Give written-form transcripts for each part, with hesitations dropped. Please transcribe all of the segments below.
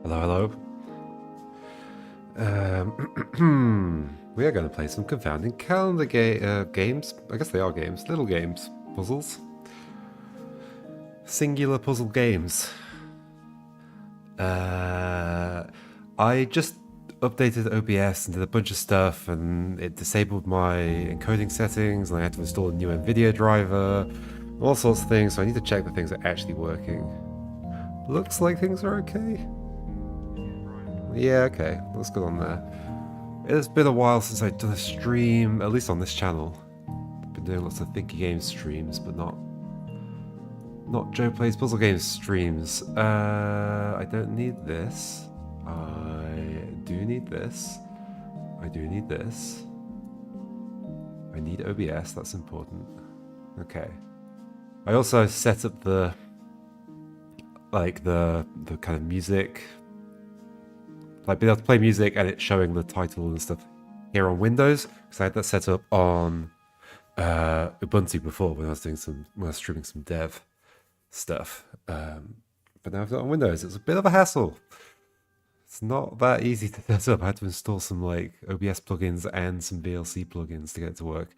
Hello, hello. We are going to play some Confounding Calendar games. I guess they are games. Little games. Puzzles. Singular puzzle games. I just updated OBS and did a bunch of stuff, and it disabled my encoding settings, and I had to install a new NVIDIA driver, all sorts of things, so I need to check that things are actually working. Looks like things are okay. Yeah, okay. Let's go on there. It's been a while since I've done a stream, at least on this channel. I've been doing lots of Thinky Games streams, but not Joe Plays Puzzle Games streams. I don't need this. I do need this. I do need this. I need OBS, that's important. Okay. I also set up the kind of music, like being able to play music and it showing the title and stuff here on Windows, because I had that set up on Ubuntu before when I was streaming some dev stuff. But now I've got it on Windows. It's a bit of a hassle. It's not that easy to set up. I had to install some like OBS plugins and some VLC plugins to get it to work.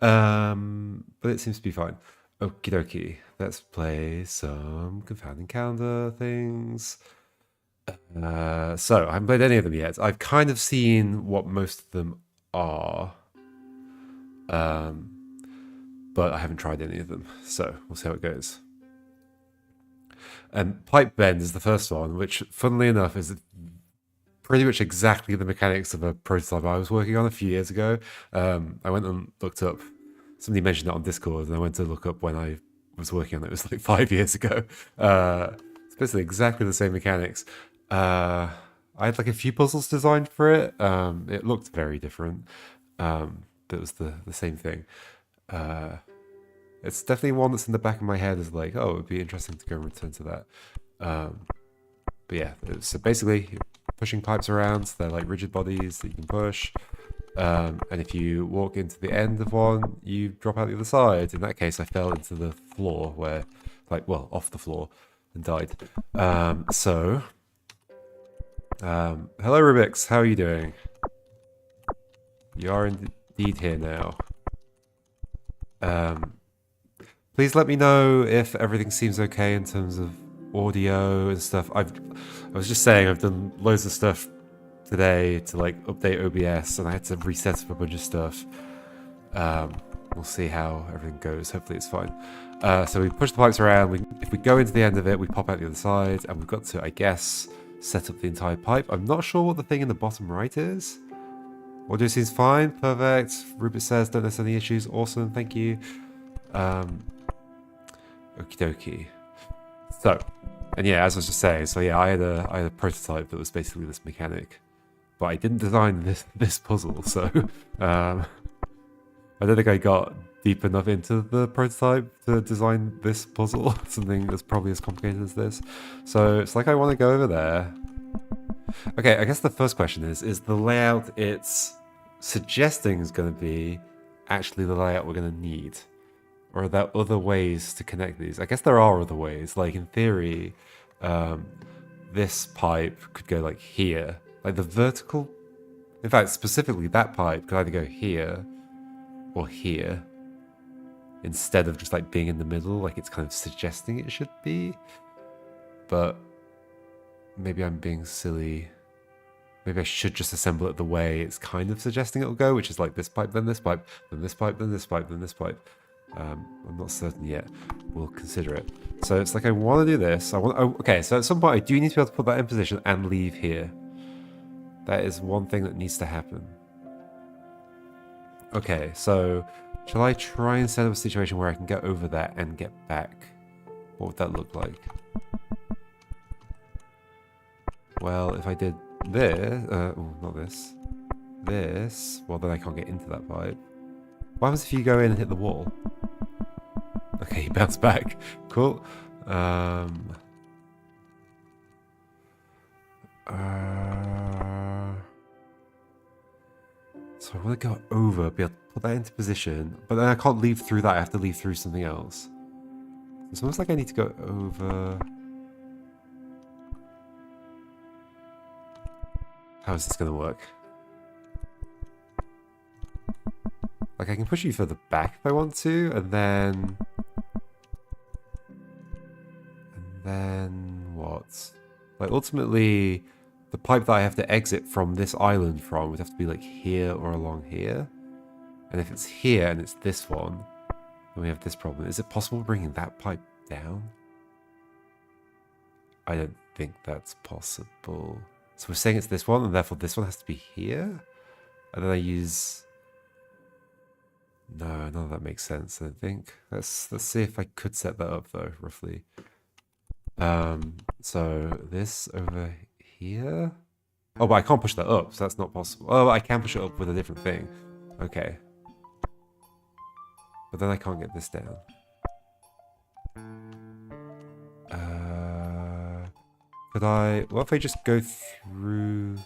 But it seems to be fine. Okie dokie. Let's play some Confounding Calendar things. So I haven't played any of them yet. I've kind of seen what most of them are, but I haven't tried any of them. So we'll see how it goes. And Pipe Bend is the first one, which, funnily enough, is pretty much exactly the mechanics of a prototype I was working on a few years ago. I went and looked up. Somebody mentioned it on Discord, and I went to look up when I was working on it. It was like 5 years ago. It's basically exactly the same mechanics. I had like a few puzzles designed for it. It looked very different, but it was the same thing. It's definitely one that's in the back of my head is like, oh, it would be interesting to go and return to that. But yeah, so basically you're pushing pipes around. So they're like rigid bodies that you can push. And if you walk into the end of one, you drop out the other side. In that case, I fell into the floor off the floor and died. Hello Rubix, how are you doing? You are indeed here now. Please let me know if everything seems okay in terms of audio and stuff. I was just saying I've done loads of stuff today to like update OBS, and I had to reset up a bunch of stuff. We'll see how everything goes. Hopefully it's fine. So we push the pipes around. If we go into the end of it, we pop out the other side, and we've got to, I guess, set up the entire pipe. I'm not sure what the thing in the bottom right is. Audio seems fine. Perfect. Rupert says, don't notice any issues. Awesome. Thank you. Okie dokie. So, and yeah, as I was just saying, so yeah, I had a prototype that was basically this mechanic, but I didn't design this puzzle, so I don't think I got deep enough into the prototype to design this puzzle, something that's probably as complicated as this. So it's like I want to go over there. Okay, I guess the first question is the layout it's suggesting is going to be actually the layout we're going to need? Or are there other ways to connect these? I guess there are other ways. Like in theory, this pipe could go like here. Like the vertical... In fact, specifically that pipe could either go here or here, instead of just like being in the middle, like it's kind of suggesting it should be. But maybe I'm being silly. Maybe I should just assemble it the way it's kind of suggesting it'll go, which is like this pipe, then this pipe, then this pipe, then this pipe, then this pipe. I'm not certain yet. We'll consider it. So it's like I want to do this. Okay, so at some point I do need to be able to put that in position and leave here. That is one thing that needs to happen. Okay, so shall I try and set up a situation where I can get over that and get back? What would that look like? Well, if I did this, not this. This, well then I can't get into that pipe. What happens if you go in and hit the wall? Okay, you bounce back. Cool. So I want to go over, be able to put that into position, but then I can't leave through that. I have to leave through something else. It's almost like I need to go over. How is this gonna work? Like, I can push you further back if I want to, and then... what? Like, ultimately, the pipe that I have to exit from this island from would have to be, like, here or along here. And if it's here and it's this one, then we have this problem. Is it possible bringing that pipe down? I don't think that's possible. So we're saying it's this one, and therefore this one has to be here? And then I use... No, none of that makes sense, I don't think. Let's see if I could set that up, though, roughly. So this over here... Oh, but I can't push that up, so that's not possible. Oh, I can push it up with a different thing. Okay. But then I can't get this down. Could I... What if I just go through...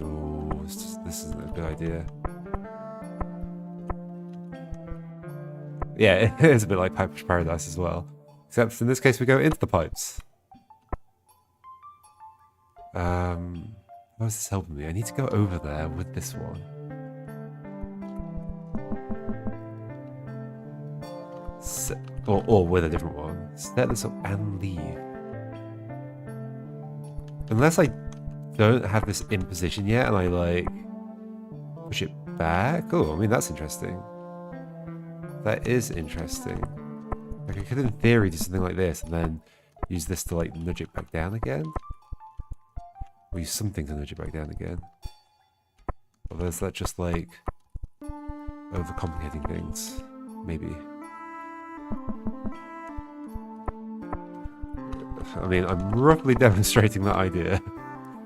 No, this isn't a good idea. Yeah, it is a bit like Piper's Paradise as well. Except in this case we go into the pipes. How is this helping me? I need to go over there with this one. Or with a different one. Set this up and leave. Unless I don't have this in position yet and I like push it back. Oh, I mean that's interesting. That is interesting. Like I could in theory do something like this and then use this to like nudge it back down again. Or use something to nudge it back down again. Or is that just like overcomplicating things? Maybe. I mean, I'm roughly demonstrating that idea.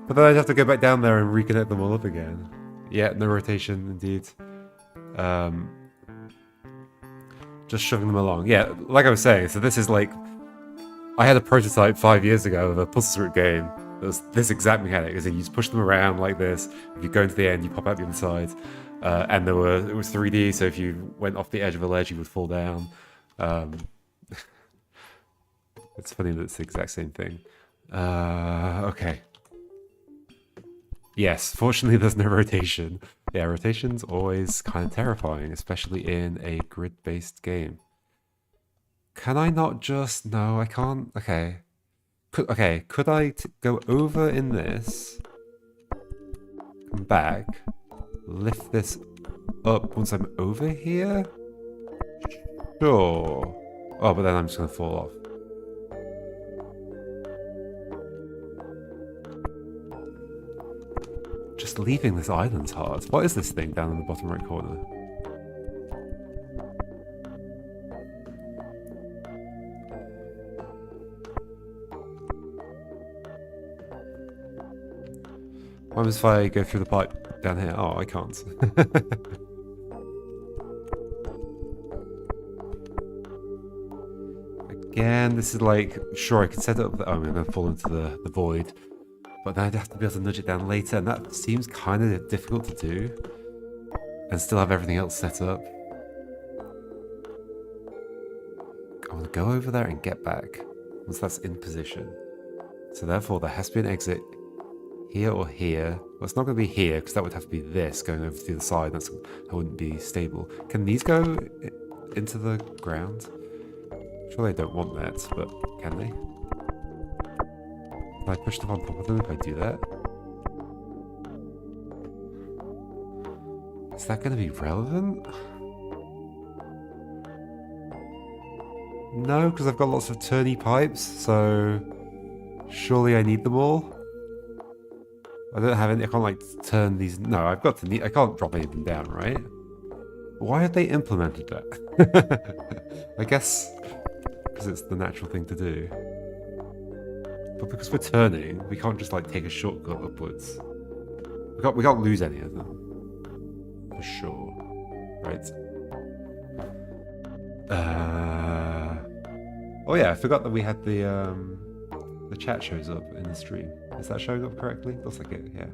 But then I'd have to go back down there and reconnect them all up again. Yeah, no rotation, indeed. Just shoving them along. Yeah, like I was saying, so this is like... I had a prototype 5 years ago of a puzzle route game. That was this exact mechanic, is that you just push them around like this. If you go into the end, you pop out the other side. And it was 3D, so if you went off the edge of a ledge, you would fall down. It's funny that it's the exact same thing. Okay. Yes, fortunately there's no rotation. Yeah, rotation's always kind of terrifying, especially in a grid-based game. Can I not just... No, I can't... Okay. Could I go over in this, come back, lift this up once I'm over here? Sure. Oh, but then I'm just going to fall off. Just leaving this island's hard. What is this thing down in the bottom right corner? What happens if I go through the pipe down here? Oh, I can't. Again, this is like... Sure, I could set it up... Oh, I'm going to fall into the void. But then I'd have to be able to nudge it down later, and that seems kind of difficult to do. And still have everything else set up. I want to go over there and get back, once that's in position. So therefore, there has to be an exit here or here. Well, it's not going to be here, because that would have to be this, going over to the side. That wouldn't be stable. Can these go into the ground? Surely I don't want that, but can they? Can I push them on top of them if I do that? Is that going to be relevant? No, because I've got lots of turny pipes, so surely I need them all. I don't have any. I can't like turn these. No, I've got to. I can't drop any of them down, right? Why have they implemented that? I guess because it's the natural thing to do. But because we're turning, we can't just like take a shortcut upwards. We can't lose any of them. For sure. Right. Oh yeah, I forgot that we had the chat shows up in the stream. Is that showing up correctly? Looks like it, yeah.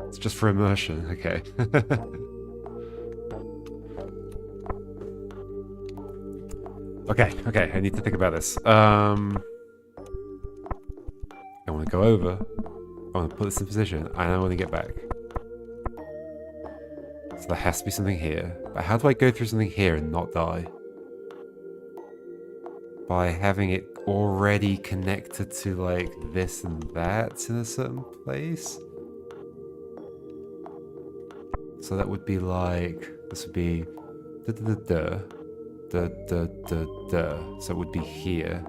It's just for immersion, okay. Okay, I need to think about this. to go over. I want to put this in position, and I want to get back. So there has to be something here. But how do I go through something here and not die? By having it already connected to like this and that in a certain place. So that would be like, this would be da da da da da da da. So it would be here.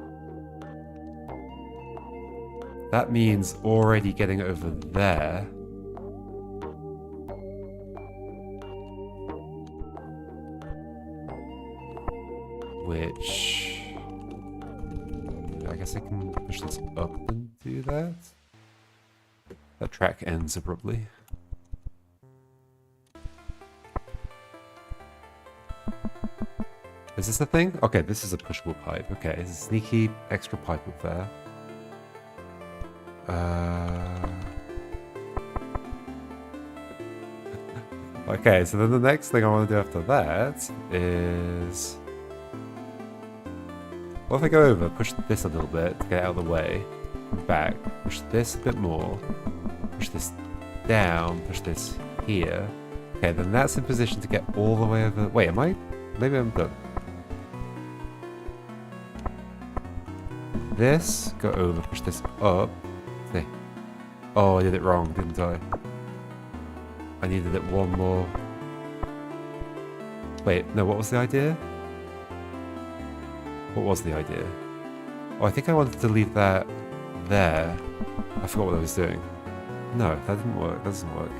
That means already getting over there. Which I guess I can push this up and do that. That track ends abruptly. Is this a thing? Okay, this is a pushable pipe. Okay, there's a sneaky extra pipe up there. Okay, so then the next thing I want to do after that is... What if I go over, push this a little bit to get out of the way, come back, push this a bit more, push this down, push this here. Okay, then that's in position to get all the way over... Wait, am I? Maybe I'm done. This, go over, push this up. See. Oh, I did it wrong, didn't I? I needed it one more. Wait, no, what was the idea? What was the idea? Oh, I think I wanted to leave that there. I forgot what I was doing. No, that didn't work. That doesn't work.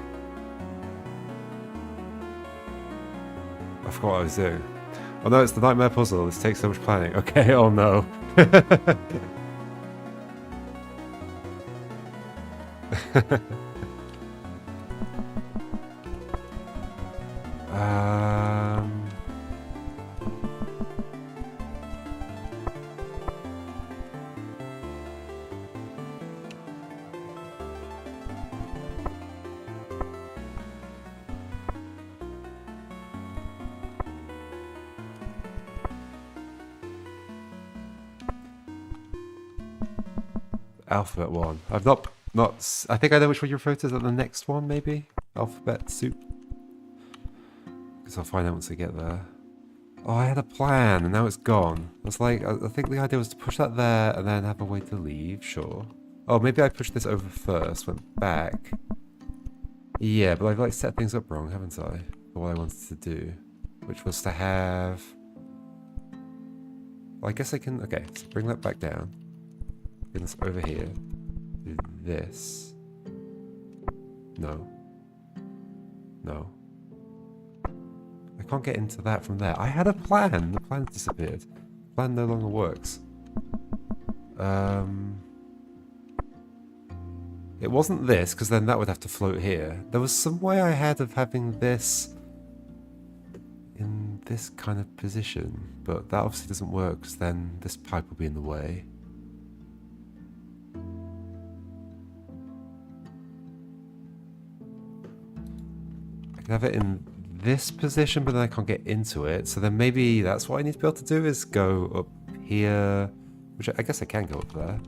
I forgot what I was doing. Oh no, it's the nightmare puzzle. This takes so much planning. Okay, oh no. Alphabet one. I've not. I think I know which one you're referring to. Is that the next one, maybe? Alphabet soup. Because I'll find out once I get there. Oh, I had a plan, and now it's gone. It's like, I think the idea was to push that there, and then have a way to leave, sure. Oh, maybe I pushed this over first, went back. Yeah, but I've like set things up wrong, haven't I? For what I wanted to do. Which was to have... Well, I guess I can... Okay, so bring that back down. Bring this over here. Do this. No. No. I can't get into that from there. I had a plan. The plan disappeared. The plan no longer works. It wasn't this, because then that would have to float here. There was some way I had of having this in this kind of position, but that obviously doesn't work, because then this pipe will be in the way. I can have it in this position, but then I can't get into it, so then maybe that's what I need to be able to do, is go up here, which I guess I can go up there.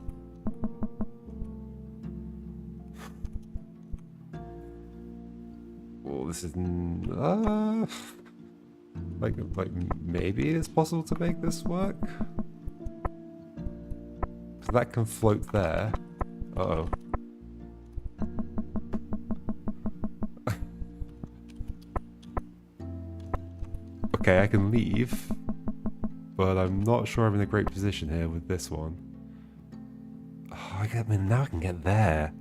Well, this is like maybe it's possible to make this work. So that can float there. Uh-oh. Okay, I can leave, but I'm not sure I'm in a great position here with this one. Oh, I mean, now I can get there.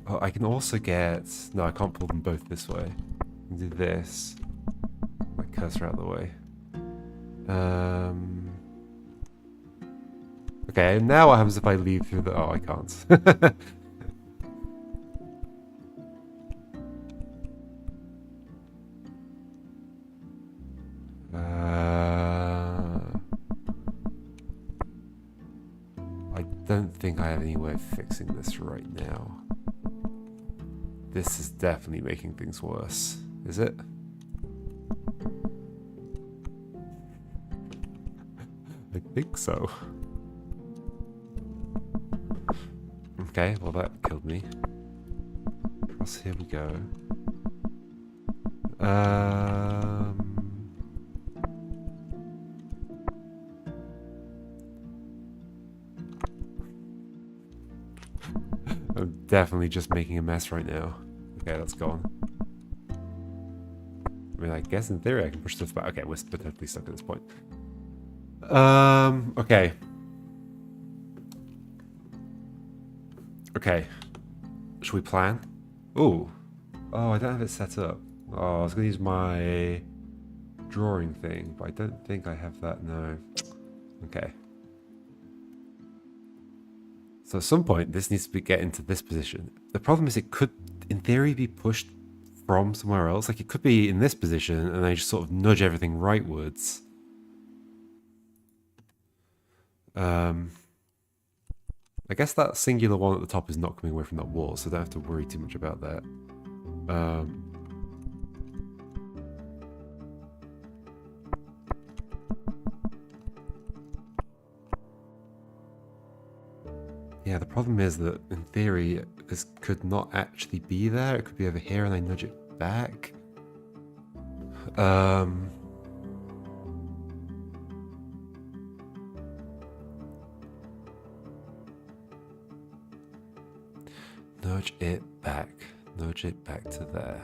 Oh, I can also get... No, I can't pull them both this way. I can do this. My cursor out of the way. Okay, now what happens if I leave through the... Oh, I can't. I don't think I have any way of fixing this right now. This is definitely making things worse. Is it? I think so. Okay, well that killed me. Across here we go. I'm definitely just making a mess right now. Okay, that's gone. I mean, I guess in theory I can push stuff back. Okay, we're potentially stuck at this point. Okay. Okay. Should we plan? Ooh. Oh, I don't have it set up. Oh, I was gonna use my drawing thing, but I don't think I have that, no. Okay. So at some point, this needs to get into this position. The problem is it could, in theory, be pushed from somewhere else. Like, it could be in this position, and I just sort of nudge everything rightwards. I guess that singular one at the top is not coming away from that wall, so I don't have to worry too much about that. Yeah, the problem is that, in theory, this could not actually be there. It could be over here, and I nudge it back. Nudge it back. Nudge it back to there.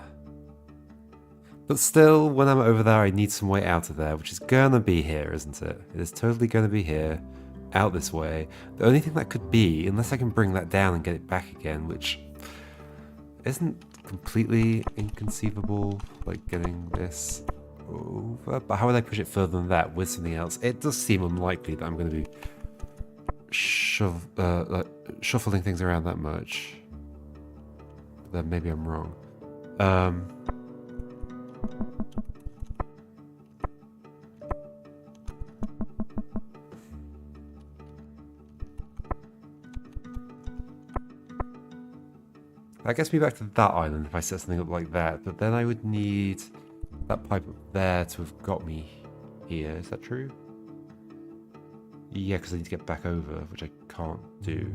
But still, when I'm over there, I need some way out of there, which is gonna be here, isn't it? It is totally gonna be here. Out this way. The only thing that could be, unless I can bring that down and get it back again, which isn't completely inconceivable, like getting this over, but how would I push it further than that with something else? It does seem unlikely that I'm going to be shuffling things around that much. But then maybe I'm wrong. That gets me back to that island if I set something up like that, but then I would need that pipe up there to have got me here. Is that true? Yeah, because I need to get back over, which I can't do.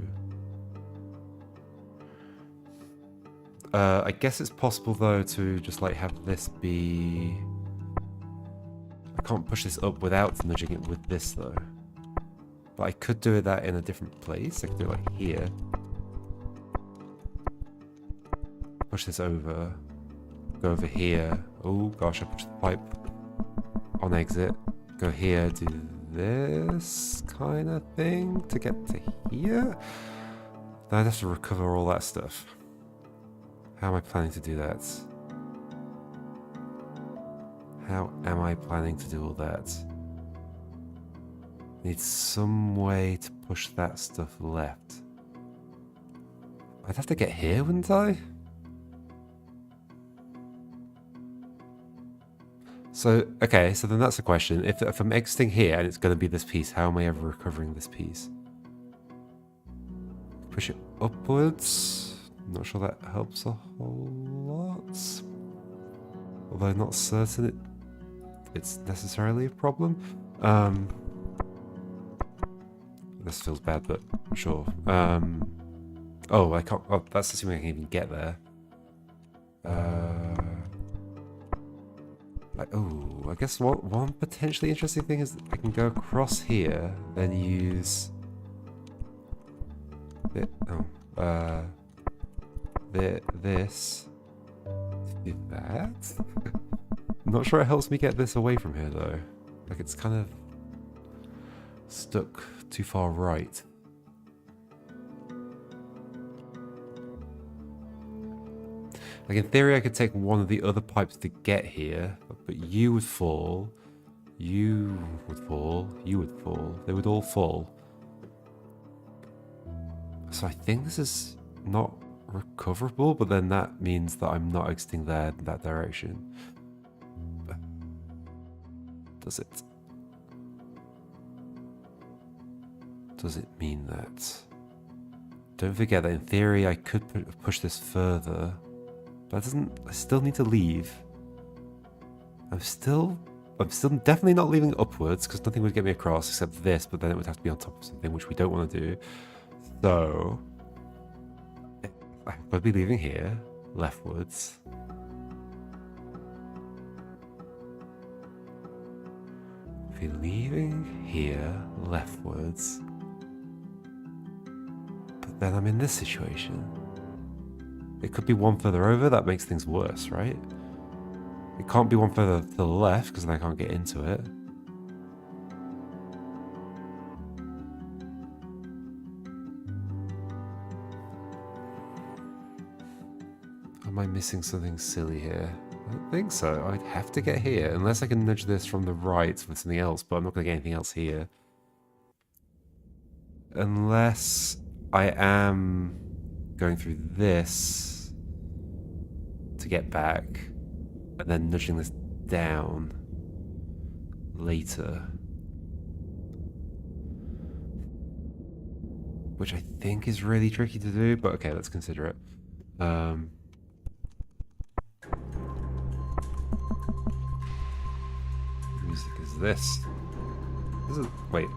I guess it's possible though to just like have this be... I can't push this up without nudging it with this though. But I could do that in a different place. I could do it like here. Push this over, go over here. Oh gosh, I pushed the pipe on exit. Go here, do this kind of thing to get to here. Then I'd have to recover all that stuff. How am I planning to do that? How am I planning to do all that? Need some way to push that stuff left. I'd have to get here, wouldn't I? So, okay, so then that's the question. If I'm exiting here and it's going to be this piece, how am I ever recovering this piece? Push it upwards. Not sure that helps a whole lot. Although I'm not certain it's necessarily a problem. This feels bad, but sure. Oh, I can't. Oh, that's assuming I can even get there. Oh, I guess one potentially interesting thing is I can go across here, then use this to do that. I'm not sure it helps me get this away from here though. Like it's kind of stuck too far right. Like in theory I could take one of the other pipes to get here, but you would fall, you would fall, you would fall, they would all fall. So I think this is not recoverable, but then that means that I'm not exiting there in that direction. Does it? Does it mean that? Don't forget that in theory I could push this further. But it doesn't. I still need to leave. I'm still definitely not leaving upwards because nothing would get me across except this. But then it would have to be on top of something which we don't want to do. So I'll be leaving here, leftwards. Be leaving here, leftwards. But then I'm in this situation. It could be one further over, that makes things worse, right? It can't be one further to the left, because then I can't get into it. Am I missing something silly here? I don't think so. I'd have to get here, unless I can nudge this from the right with something else, but I'm not going to get anything else here. Unless I am going through this to get back, and then nudging this down later. Which I think is really tricky to do, but okay, let's consider it. Music is this. This is... wait.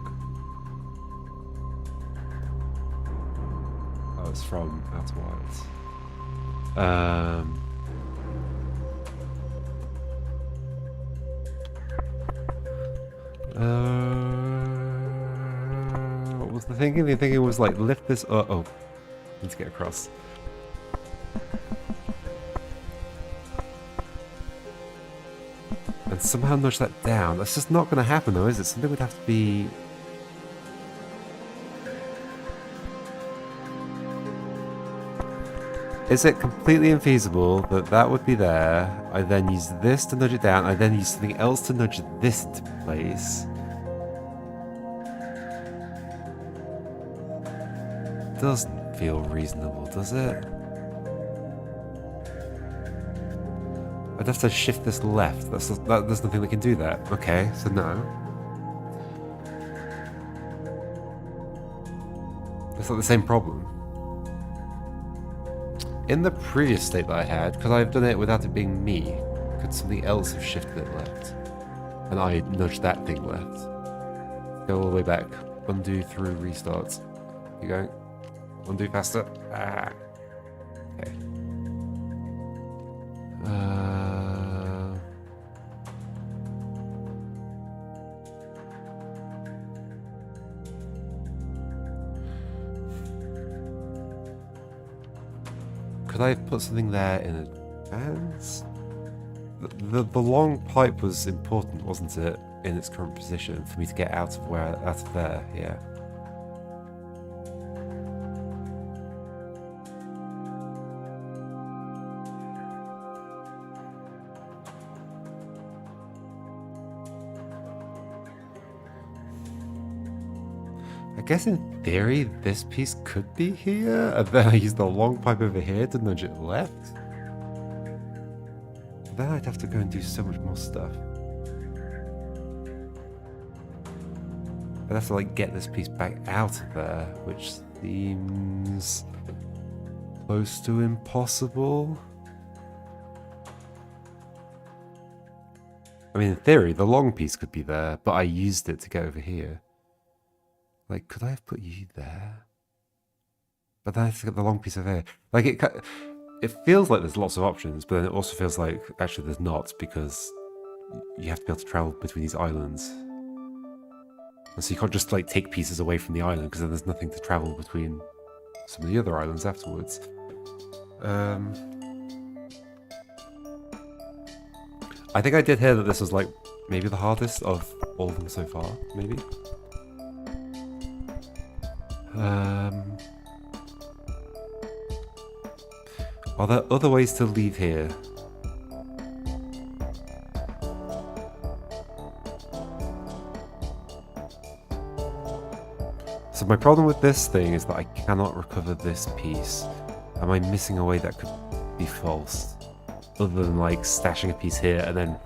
Oh, it's from Outer Wilds. What was the thinking? The thinking was like, lift this up. Oh, need to get across. And somehow nudge that down. That's just not going to happen though, is it? Something would have to be... Is it completely infeasible that that would be there? I then use this to nudge it down. I then use something else to nudge this into place. Doesn't feel reasonable, does it? I'd have to shift this left. There's nothing that can do that. Okay, so no. It's not the same problem. In the previous state that I had, because I've done it without it being me, could something else have shifted it left? And I nudged that thing left. Go all the way back. Undo through restarts. You going? Undo faster. Ah. Okay. Could I have put something there in advance? The long pipe was important, wasn't it, in its current position for me to get out of there, yeah. I guess in theory this piece could be here, and then I use the long pipe over here to nudge it left. Then I'd have to go and do so much more stuff. I'd have to like get this piece back out of there, which seems close to impossible. I mean, in theory, the long piece could be there, but I used it to get over here. Like, could I have put you there? But then I have to get the long piece over here. Like, it feels like there's lots of options, but then it also feels like, actually, there's not, because you have to be able to travel between these islands. And so you can't just, like, take pieces away from the island, because then there's nothing to travel between some of the other islands afterwards. I think I did hear that this was, like, maybe the hardest of all of them so far, maybe? Are there other ways to leave here? So my problem with this thing is that I cannot recover this piece. Am I missing a way that could be false? Other than like stashing a piece here and then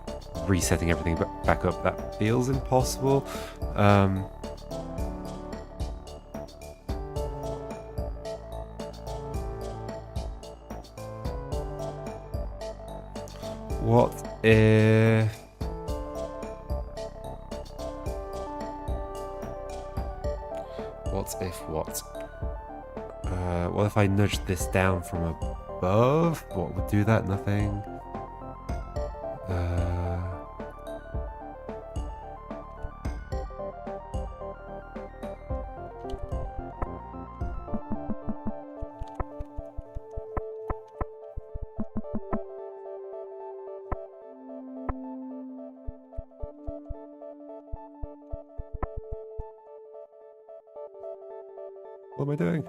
resetting everything back up, that feels impossible. What if... What if what? What if I nudge this down from above? What would do that? Nothing. What am I doing?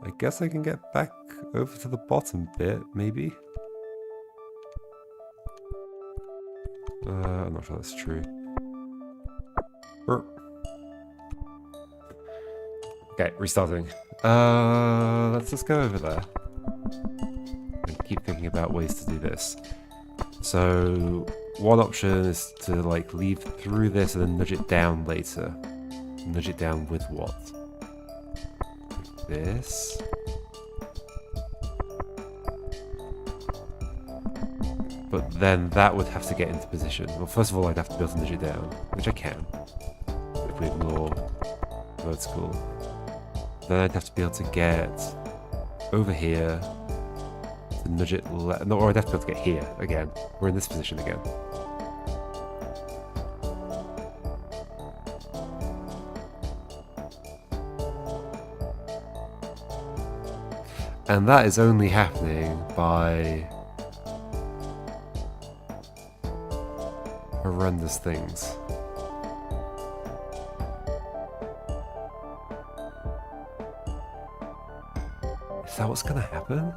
I guess I can get back over to the bottom bit, maybe? I'm not sure that's true. Okay, restarting. Let's just go over there. And keep thinking about ways to do this. So, one option is to like leave through this and then nudge it down later. Nudge it down with what? This. But then that would have to get into position. Well, first of all, I'd have to be able to nudge it down, which I can, if we ignore vertical. Then I'd have to be able to get over here to nudge it left. No, or I'd have to be able to get here again. We're in this position again. And that is only happening by horrendous things. Is that what's gonna happen?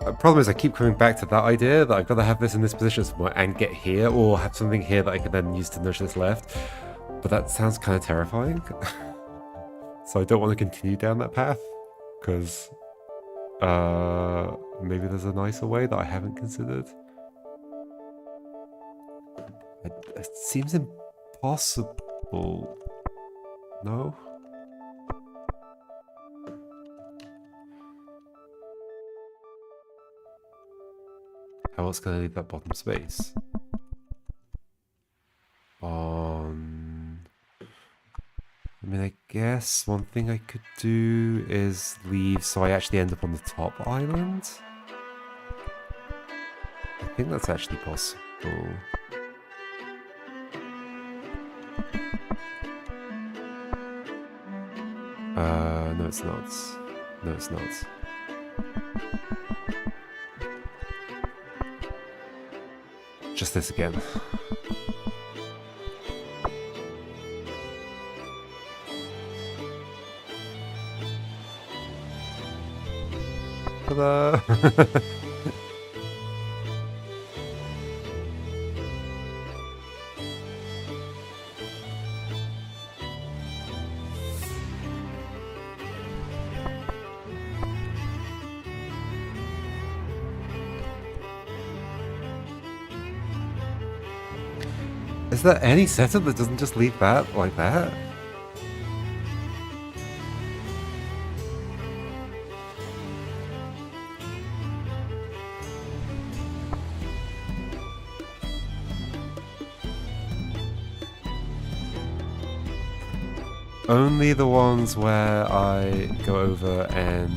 The problem is I keep coming back to that idea that I've got to have this in this position somewhere and get here, or have something here that I can then use to nudge this left. But that sounds kind of terrifying. So I don't want to continue down that path, because maybe there's a nicer way that I haven't considered. It seems impossible. No? How else can I leave that bottom space? I mean, I guess one thing I could do is leave so I actually end up on the top island. I think that's actually possible. No it's not. No it's not. Just this again. Ta-da! Is there any setup that doesn't just leave that like that? Only the ones where I go over and...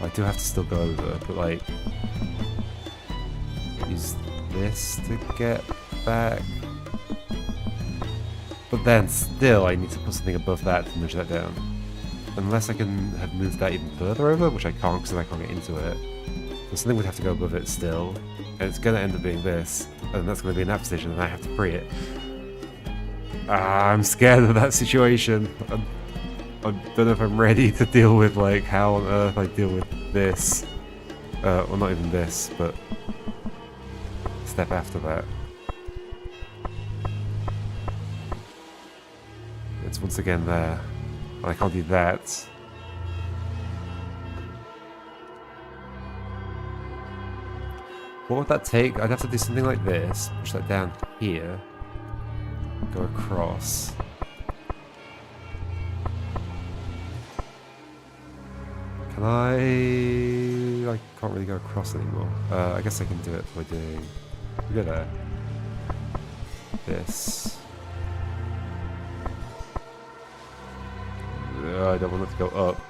I do have to still go over, but like... use this to get back. But then still I need to put something above that to nudge that down. Unless I can have moved that even further over, which I can't because I can't get into it. So something would have to go above it still. And it's going to end up being this. And that's going to be in that position and I have to pre it. I'm scared of that situation. I don't know if I'm ready to deal with like how on earth I deal with this. Well, not even this, but step after that. It's once again there. I can't do that. What would that take? I'd have to do something like this. Push that down here. Go across. Can I can't really go across anymore. I guess I can do it by doing... Go there. This. I don't want it to go up.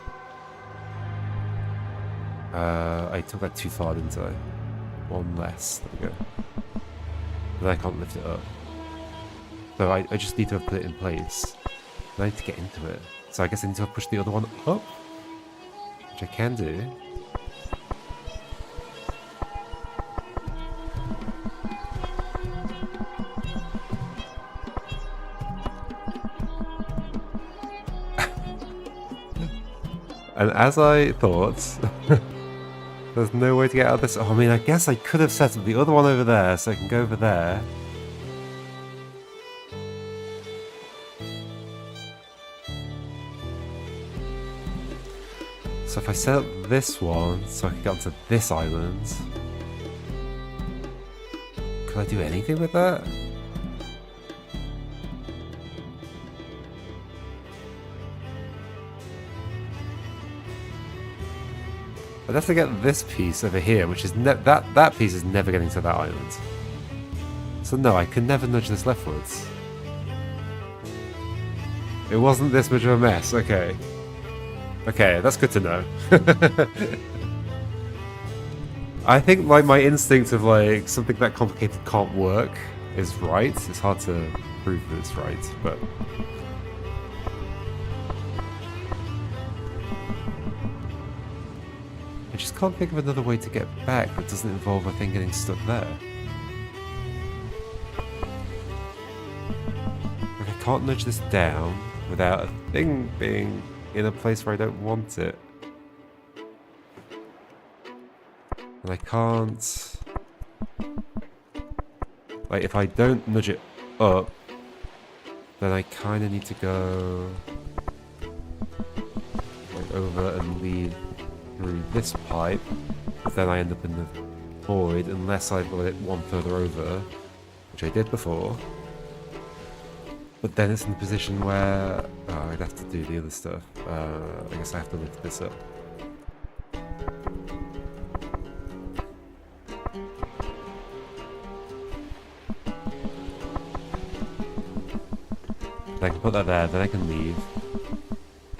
I took that too far, didn't I? One less. There we go. But I can't lift it up. So I just need to have put it in place. I need to get into it. So I guess I need to push the other one up. Which I can do. And as I thought, there's no way to get out of this. Oh, I mean, I guess I could have set up the other one over there so I can go over there. So if I set up this one so I can get onto this island, could I do anything with that? I'd have to get this piece over here, which is that piece is never getting to that island. So no, I can never nudge this leftwards. It wasn't this much of a mess. Okay. Okay, that's good to know. I think like my instinct of like something that complicated can't work is right. It's hard to prove that it's right, but. I just can't think of another way to get back that doesn't involve a thing getting stuck there. Like I can't nudge this down without a thing being in a place where I don't want it. And I can't... Like if I don't nudge it up, then I kind of need to go like over and lead through this pipe, but then I end up in the void unless I got it one further over, which I did before. But then it's in the position where I'd have to do the other stuff. I guess I have to lift this up. I can put that there, then I can leave.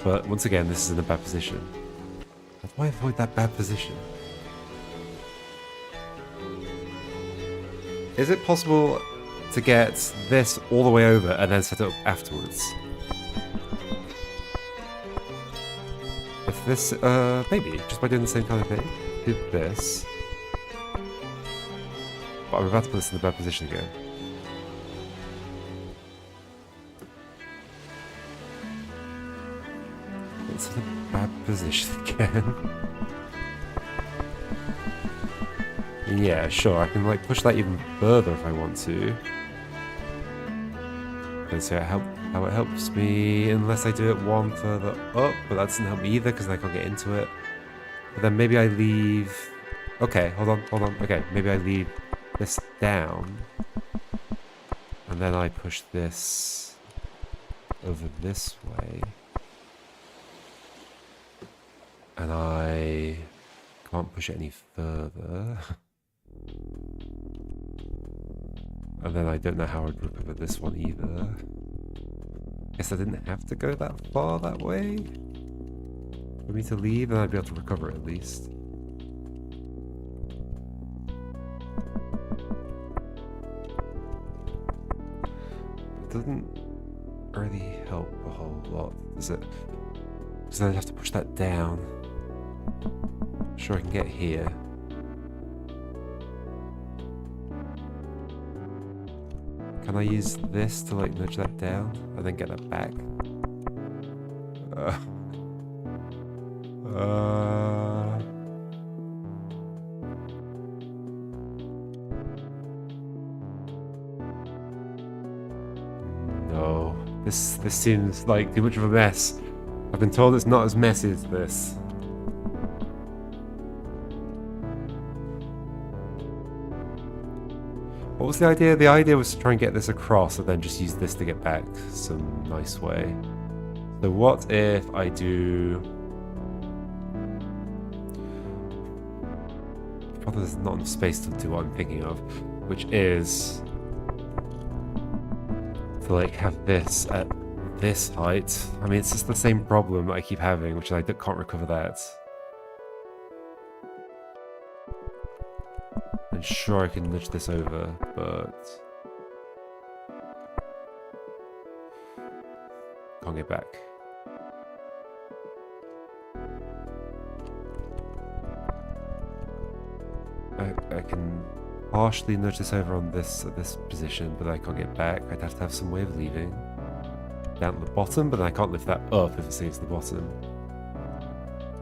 But once again, this is in a bad position. How do I avoid that bad position? Is it possible to get this all the way over and then set it up afterwards? If this, maybe, just by doing the same kind of thing. Do this. But I'm about to put this in the bad position again. It's in a bad position again. Yeah, sure, I can like push that even further if I want to. And so how it helps me, unless I do it one further up, but that doesn't help me either because I can't get into it. But then maybe I leave... Okay, hold on. Okay, maybe I leave this down. And then I push this over this way. And I can't push it any further. And then I don't know how I'd recover this one either. Guess I didn't have to go that far that way for me to leave, and I'd be able to recover it at least. It doesn't really help a whole lot, does it? Because then I'd have to push that down. Sure, I can get here. Can I use this to like nudge that down and then get that back? No, this seems like too much of a mess. I've been told it's not as messy as this. What was the idea? The idea was to try and get this across and then just use this to get back some nice way. So what if I do... Probably there's not enough space to do what I'm thinking of, which is to like have this at this height. I mean, it's just the same problem that I keep having, which I can't recover that. I'm sure I can nudge this over, but can't get back. I can partially nudge this over on this position, but I can't get back. I'd have to have some way of leaving. Down at the bottom, but I can't lift that up if it stays at the bottom.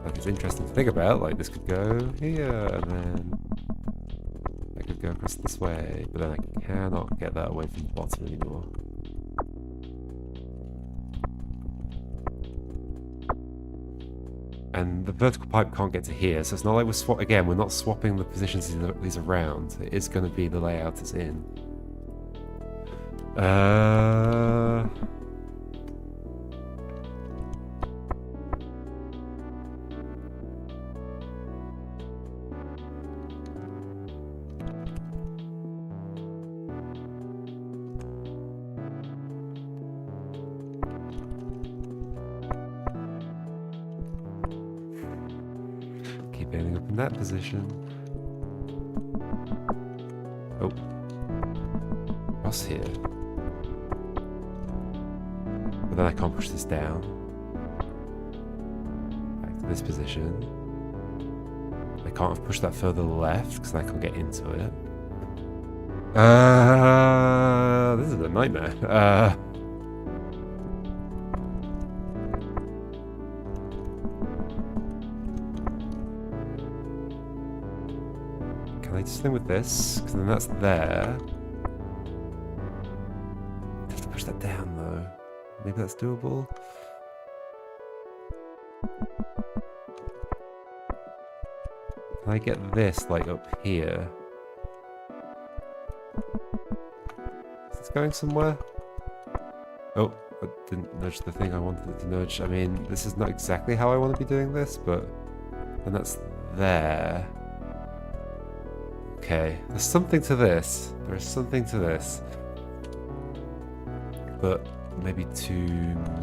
Like, it's interesting to think about. Like, this could go here, and then I could go across this way, but then I cannot get that away from the bottom anymore. And the vertical pipe can't get to here, so it's not like we're not swapping the positions of these around. It is going to be the layout it's in. Keep ending up in that position. Oh. Cross here. But then I can't push this down. Back to this position. I can't have pushed that further left because I can't get into it. This is a nightmare. Can I just thing with this? Because then that's there. I have to push that down though. Maybe that's doable. Can I get this like up here? Is this going somewhere? Oh, I didn't nudge the thing I wanted it to nudge. I mean, this is not exactly how I want to be doing this, but then that's there. Okay, there's something to this. There is something to this. But maybe too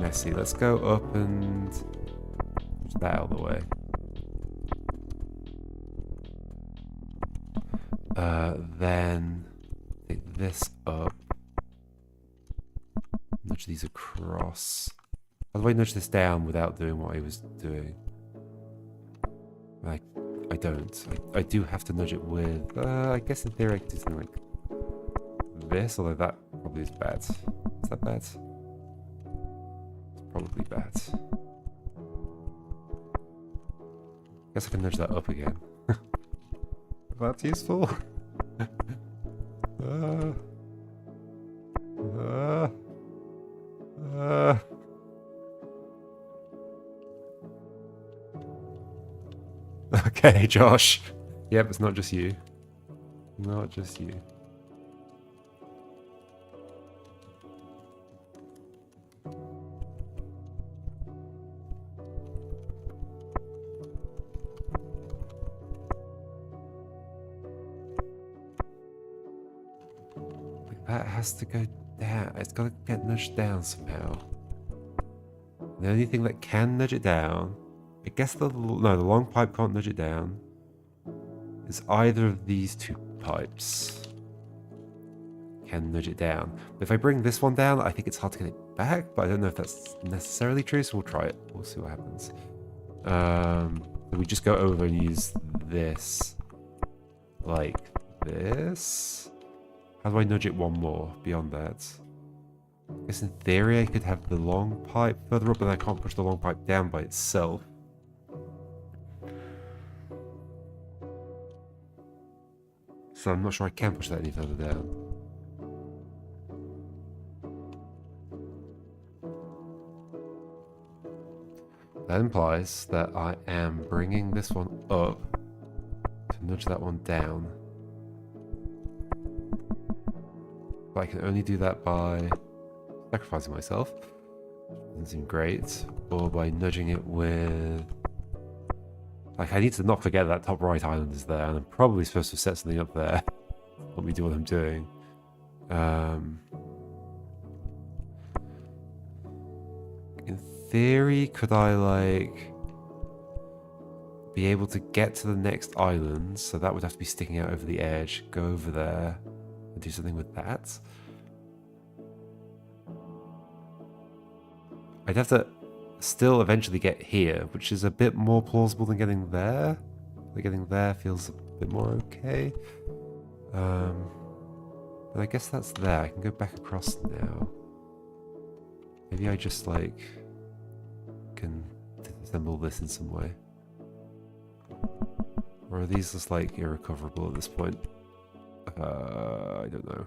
messy. Let's go up and push that out of the way. Then take this up. Nudge these across. How do I nudge this down without doing what I was doing? Like, I don't. I do have to nudge it with... I guess in theory I could do something like this, although that probably is bad. Is that bad? It's probably bad. Guess I can nudge that up again. That's useful. Okay, Josh. Yep, it's not just you. Not just you. That has to go down. It's got to get nudged down somehow. The only thing that can nudge it down, I guess the long pipe can't nudge it down, is either of these two pipes can nudge it down. But if I bring this one down, I think it's hard to get it back, but I don't know if that's necessarily true, so we'll try it. We'll see what happens. We just go over and use this like this. How do I nudge it one more beyond that? I guess in theory I could have the long pipe further up, but I can't push the long pipe down by itself. So I'm not sure I can push that any further down. That implies that I am bringing this one up to nudge that one down. But I can only do that by sacrificing myself. Doesn't seem great. Or by nudging it with... Like, I need to not forget that top right island is there, and I'm probably supposed to set something up there. Let me do what I'm doing. theory, could I like be able to get to the next island? So that would have to be sticking out over the edge. Go over there and do something with that. I'd have to still eventually get here, which is a bit more plausible than getting there. Like getting there feels a bit more okay. But I guess that's there. I can go back across now. Maybe I just like can disassemble this in some way. Or are these just like irrecoverable at this point? I don't know.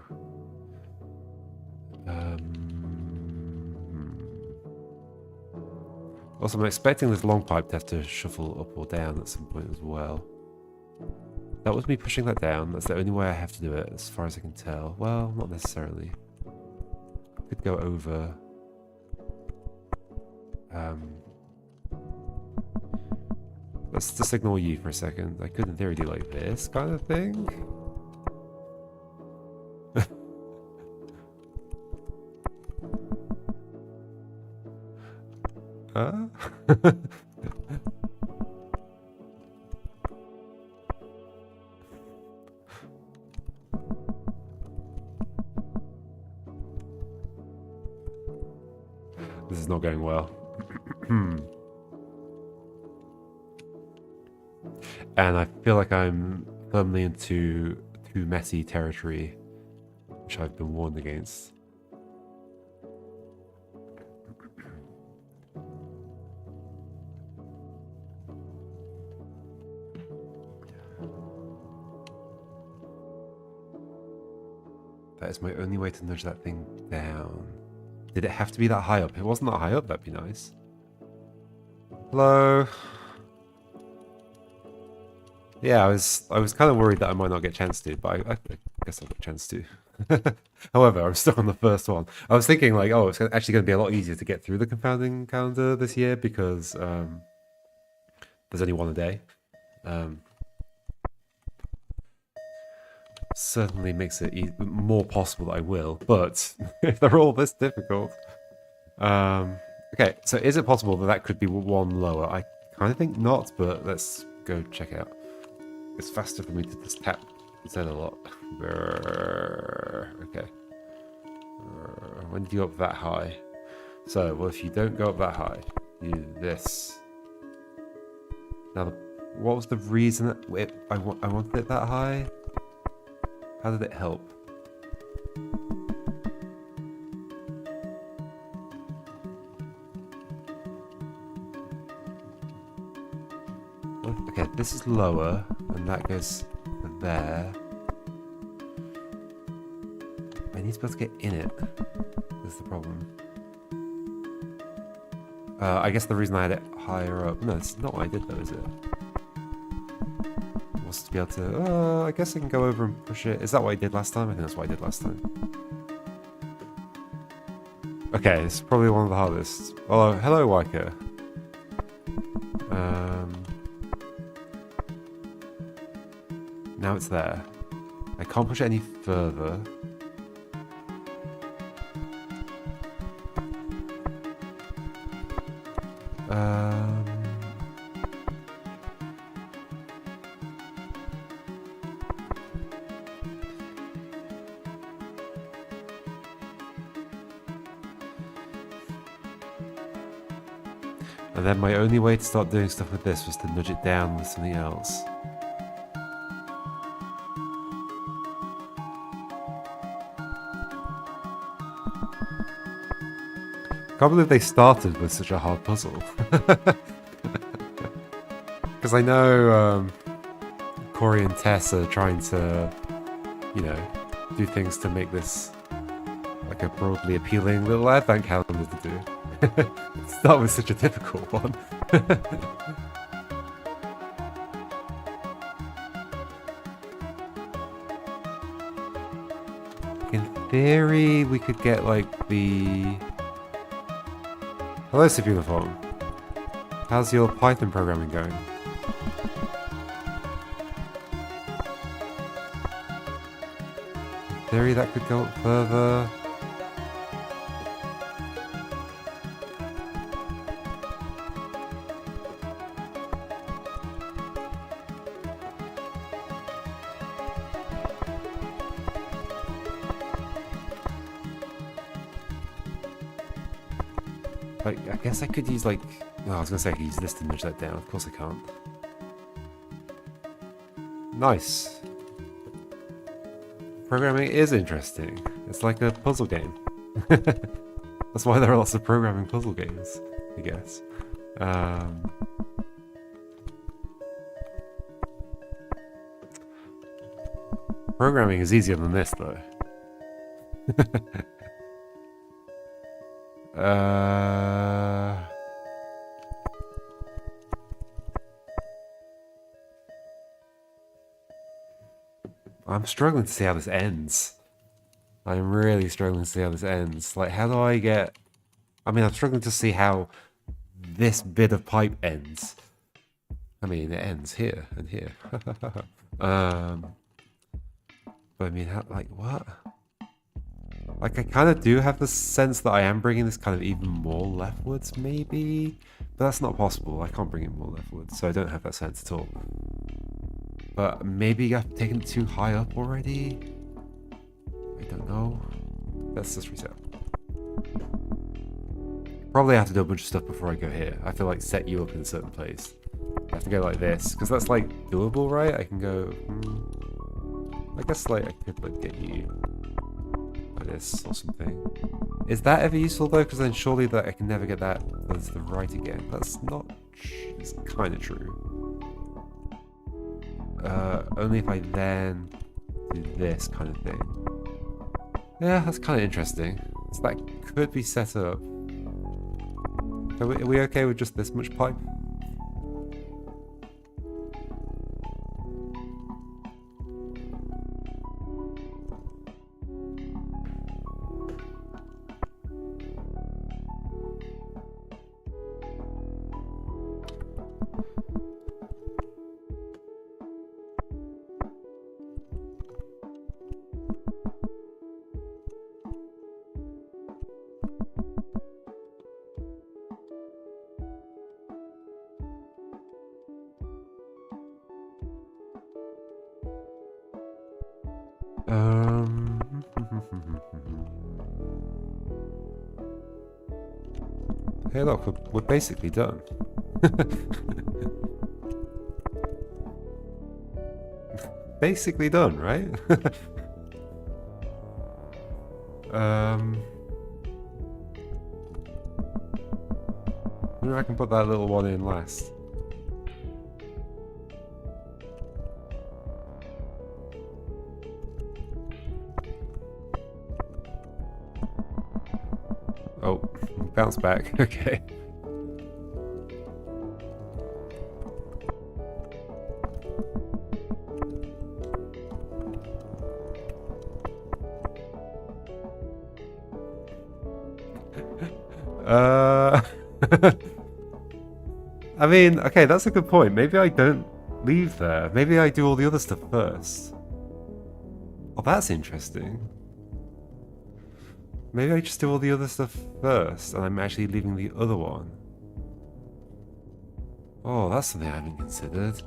Also, I'm expecting this long pipe to have to shuffle up or down at some point as well. That was me pushing that down. That's the only way I have to do it, as far as I can tell. Well, not necessarily. Could go over. Let's just ignore you for a second. I could in theory do like this kind of thing. This is not going well. And I feel like I'm firmly into too messy territory, which I've been warned against. That is my only way to nudge that thing down. Did it have to be that high up? If it wasn't that high up, that'd be nice. Hello? Yeah, I was kind of worried that I might not get a chance to, but I guess I'll get a chance to. However, I'm stuck on the first one. I was thinking like, oh, it's actually going to be a lot easier to get through the Confounding Calendar this year because there's only one a day. Certainly makes it more possible that I will, but if they're all this difficult. Okay, so is it possible that that could be one lower? I kind of think not, but let's go check it out. It's faster for me to just tap instead a lot. Okay. When did you go up that high? So, well, if you don't go up that high, you do this. Now, what was the reason that I wanted it that high? How did it help? Okay, this is lower, and that goes there. I need to be able to get in it. That's the problem. I guess the reason I had it higher up... No, it's not what I did though, is it? Was to be able to... I guess I can go over and push it. Is that what I did last time? I think that's what I did last time. Okay, it's probably one of the hardest. Oh, hello, Wyker. Now it's there. I can't push it any further. And then my only way to start doing stuff with this was to nudge it down with something else. I can't believe they started with such a hard puzzle. Because I know Corey and Tess are trying to, you know, do things to make this like a broadly appealing little advent calendar to do. Start with such a difficult one. In theory, we could get like the... Hello, Uniform. How's your Python programming going? In theory, that could go up further. Like, I guess I could use like... Well, I was gonna say I could use this to nudge that down. Of course I can't. Nice. Programming is interesting. It's like a puzzle game. That's why there are lots of programming puzzle games, I guess. Programming is easier than this, though. I'm struggling to see how this ends. I'm really struggling to see how this ends. Like, how do I get... I mean, I'm struggling to see how this bit of pipe ends. I mean, it ends here and here. But I mean, how, like, what? Like, I kind of do have the sense that I am bringing this kind of even more leftwards, maybe? But that's not possible. I can't bring it more leftwards, so I don't have that sense at all. But maybe I've taken it too high up already? I don't know. Let's just reset. Probably have to do a bunch of stuff before I go here. I have to, like, set you up in a certain place. I have to go like this, because that's, like, doable, right? I can go... I guess, like, I could, like, get you... like this or something. Is that ever useful though? Because then surely that I can never get that to the right again. That's not... it's kind of true. Only if I then do this kind of thing. Yeah, that's kind of interesting. So that could be set up. Are we okay with just this much pipe? Hey look, we're basically done. Basically done, right? Maybe I can put that little one in last. Oh, bounce back. Okay. I mean, okay, that's a good point. Maybe I don't leave there. Maybe I do all the other stuff first. Oh, that's interesting. Maybe I just do all the other stuff first, and I'm actually leaving the other one. Oh, that's something I haven't considered.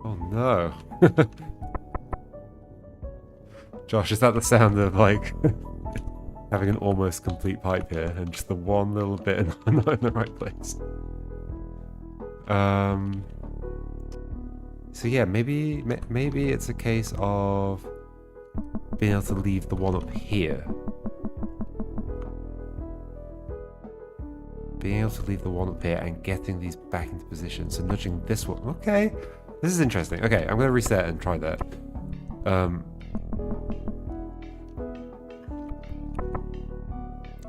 Oh no. Josh, is that the sound of, like, having an almost complete pipe here, and just the one little bit not in the right place? So yeah, maybe it's a case of being able to leave the one up here. Being able to leave the one up here and getting these back into position. So nudging this one. Okay. This is interesting. Okay, I'm going to reset and try that.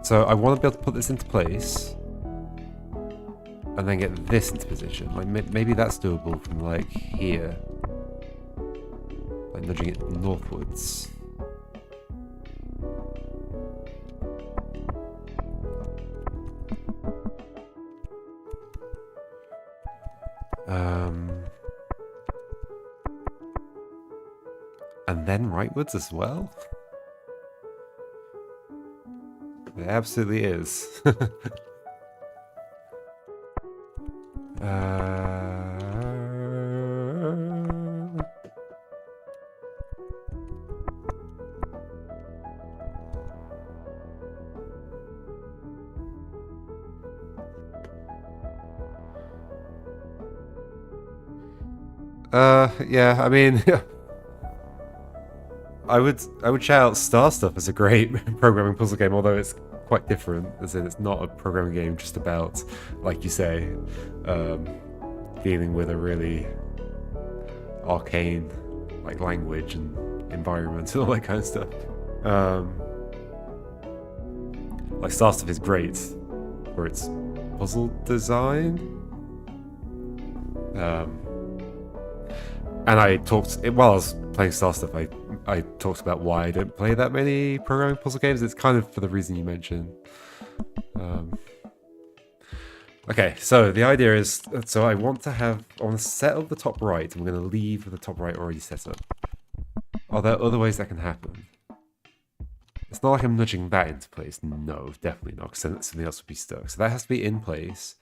So I want to be able to put this into place. And then get this into position. Like maybe that's doable from like here. Like nudging it northwards. And then rightwards as well? It absolutely is. Yeah, I mean, I would shout Star Stuff as a great programming puzzle game, although it's quite different, as in it's not a programming game just about, like you say, um, dealing with a really arcane like language and environment and all that kind of stuff. Like Star Stuff is great for its puzzle design. And I talked while I was playing Star Stuff. I talked about why I don't play that many programming puzzle games. It's kind of for the reason you mentioned. Okay, so the idea is, so I want to set up the top right. I'm going to leave the top right already set up. Are there other ways that can happen? It's not like I'm nudging that into place. No, definitely not, because then something else would be stuck. So that has to be in place,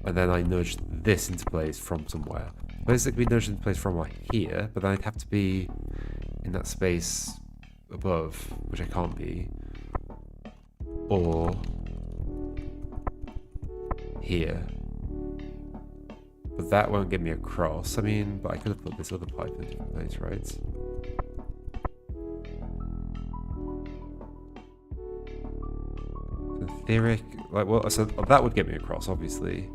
and then I nudge this into place from somewhere. Basically, nudged into place from like here, but then I'd have to be in that space above, which I can't be, or here. But that won't get me across. I mean, but I could have put this other pipe in a different place, right? Theoric, like, well, so that would get me across, obviously.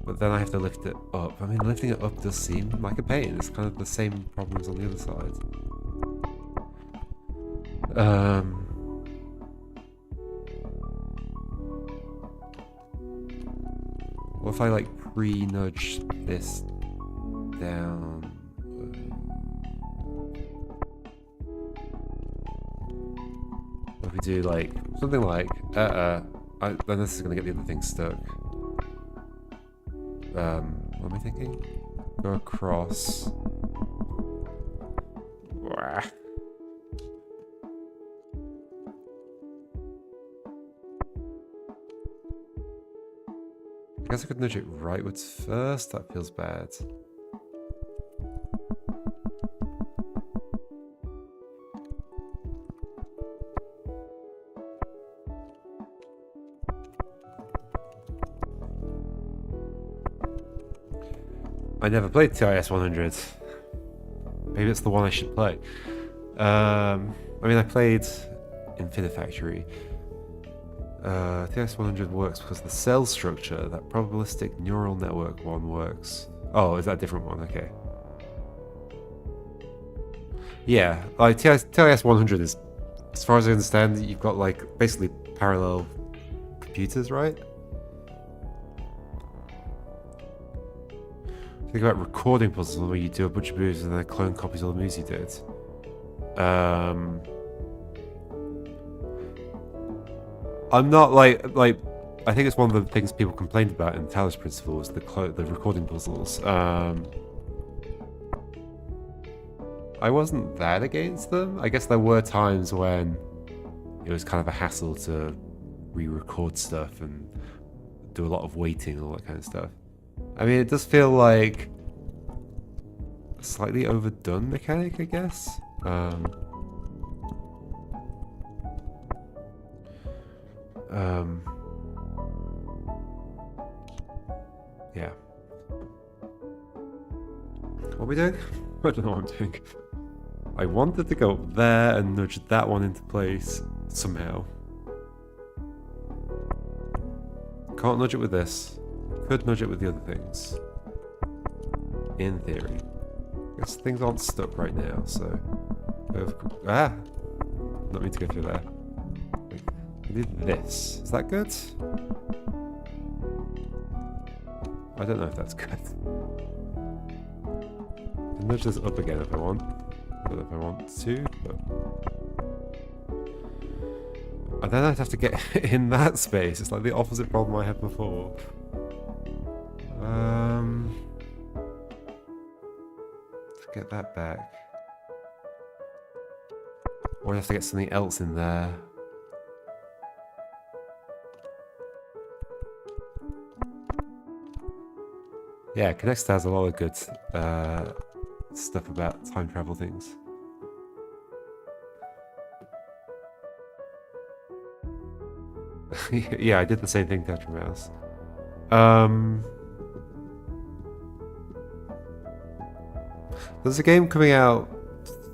But then I have to lift it up. I mean, lifting it up does seem like a pain. It's kind of the same problems on the other side. What if I, like, pre-nudge this down? What if we do, like, something like, then this is going to get the other thing stuck. What am I thinking? Go across. Wah. I guess I could nudge it rightwards first. That feels bad. I never played TIS 100. Maybe it's the one I should play. I mean, I played Infinifactory. TIS 100 works because the cell structure, that probabilistic neural network one works. Oh, is that a different one? Okay. Yeah, like TIS 100 is, as far as I understand, you've got like basically parallel computers, right? Think about recording puzzles where you do a bunch of moves and then clone copies of the moves you did. I'm not like I think it's one of the things people complained about in Talos Principle was the recording puzzles. I wasn't that against them. I guess there were times when it was kind of a hassle to re-record stuff and do a lot of waiting and all that kind of stuff. I mean, it does feel like a slightly overdone mechanic, I guess. Yeah. What are we doing? I don't know what I'm doing. I wanted to go up there and nudge that one into place somehow. Can't nudge it with this. Could nudge it with the other things. In theory. I guess things aren't stuck right now, so... Not mean to go through there. I did this. Is that good? I don't know if that's good. I can nudge this up again if I want. I don't know if I want to, but... And then I'd have to get in that space. It's like the opposite problem I had before. Let's get that back. Or I have to get something else in there. Yeah, Connect has a lot of good stuff about time travel things. Yeah, I did the same thing to Mouse. There's a game coming out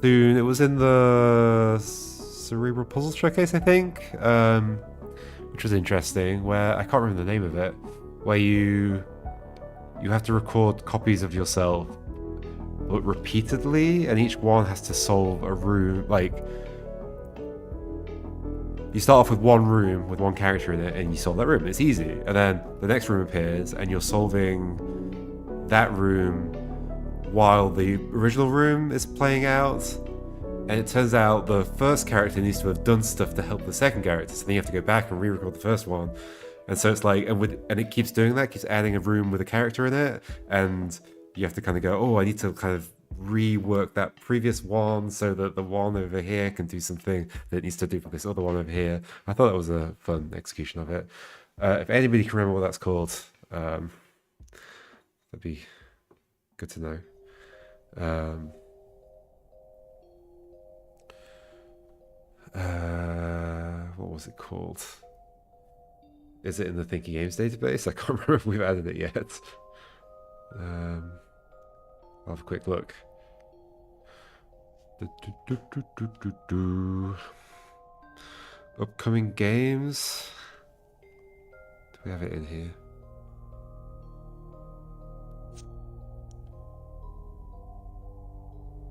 soon. It was in the Cerebral Puzzle Showcase, I think, which was interesting. Where I can't remember the name of it, where you have to record copies of yourself, but repeatedly, and each one has to solve a room. Like, you start off with one room with one character in it, and you solve that room. It's easy, and then the next room appears, and you're solving that room while the original room is playing out. And it turns out the first character needs to have done stuff to help the second character, so then you have to go back and re-record the first one. And so it's like, and it keeps doing that, keeps adding a room with a character in it, and you have to kind of go, oh, I need to kind of rework that previous one so that the one over here can do something that it needs to do for this other one over here. I thought that was a fun execution of it. If anybody can remember what that's called, that'd be good to know. What was it called? Is it in the Thinking Games database? I can't remember if we've added it yet. I'll have a quick look. Upcoming games. Do we have it in here?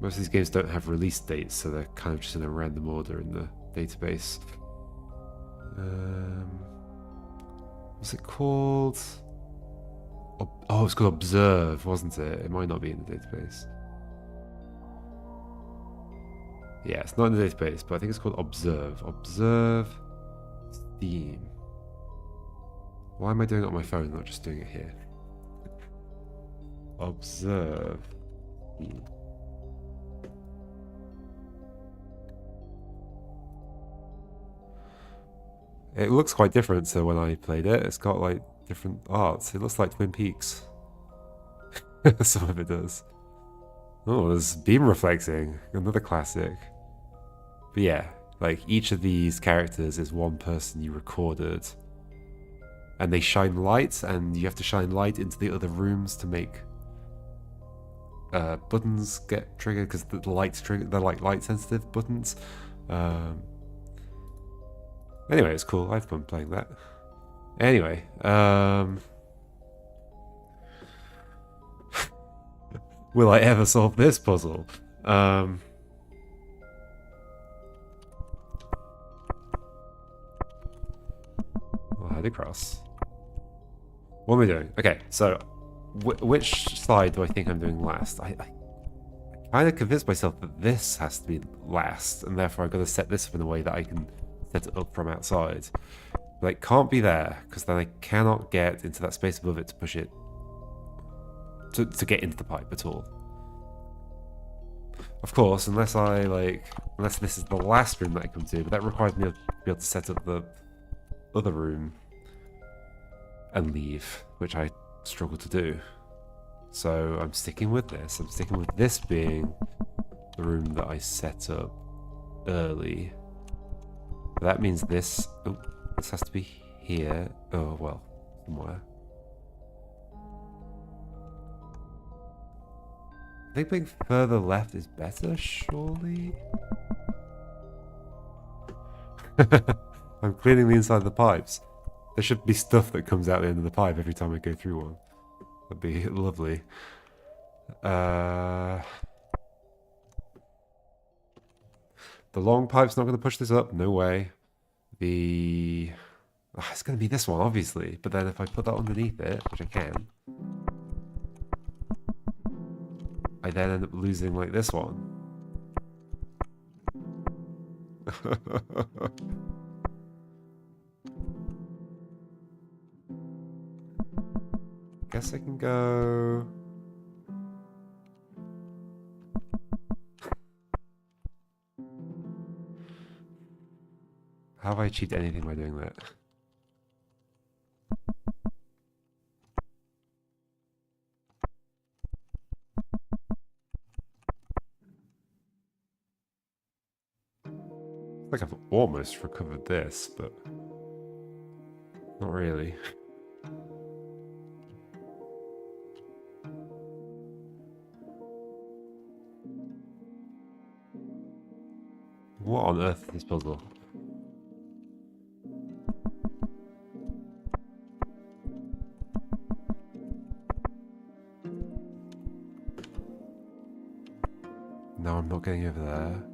Most of these games don't have release dates, so they're kind of just in a random order in the database. What's it called? Oh, it's called Observe, wasn't it? It might not be in the database. Yeah, it's not in the database, but I think it's called Observe. Observe Steam. Why am I doing it on my phone, not just doing it here? Observe Steam. It looks quite different to when I played it. It's got like different arts. It looks like Twin Peaks. Some of it does. Oh, there's beam reflecting. Another classic. But yeah, like each of these characters is one person you recorded. And they shine light, and you have to shine light into the other rooms to make buttons get triggered, because the lights trigger, they're like light sensitive buttons. Anyway, it's cool. I have fun playing that. Anyway, will I ever solve this puzzle? I'll head across. What am I doing? Okay, so which slide do I think I'm doing last? I kind of convinced myself that this has to be last, and therefore I've got to set this up in a way that I can set it up from outside. But it can't be there, because then I cannot get into that space above it to push it, to get into the pipe at all. Of course, unless this is the last room that I come to, but that requires me to be able to set up the other room and leave, which I struggle to do. So I'm sticking with this. I'm sticking with this being the room that I set up early. But that means this has to be here. Oh, well, somewhere. I think being further left is better, surely? I'm cleaning the inside of the pipes. There should be stuff that comes out the end of the pipe every time I go through one. That'd be lovely. The long pipe's not going to push this up. No way. It's going to be this one, obviously. But then if I put that underneath it, which I can, I then end up losing like this one. Guess I can go... How have I achieved anything by doing that? Like I've almost recovered this, but not really. What on earth is this puzzle? No, I'm not getting over there.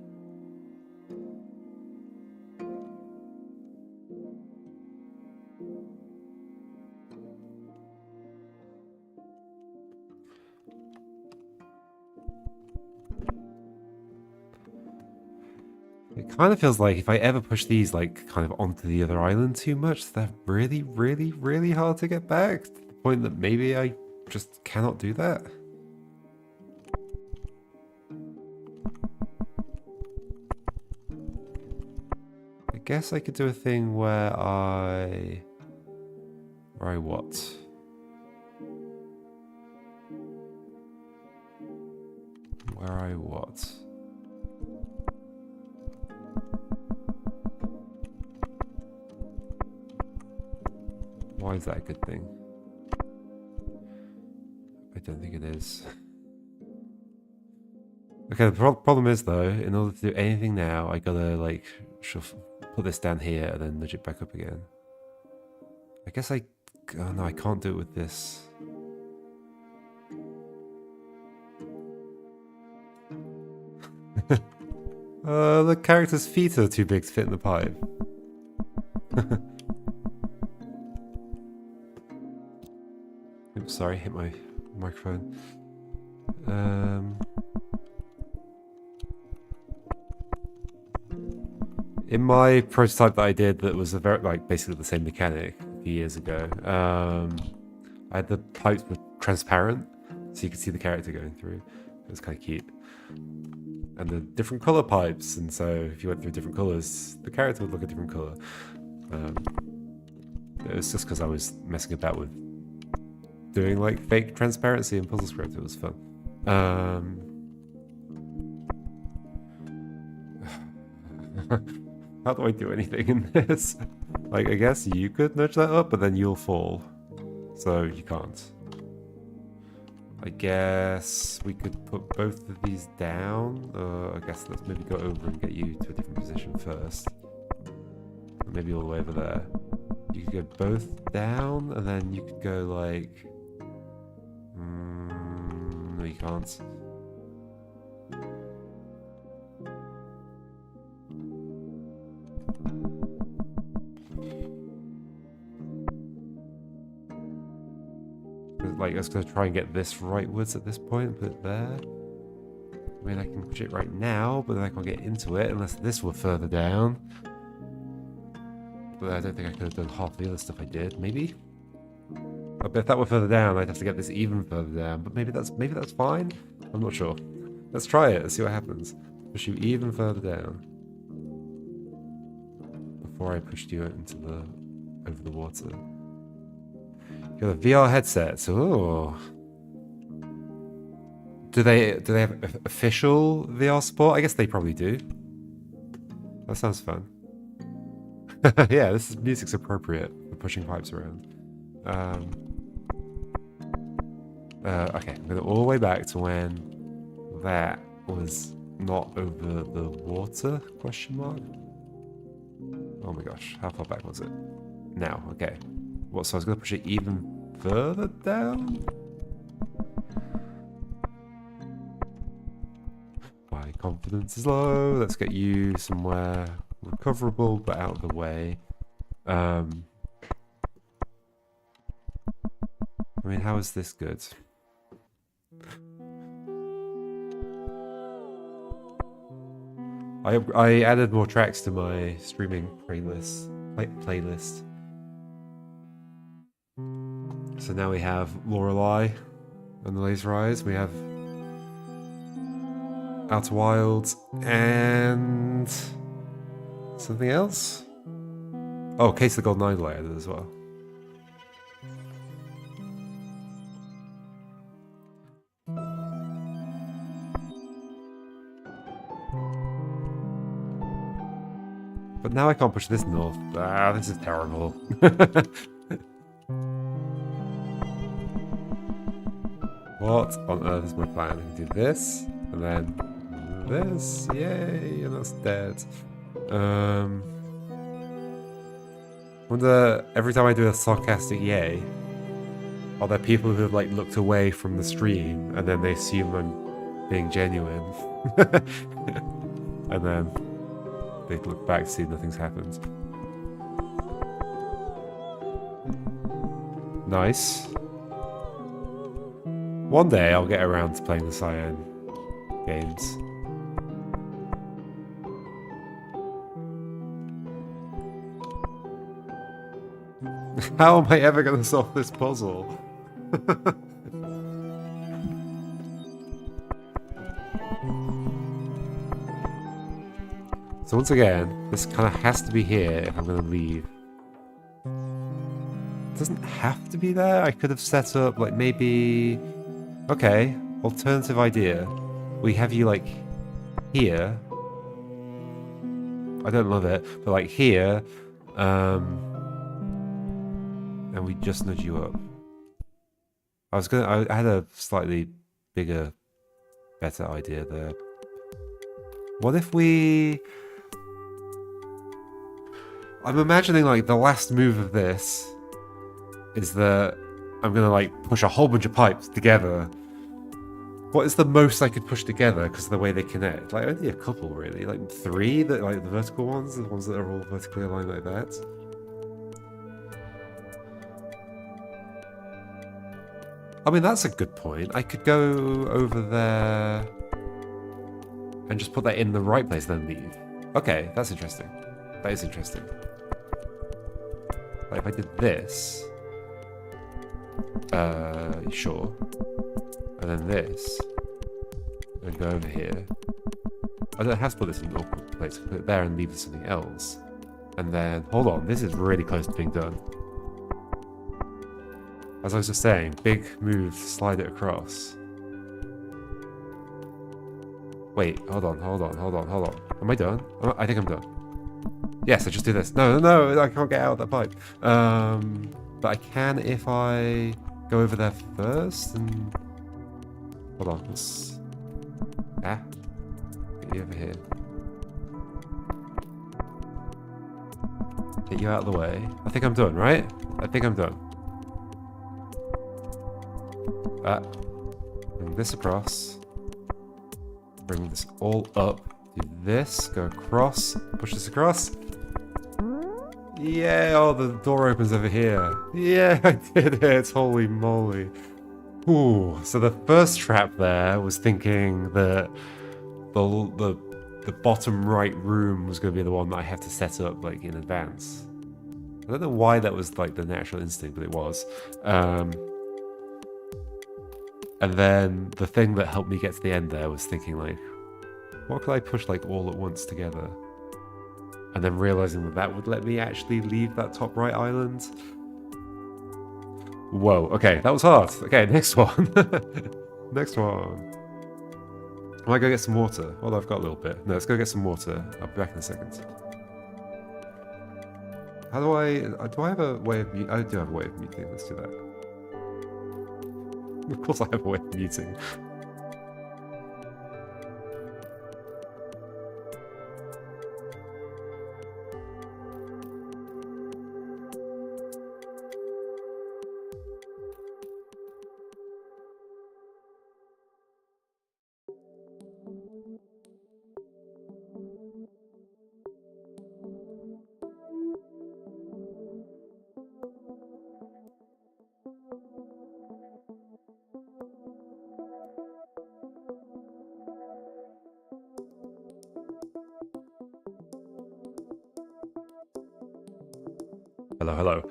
It kind of feels like if I ever push these like kind of onto the other island too much, they're really, really, really hard to get back. To the point that maybe I just cannot do that. I guess I could do a thing where I what? Where I what? Why is that a good thing? I don't think it is. Okay, the problem is though, in order to do anything now, I gotta like put this down here and then nudge it back up again. I guess oh no, I can't do it with this. The character's feet are too big to fit in the pipe. Oops, sorry, hit my microphone. In my prototype that I did that was basically the same mechanic a few years ago, I had the pipes were transparent, so you could see the character going through. It was kind of cute. And the different color pipes, and so if you went through different colors, the character would look a different color. It was just because I was messing about with doing like fake transparency in puzzle script. It was fun. How do I do anything in this? Like, I guess you could nudge that up, but then you'll fall. So you can't. I guess we could put both of these down. I guess let's maybe go over and get you to a different position first. Maybe all the way over there. You could go both down, and then you could go like... no, you can't. Like, I was going to try and get this rightwards at this point, put it there. I mean, I can push it right now, but then I can't get into it unless this were further down. But I don't think I could have done half the other stuff I did. Maybe? I bet if that were further down, I'd have to get this even further down. But maybe that's fine? I'm not sure. Let's try it and see what happens. Push you even further down. Before I pushed you into over the water. You got a VR headset, so do they have official VR support? I guess they probably do. That sounds fun. Yeah, this music's appropriate for pushing pipes around. Okay, I'm going all the way back to when that was not over the water, question mark? Oh my gosh, how far back was it? Now, okay. What, so I was going to push it even further down? My confidence is low. Let's get you somewhere recoverable but out of the way. I mean, how is this good? I added more tracks to my streaming playlist. So now we have Lorelei and the Laser Eyes. We have Outer Wilds and something else. Oh, Case of the Golden Idol I added as well. But now I can't push this north. Ah, this is terrible. What on earth is my plan? I can do this, and then this, yay, and that's dead. Wonder, every time I do a sarcastic yay, are there people who have like looked away from the stream and then they assume I'm being genuine? And then they look back to see nothing's happened. Nice. One day I'll get around to playing the Cyan games. How am I ever going to solve this puzzle? So once again, this kind of has to be here if I'm going to leave. It doesn't have to be there. I could have set up like maybe... Okay, alternative idea. We have you like here. I don't love it, but like here. And we just nudge you up. I had a slightly bigger, better idea there. What if we... I'm imagining like the last move of this is that I'm gonna like push a whole bunch of pipes together. What is the most I could push together because of the way they connect? Like only a couple really, like 3 that like the vertical ones, the ones that are all vertically aligned like that. I mean that's a good point. I could go over there and just put that in the right place and then leave. Okay, that's interesting. That is interesting. Like if I did this, sure, and then this, and go over here. I don't have to put this in an awkward place. Put it there and leave something else. And then, hold on, this is really close to being done. As I was just saying, big move, slide it across. Wait, hold on. Am I done? I think I'm done. Yes, I just do this. No, I can't get out of that pipe. But I can if I go over there first and... Hold on, let's... Get you over here. Get you out of the way. I think I'm done, right? I think I'm done. Bring this across. Bring this all up. Do this. Go across. Push this across. Yeah, oh, the door opens over here. Yeah, I did it. Holy moly. Ooh, so the first trap there was thinking that the bottom right room was going to be the one that I have to set up like in advance. I don't know why that was like the natural instinct, but it was. And then the thing that helped me get to the end there was thinking like, what could I push like all at once together? And then realizing that that would let me actually leave that top right island. Whoa, okay, that was hard. Okay, next one. Next one. I might go get some water. Well, I've got a little bit. No, let's go get some water. I'll be back in a second. How do I have a way of muting? I do have a way of muting. Let's do that. Of course I have a way of muting. Hello.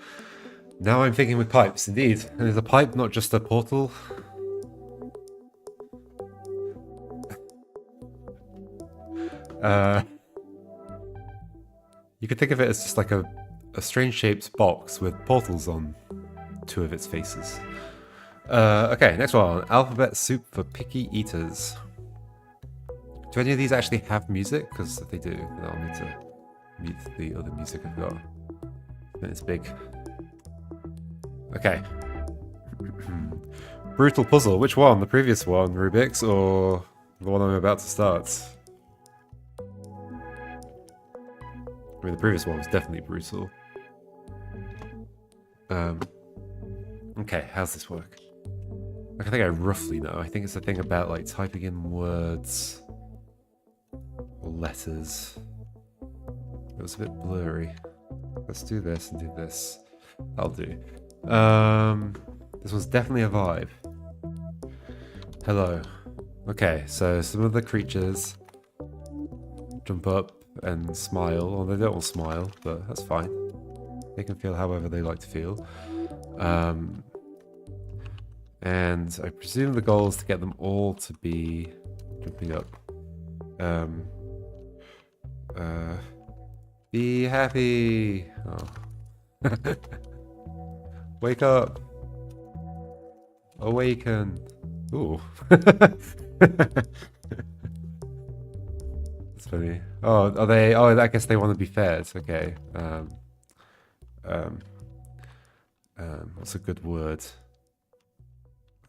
Now I'm thinking with pipes, indeed. And is a pipe not just a portal? You could think of it as just like a strange shaped box with portals on 2 of its faces. Okay, next one. Alphabet soup for picky eaters. Do any of these actually have music? Because if they do, then I'll need to mute the other music I've got. Then it's big. Okay. Brutal puzzle. Which one? The previous one, Rubik's, or the one I'm about to start? mean, the previous one was definitely brutal. Okay, how's this work? Like, I think I roughly know. I think it's a thing about like typing in words or letters. It was a bit blurry. Let's do this and do this. That'll do. This was definitely a vibe. Hello. Okay, so some of the creatures jump up and smile, or they don't all smile, but that's fine. They can feel however they like to feel. And I presume the goal is to get them all to be jumping up. Be happy. Oh. Wake up. Awaken. Ooh. That's funny. Oh, are they? Oh, I guess they want to be fed. Okay. What's a good word?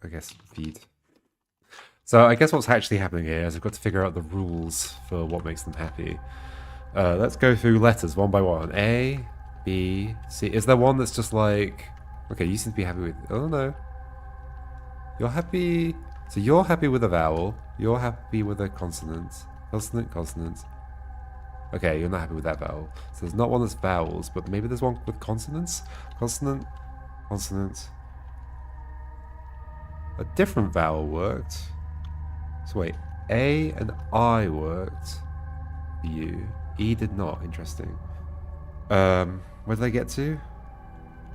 I guess feed. So I guess what's actually happening here is I've got to figure out the rules for what makes them happy. Let's go through letters one by one. A, B, C. Is there one that's just like... Okay, you seem to be happy with... Oh, no. You're happy... So you're happy with a vowel. You're happy with a consonant. Consonant, consonant. Okay, you're not happy with that vowel. So there's not one that's vowels, but maybe there's one with consonants? Consonant, consonant. A different vowel worked. So wait, A and I worked for you. E did not. Interesting. Where did I get to?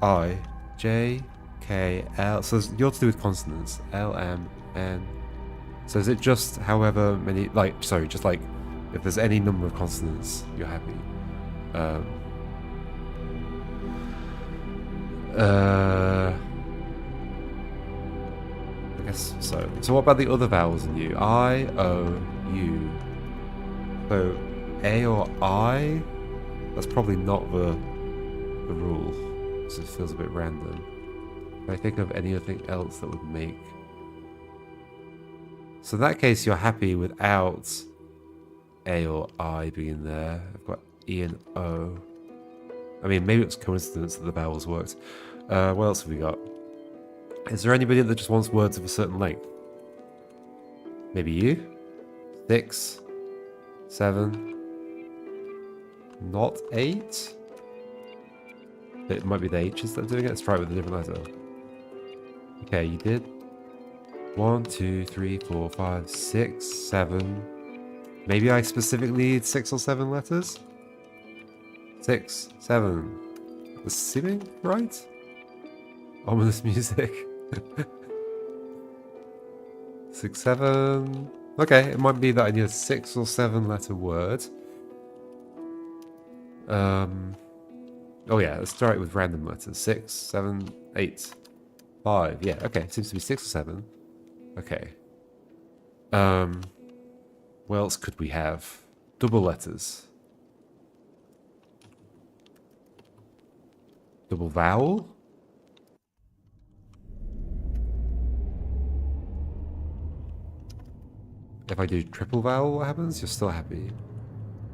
I, J, K, L. So you're to do with consonants. L, M, N. So is it just however many, like, sorry, just like if there's any number of consonants, you're happy? I guess so. So what about the other vowels in you? I, O, U. So A or I? That's probably not the rule. So it feels a bit random. Can I think of anything else that would make... So in that case, you're happy without A or I being there. I've got E and O. I mean, maybe it's coincidence that the vowels worked. What else have we got? Is there anybody that just wants words of a certain length? Maybe you? 6, 7, not 8? It might be the H's that are doing it. Let's try it with a different letter. Okay, you did 1, 2, 3, 4, 5, 6, 7. Maybe I specifically need 6 or 7 letters? 6, 7. That's seeming right? Ominous music. 6, 7. Okay, it might be that I need a 6 or 7 letter word. Oh yeah, let's try it with random letters. 6, 7, 8, 5. Yeah, okay, seems to be 6 or 7. Okay. What else could we have? Double letters. Double vowel? If I do triple vowel, what happens? You're still happy.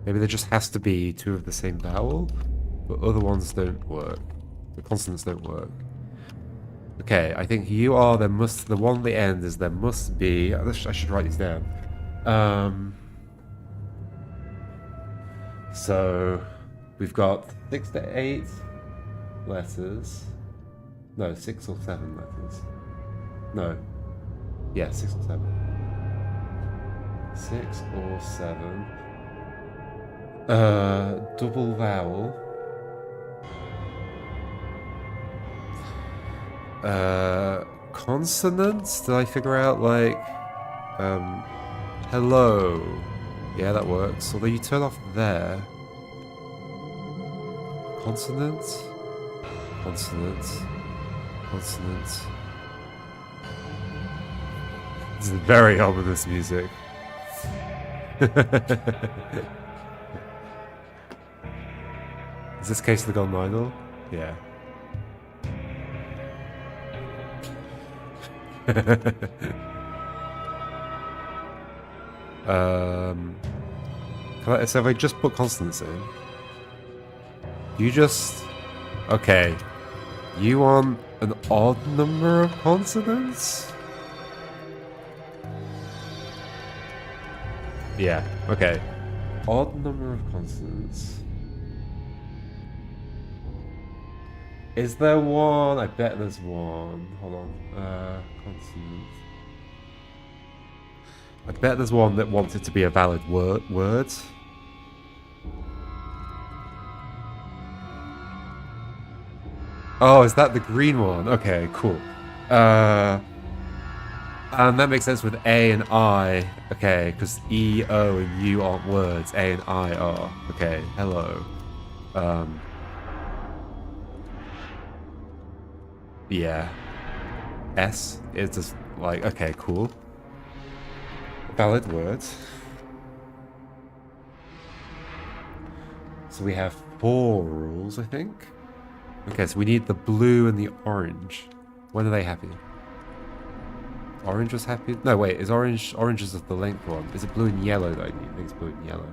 Maybe there just has to be 2 of the same vowel, but other ones don't work. The consonants don't work. Okay, I think you are, the one at the end is there must be, I should write these down. So, we've got 6 to 8 letters. No, 6 or 7 letters. No. Yeah, 6 or 7. 6 or 7. Double vowel. Consonants? Did I figure out, like, hello? Yeah, that works. Although you turn off there. Consonants? Consonants. Consonants. This is very ominous music. Is this Case of the Golden Idol? Yeah. So if I just put consonants in, You just... Okay. You want an odd number of consonants? Yeah, okay. Odd number of consonants. Is there one? I bet there's one. Hold on. Consonants. I bet there's one that wants it to be a valid word. Oh, is that the green one? Okay, cool. And that makes sense with A and I. Okay, because E, O, and U aren't words. A and I are. Okay, hello. Yeah. S is just like, okay, cool. Valid words. So we have 4 rules, I think. Okay, so we need the blue and the orange. When are they happy? Orange was happy? No, wait, is orange... Orange is the length one. Is it blue and yellow that I need? I think it's blue and yellow.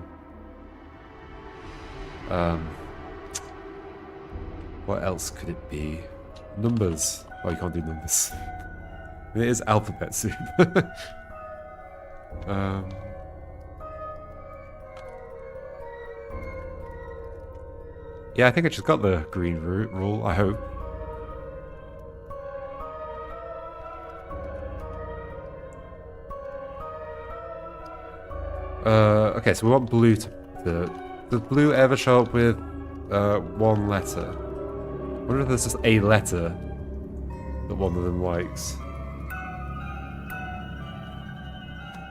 What else could it be? Numbers. Oh, you can't do numbers. It is alphabet soup. Yeah, I think I just got the green rule, I hope. Okay, so we want blue to... Does blue ever show up with one letter? I wonder if there's just a letter that one of them likes.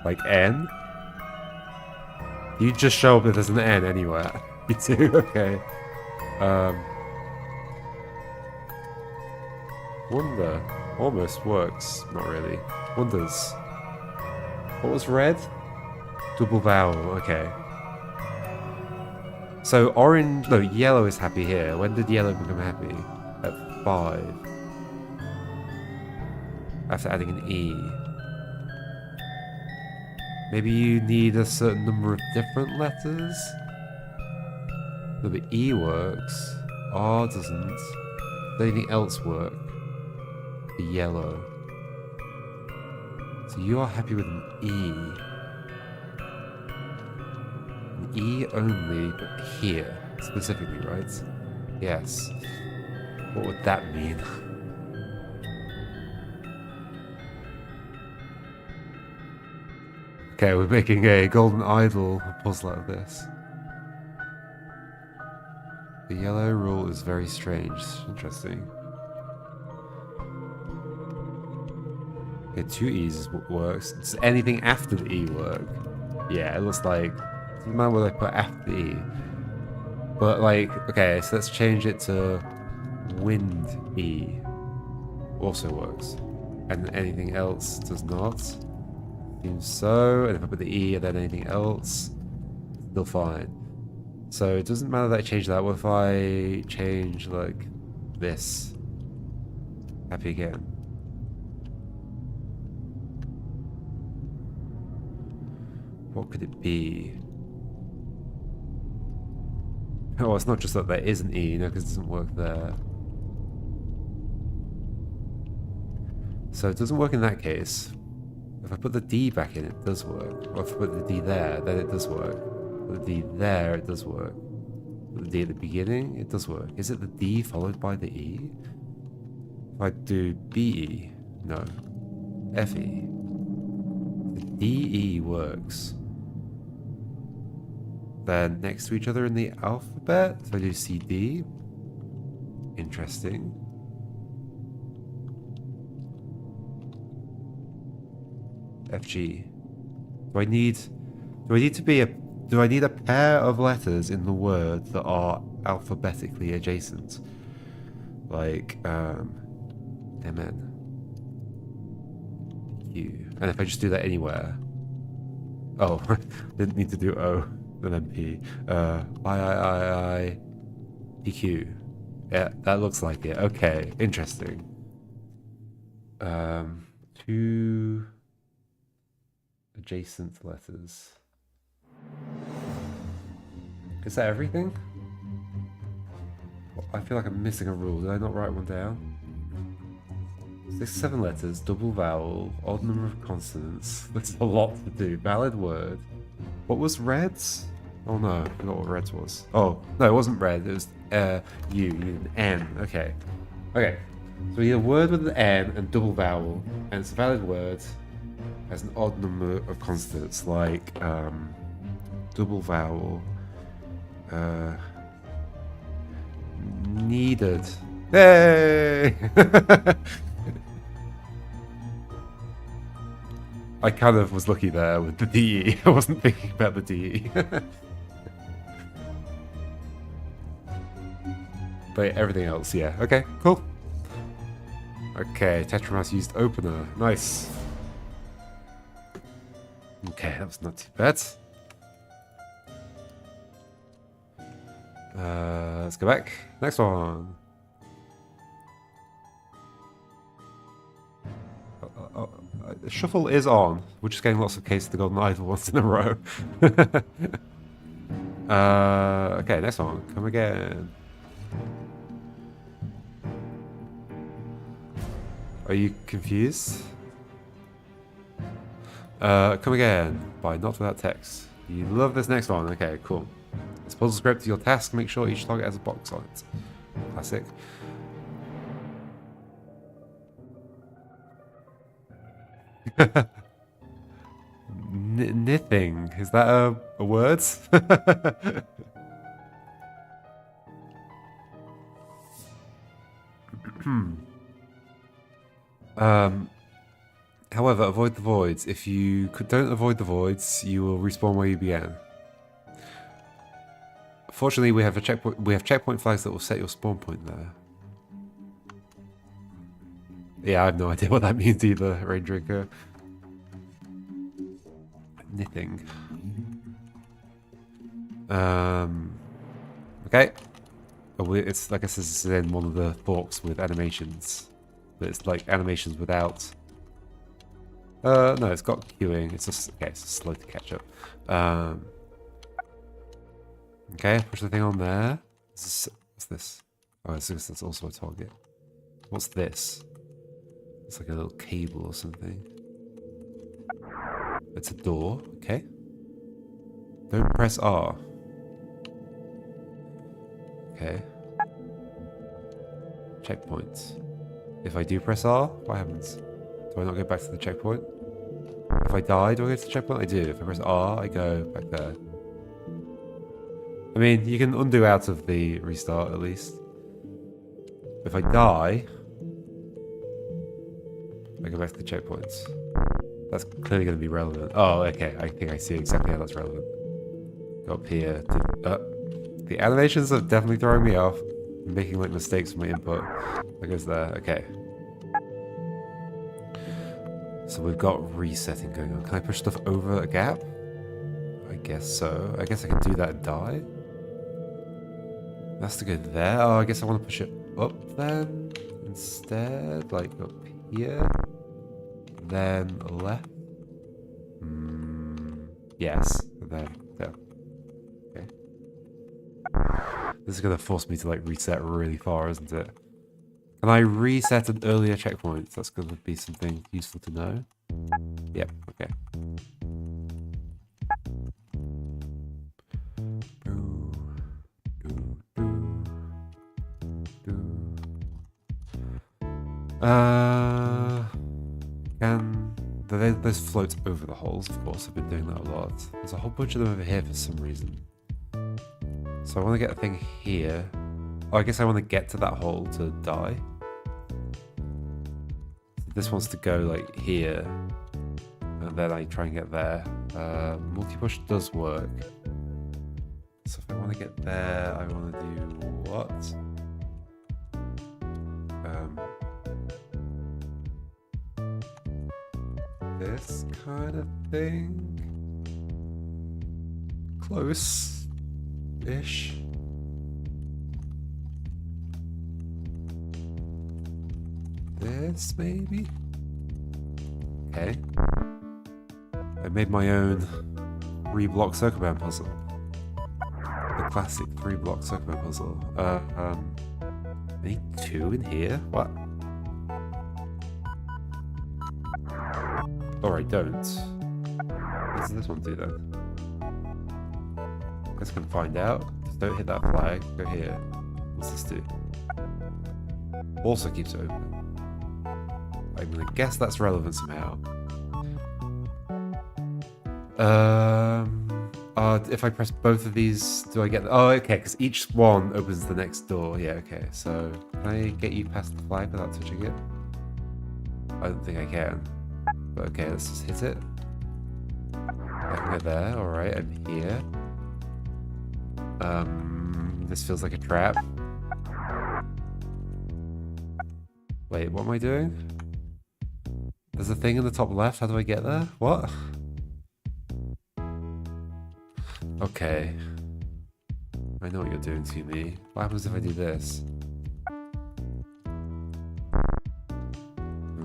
Like N? You just show up if there's an N anywhere. You do? Okay. Wonder. Almost works. Not really. Wonders. What was red? Double vowel. Okay. So orange... No, yellow is happy here. When did yellow become happy? At 5. After adding an E. Maybe you need a certain number of different letters? No, but E works. R doesn't. Does anything else work? The yellow. So you are happy with an E. An E only, but here. Specifically, right? Yes. What would that mean? Okay, we're making a golden idol puzzle out of this. The yellow rule is very strange. Interesting. Okay, 2 E's is what works. Does anything after the E work? Yeah, it looks like... Doesn't matter what I put after the E. But like, okay, so let's change it to wind E. Also works. And anything else does not. Seems so. And if I put the E and then anything else, still fine. So it doesn't matter that I change that. What if I change like this? Happy again. What could it be? Oh, it's not just that there is an E, no, because it doesn't work there. So it doesn't work in that case. If I put the D back in, it does work. Or if I put the D there, then it does work. Put the D there, it does work. Put the D at the beginning, it does work. Is it the D followed by the E? If I do BE, no. FE. The DE works. They're next to each other in the alphabet. So I do CD. Interesting. FG. Do I need a pair of letters in the word that are alphabetically adjacent? Like MN. Q. And if I just do that anywhere. Oh, didn't need to do O. Then P. I, PQ. Yeah, that looks like it. Okay, interesting. 2 adjacent letters. Is that everything? I feel like I'm missing a rule. Did I not write one down? 6, 7 letters, double vowel, odd number of consonants. That's a lot to do. Valid word. What was reds? Oh no, I forgot what reds was. Oh, no, it wasn't red. It was U. You need an N. Okay. Okay. So we need a word with an N and double vowel, and it's a valid word. Has an odd number of consonants, like double vowel. Needed. Hey! I kind of was lucky there with the DE. I wasn't thinking about the DE. But everything else, yeah. Okay, cool. Okay, Tetramouse used opener. Nice. Okay, that was not too bad. Let's go back. Next one. Shuffle is on. We're just getting lots of Case of the Golden Idol once in a row. Okay, next one. Come again. Are you confused? Come again. By Not Without Text. You love this next one. Okay, cool. This puzzle script, your task, make sure each target has a box on it. Classic. Knitting. Is that a word? However, avoid the voids. If you don't avoid the voids, you will respawn where you began. Fortunately, we have a checkpoint. We have checkpoint flags that will set your spawn point there. Yeah, I have no idea what that means either, Rain Drinker. Knitting. Okay. Oh, it's like I said, this is in one of the forks with animations. But it's like animations without. No, it's got queuing. It's just okay. It's slow to catch up. Okay, push the thing on there. What's this? Oh, that's also a target. What's this? It's like a little cable or something. It's a door. Okay. Don't press R. Okay. Checkpoints. If I do press R, what happens? Do I not go back to the checkpoint? If I die, do I go to the checkpoint? I do. If I press R, I go back there. I mean, you can undo out of the restart at least. If I die, I go back to the checkpoints. That's clearly going to be relevant. Oh, okay. I think I see exactly how that's relevant. Go up here. The animations are definitely throwing me off. I'm making like mistakes with my input. That goes there. Okay. So we've got resetting going on. Can I push stuff over a gap? I guess so. I guess I can do that and die. That's to go there. Oh, I guess I want to push it up then instead. Like up here. Then left. Yes. And then there. Okay. This is going to force me to like reset really far, isn't it? Can I reset an earlier checkpoint? That's going to be something useful to know. Yep, okay. There's floats over the holes, of course. I've been doing that a lot. There's a whole bunch of them over here for some reason. So I want to get a thing here. Oh, I guess I want to get to that hole to die. This wants to go like here, and then I try and get there. Multi-push does work. So if I want to get there, I want to do what? This kind of thing? Close-ish. This, maybe? Okay. I made my own reblock circle band puzzle. The classic 3-block Succoman puzzle. I need 2 in here? What? Or I don't. What does this one do then? I guess I can find out. Just don't hit that flag. Go here. What's this do? Also keeps it open. I'm gonna guess that's relevant somehow. If I press both of these, do I get... Oh, okay, because each one opens the next door. Yeah, okay. So, can I get you past the flag without touching it? I don't think I can. But okay, let's just hit it. I can go there. Alright, I'm here. This feels like a trap. Wait, what am I doing? There's a thing in the top left. How do I get there? What? Okay. I know what you're doing to me. What happens if I do this?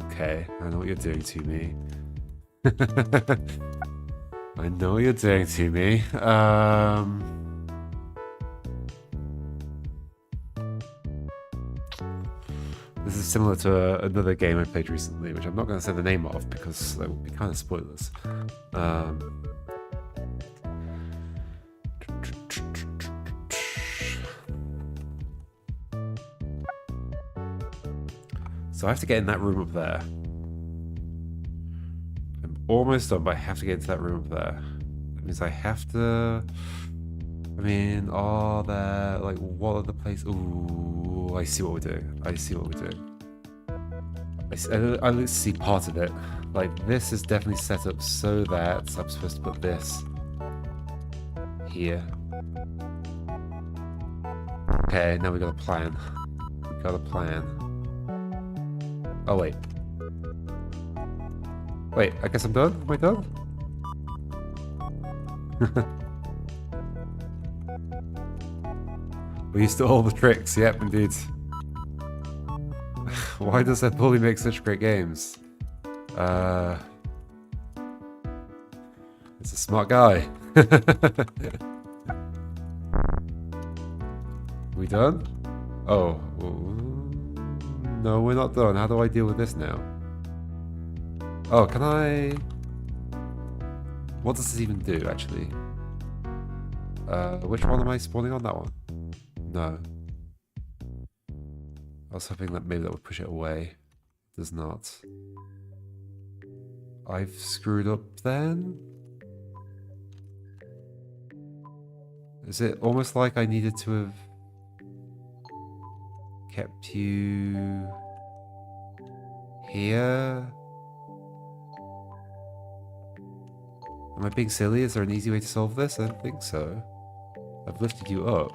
Okay, I know what you're doing to me. I know what you're doing to me. This is similar to another game I played recently, which I'm not going to say the name of because that would be kind of spoilers. So I have to get in that room up there. I'm almost done, but I have to get into that room up there. That means I have to... I mean, are there... Like, what are the places... Ooh, I see what we're doing. I see what we're doing. I at least see part of it. Like, this is definitely set up so that I'm supposed to put this here. Okay, now we got a plan. We got a plan. Oh, wait. Wait, I guess I'm done? Am I done? We're used to all the tricks. Yep, indeed. Why does that bully make such great games? It's a smart guy. We done? Oh. No, we're not done. How do I deal with this now? Oh, can I... What does this even do, actually? Which one am I spawning on? That one? No. I was hoping that maybe that would push it away. It does not. I've screwed up then? Is it almost like I needed to have kept you here? Am I being silly? Is there an easy way to solve this? I don't think so. I've lifted you up.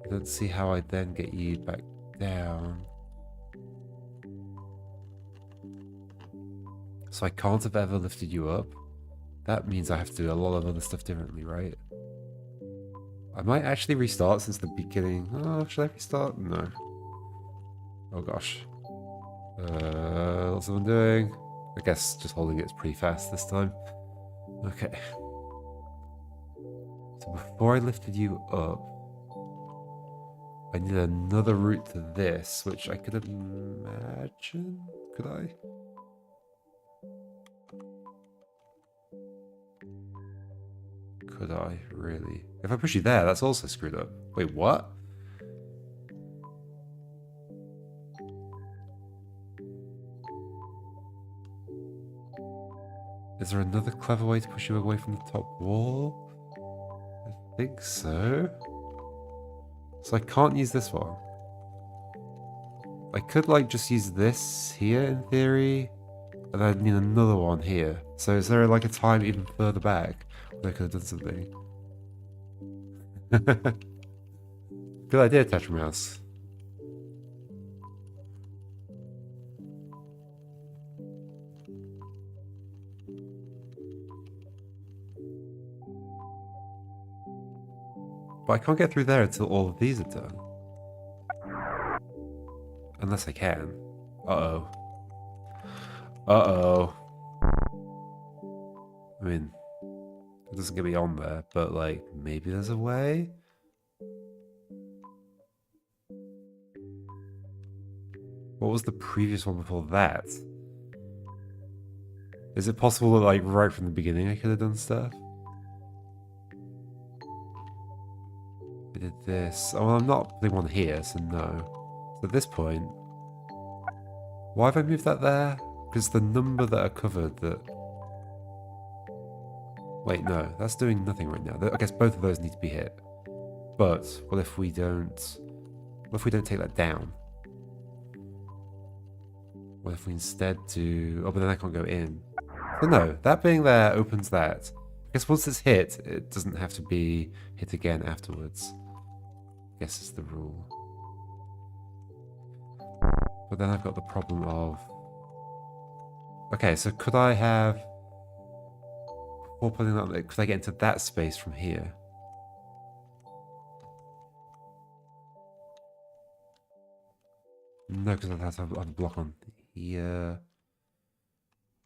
I don't see how I then get you back down. So I can't have ever lifted you up. That means I have to do a lot of other stuff differently, right? I might actually restart since the beginning. Oh, should I restart? No. Oh gosh. What's someone doing? I guess just holding it's pretty fast this time. Okay. So before I lifted you up, I need another route to this, which I could imagine. Could I? Could I really? If I push you there, that's also screwed up. Wait, what? Is there another clever way to push you away from the top wall? I think so. So I can't use this one. I could like just use this here in theory, and then need another one here. So is there like a time even further back where I could have done something? Good idea, Tetra Mouse. But I can't get through there until all of these are done. Unless I can. Uh-oh. Uh-oh. I mean, it doesn't get me on there, but like maybe there's a way. What was the previous one before that? Is it possible that like right from the beginning I could have done stuff? I did this. Oh, well, I'm not putting one here, so no. So at this point, why have I moved that there? Because the number that are covered that... Wait, no, that's doing nothing right now. I guess both of those need to be hit. But what if we don't... What if we don't take that down? What if we instead do... Oh, but then I can't go in. So no, that being there opens that. I guess once it's hit, it doesn't have to be hit again afterwards. I guess it's the rule. But then I've got the problem of... Okay, so could I have... Before putting that there, could I get into that space from here? No, because I'd have to have a block on here.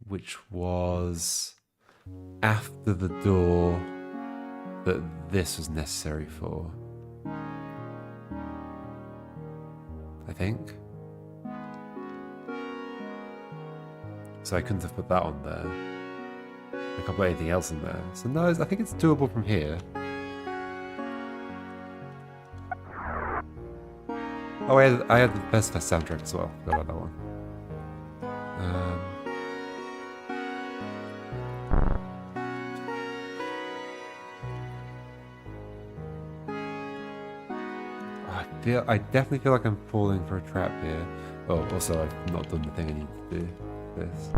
Which was after the door that this was necessary for. I think. So I couldn't have put that on there. I can't put anything else in there. So no, I think it's doable from here. Oh, I had the best soundtrack as well. Forgot about that one. I definitely feel like I'm falling for a trap here. Oh, also I've not done the thing I need to do. This.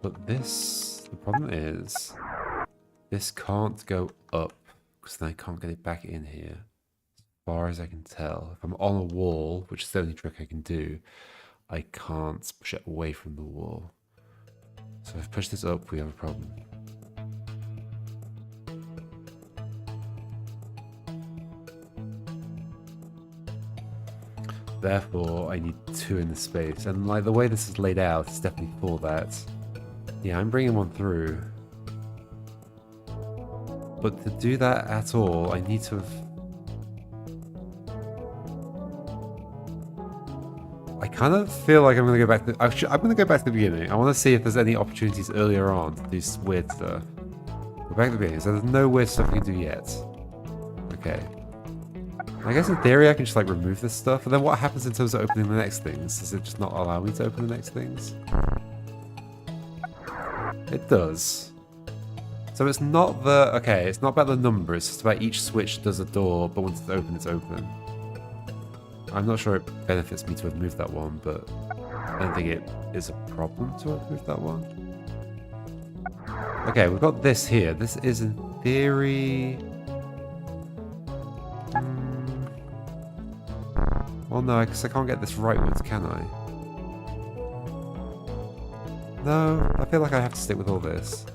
But this, the problem is, this can't go up because then I can't get it back in here. As far as I can tell, if I'm on a wall, which is the only trick I can do, I can't push it away from the wall. So if I push this up, we have a problem. Therefore, I need two in the space, and like the way this is laid out, it's definitely for that. Yeah, I'm bringing one through. But to do that at all, I need to have... I kind of feel like I'm going to go back to... I'm going to go back to the beginning. I want to see if there's any opportunities earlier on to do weird stuff. Go back to the beginning. So there's no weird stuff we can do yet. Okay. I guess in theory I can just like remove this stuff. And then what happens in terms of opening the next things? Does it just not allow me to open the next things? It does. So it's not the... Okay, it's not about the number. It's just about each switch does a door, but once it's open, it's open. I'm not sure it benefits me to have moved that one, but I don't think it is a problem to have moved that one. Okay, we've got this here. This is in theory... Well, no, because I can't get this rightwards, can I? No, I feel like I have to stick with all this.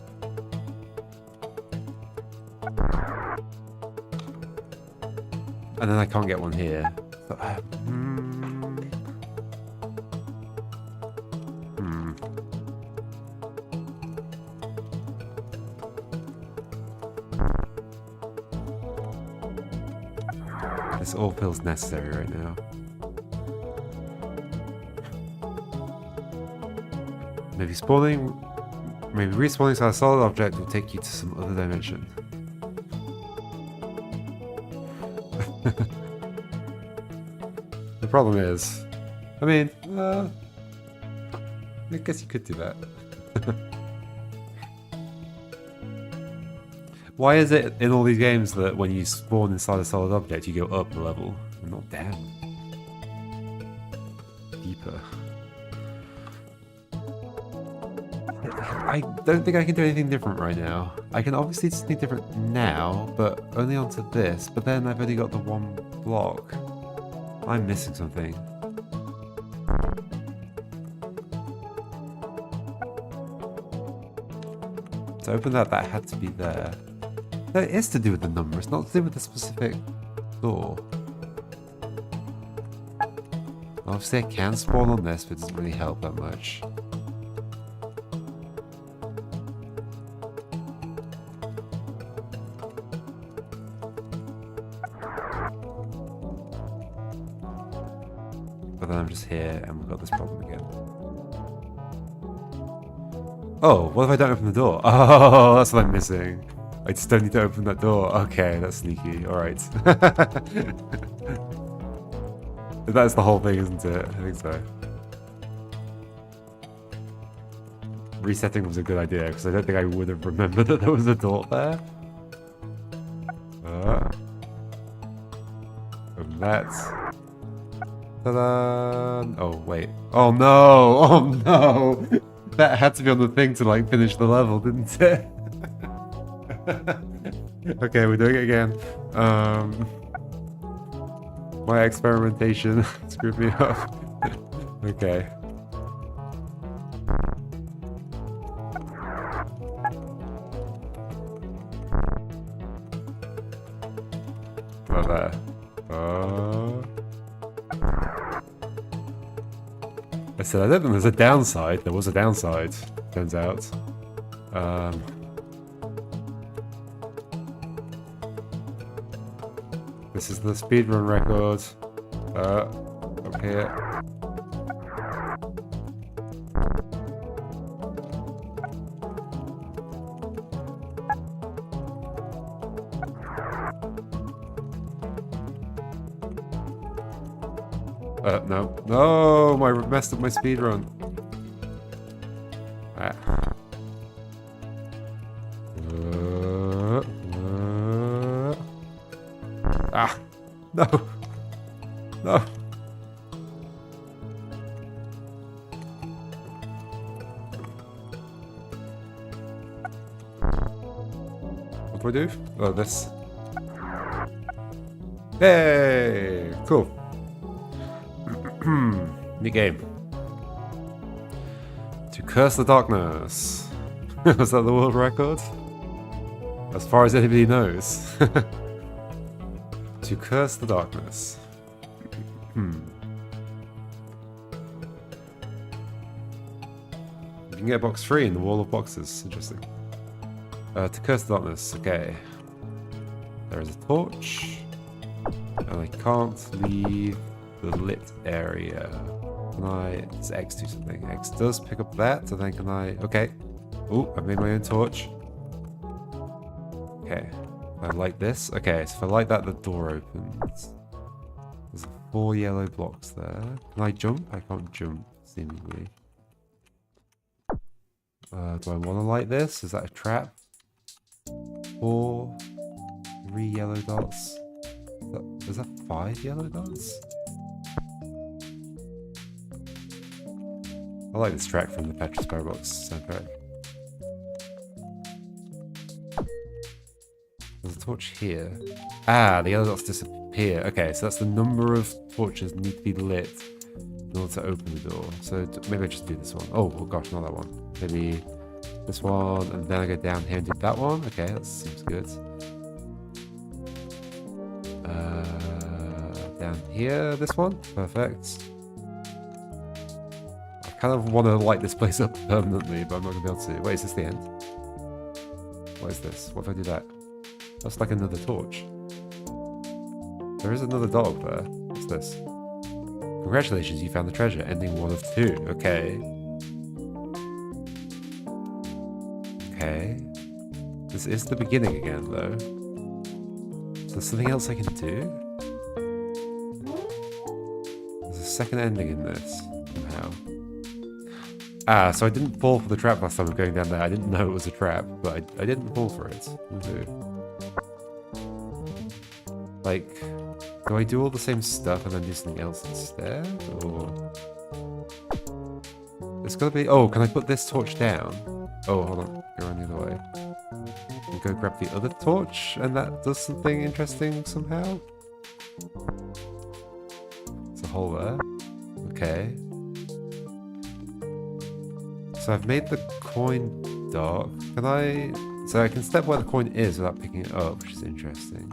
And then I can't get one here. But, This all feels necessary right now. Maybe respawning inside a solid object will take you to some other dimension. The problem is, I mean, I guess you could do that. Why is it in all these games that when you spawn inside a solid object, you go up a level and not down? Deeper. I don't think I can do anything different right now. I can obviously do something different now, but only onto this. But then I've only got the one block. I'm missing something. To open that had to be there. No, it is to do with the number. It's not to do with the specific door. Obviously, I can spawn on this, but it doesn't really help that much. But then I'm just here, and we've got this problem again. Oh, what if I don't open the door? Oh, that's what I'm missing. I just don't need to open that door. Okay, that's sneaky. Alright. That's the whole thing, isn't it? I think so. Resetting was a good idea, because I don't think I would have remembered that there was a door there. Open that. Ta-da! Oh, wait. Oh, no! Oh, no! That had to be on the thing to, like, finish the level, didn't it? Okay, we're doing it again. My experimentation screwed me up. Okay. Not there. I said I don't think there's a downside. There was a downside, turns out. This is the speedrun record. Up here. No. No! I messed up my speedrun. No! No! What do I do? Oh, this. Hey! Cool. New game. To curse the darkness. Was that the world record? As far as anybody knows. To curse the darkness. You can get box 3 in the wall of boxes. Interesting. To curse the darkness. Okay. There is a torch. And I can't leave the lit area. Can I... Does X do something? X does pick up that, so then can I... Okay. Oh, I've made my own torch. Okay. I like this. Okay, so if I light that, the door opens. There's 4 yellow blocks there. Can I jump? I can't jump, seemingly. Do I want to light this? Is that a trap? 4... 3 yellow dots. Is that 5 yellow dots? I like this track from the Petrus Parabox soundtrack. There's a torch here. Ah, the other dots disappear. Okay, so that's the number of torches need to be lit in order to open the door. So maybe I just do this one. Oh gosh, not that one. Maybe this one, and then I go down here and do that one. Okay, that seems good. Down here, this one. Perfect. I kind of want to light this place up permanently, but I'm not going to be able to. Wait, is this the end? What is this? What if I do that? That's like another torch. There is another dog there. What's this? Congratulations, you found the treasure. Ending 1 of 2. Okay. Okay. This is the beginning again, though. Is there something else I can do? There's a second ending in this, somehow. Ah, so I didn't fall for the trap last time of going down there. I didn't know it was a trap, but I didn't fall for it. Like, do I do all the same stuff and then do something else instead? Or... It's gotta be... Oh, can I put this torch down? Oh, hold on. Go around the other way. And go grab the other torch, and that does something interesting somehow? There's a hole there. Okay. So I've made the coin dark. Can I... So I can step where the coin is without picking it up, which is interesting.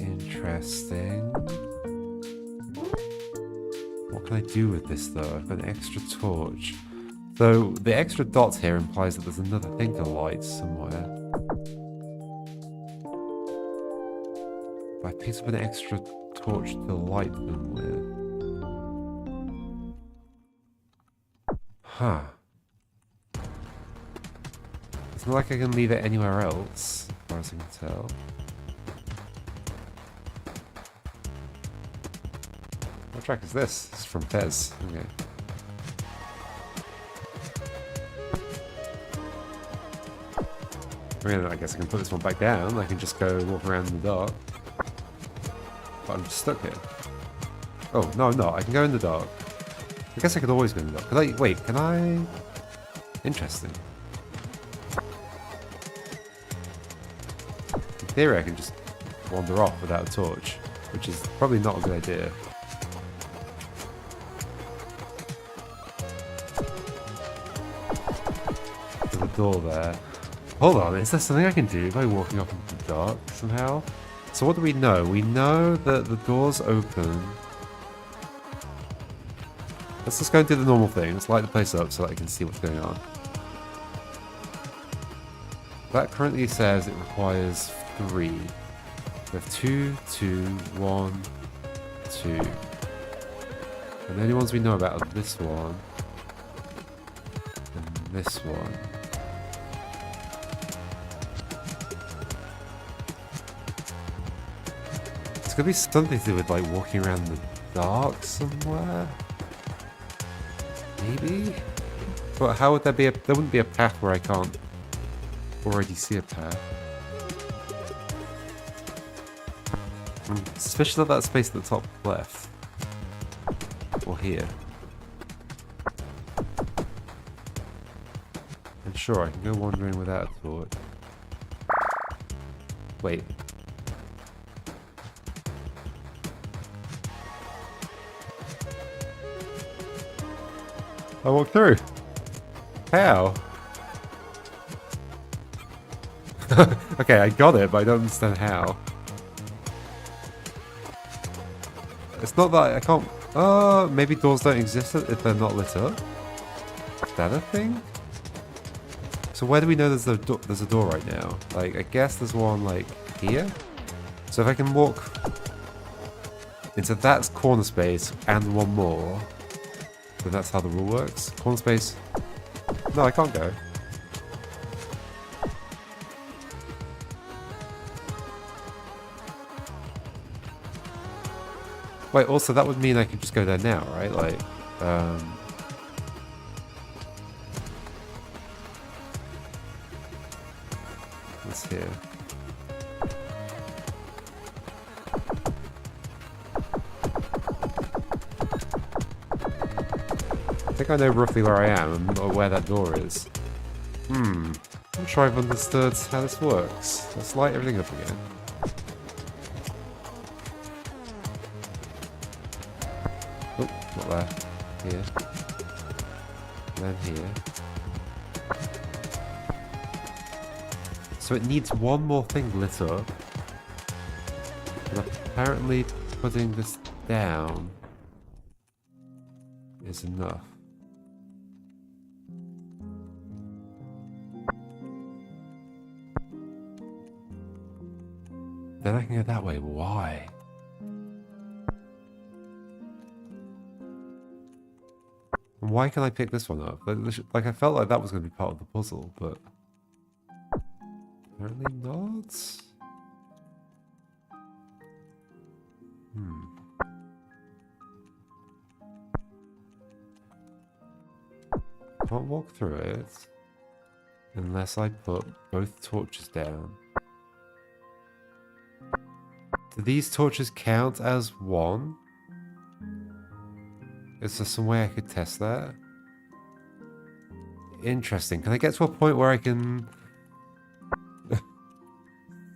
Interesting. What can I do with this though? I've got an extra torch. So the extra dots here implies that there's another thing to light somewhere. But I picked up an extra torch to light them with. Huh. It's not like I can leave it anywhere else, as far as I can tell. What track is this? It's from Fez. Okay. I mean, I guess I can put this one back down. I can just go walk around in the dark. But I'm just stuck here. Oh, no, I'm not. I can go in the dark. I guess I could always go in the dark. Can I... Wait, can I... Interesting. In theory, I can just wander off without a torch, which is probably not a good idea. There's a door there. Hold on, is there something I can do by walking off into the dark somehow? So what do we know? We know that the door's open. Let's just go and do the normal thing. Let's light the place up so that I can see what's going on. That currently says it requires 3. We have 2, 2, 1, 2. And the only ones we know about are this one and this one. It's gonna be something to do with like walking around in the dark somewhere. Maybe? But how would there be a... There wouldn't be a path where I can't already see a path. I'm suspicious of that space at the top left. Or here. And sure, I can go wandering without a torch. Wait. I walked through. How? Okay, I got it, but I don't understand how. It's not that I can't... maybe doors don't exist if they're not lit up? Is that a thing? So where do we know there's a door right now? Like, I guess there's one, like, here? So if I can walk into that corner space and one more... Then that's how the rule works. Corner space. No, I can't go. Wait, also that would mean I could just go there now, right? Like, what's here? I think I know roughly where I am or where that door is. I'm sure I've understood how this works. Let's light everything up again. Oh, not there. Here. And then here. So it needs one more thing lit up. And apparently putting this down is enough. Then I can go that way. Why? And why can I pick this one up? Like I felt like that was going to be part of the puzzle, but apparently not. Can't walk through it unless I put both torches down. Do these torches count as one? Is there some way I could test that? Interesting. Can I get to a point where I can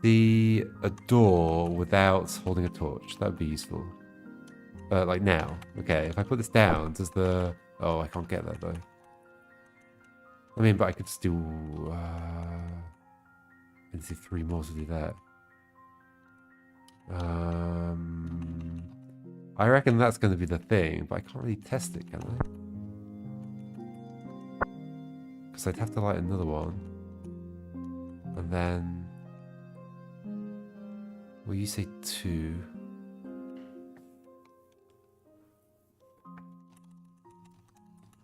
see a door without holding a torch? That would be useful. Like now. Okay, if I put this down, does the... Oh, I can't get that though. I mean, but I could still need to do 3 more to do that. I reckon that's going to be the thing, but I can't really test it, can I? Because I'd have to light another one. And then... Well, you say 2.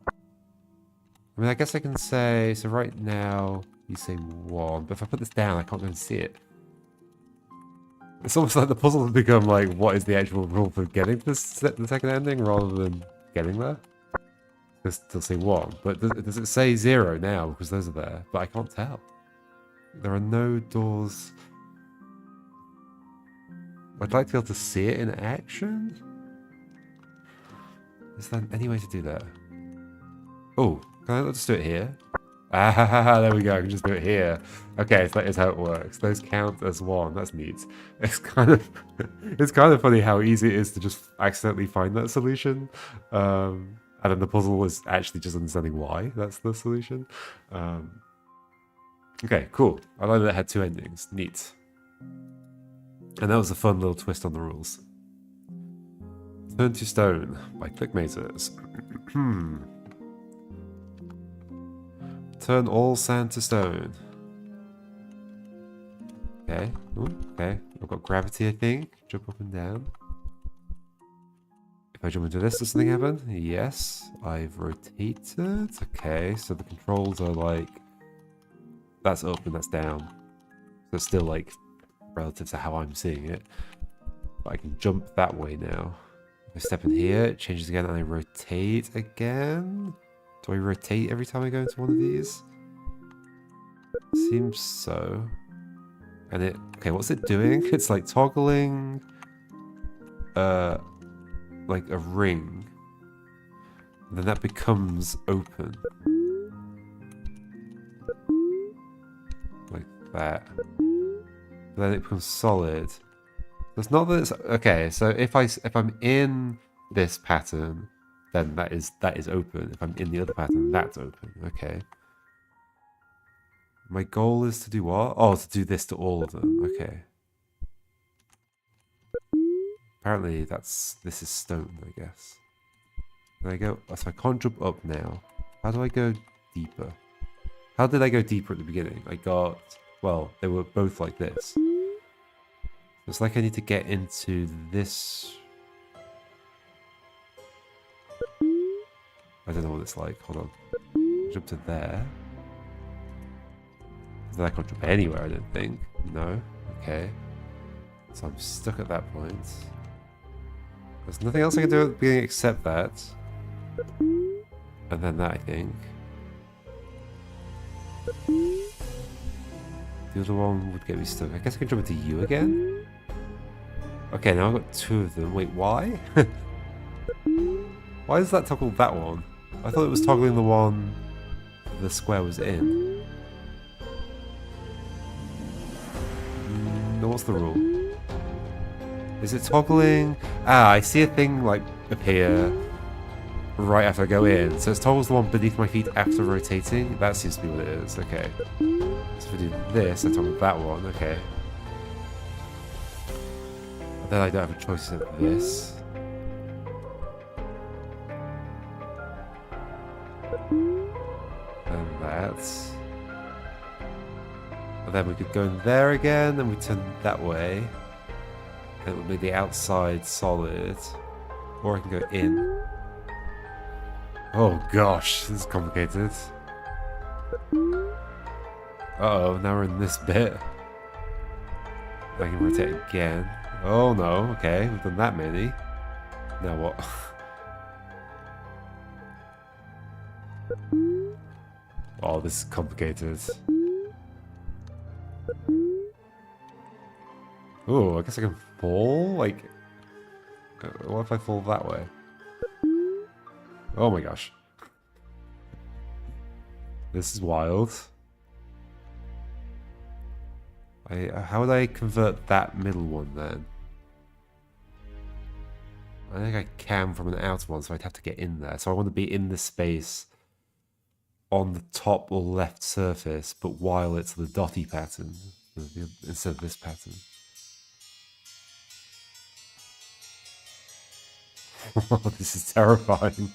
I mean, I guess I can say... So right now, you say 1. But if I put this down, I can't go and see it. It's almost like the puzzle has become like, what is the actual rule for getting to the second ending rather than getting there? It'll say 1, but does it say 0 now? Because those are there, but I can't tell. There are no doors. I'd like to be able to see it in action. Is there any way to do that? Oh, can I just do it here? Ah, there we go. I can just do it here. Okay, so that is how it works. Those count as 1. That's neat. It's kind of funny how easy it is to just accidentally find that solution. And then the puzzle is actually just understanding why that's the solution. Okay, cool. I like that it had 2 endings. Neat. And that was a fun little twist on the rules. Turn to Stone by Clickmaters. Turn all sand to stone. Okay. Ooh, okay. I've got gravity, I think. Jump up and down. If I jump into this, does something happen? Yes. I've rotated. Okay, so the controls are like... That's up and that's down. So it's still like relative to how I'm seeing it. But I can jump that way now. If I step in here, it changes again and I rotate again. Do I rotate every time I go into one of these? Seems so. And it... Okay, what's it doing? It's like toggling... like a ring. And then that becomes open. Like that. And then it becomes solid. It's not that it's... Okay, so if I'm in this pattern... then that is open. If I'm in the other pattern, that's open. Okay. My goal is to do what? Oh, to do this to all of them. Okay. Apparently this is stone, I guess. There I go. So I can't jump up now. How do I go deeper? How did I go deeper at the beginning? I got... Well, they were both like this. It's like I need to get into this... I don't know what it's like. Hold on. Jump to there. Then I can't jump anywhere, I don't think. No. Okay. So I'm stuck at that point. There's nothing else I can do at the beginning except that. And then that, I think. The other one would get me stuck. I guess I can jump into you again? Okay, now I've got 2 of them. Wait, why? Why does that toggle that one? I thought it was toggling the one the square was in. No, what's the rule? Is it toggling? Ah, I see a thing like appear right after I go in. So it toggles the one beneath my feet after rotating. That seems to be what it is. Okay. So if I do this, I toggle that one. Okay. And then I don't have a choice except this. And that. And then we could go in there again, and we turn that way. And it would make the outside solid. Or I can go in. Oh gosh, this is complicated. Uh-oh, now we're in this bit. I can rotate again. Oh no, okay, we've done that many. Now what? Oh, this is complicated. Oh, I guess I can fall? Like, what if I fall that way? Oh my gosh. This is wild. How would I convert that middle one then? I think I can from an outer one, so I'd have to get in there. So I want to be in this space on the top or left surface, but while it's the dotty pattern instead of this pattern. This is terrifying.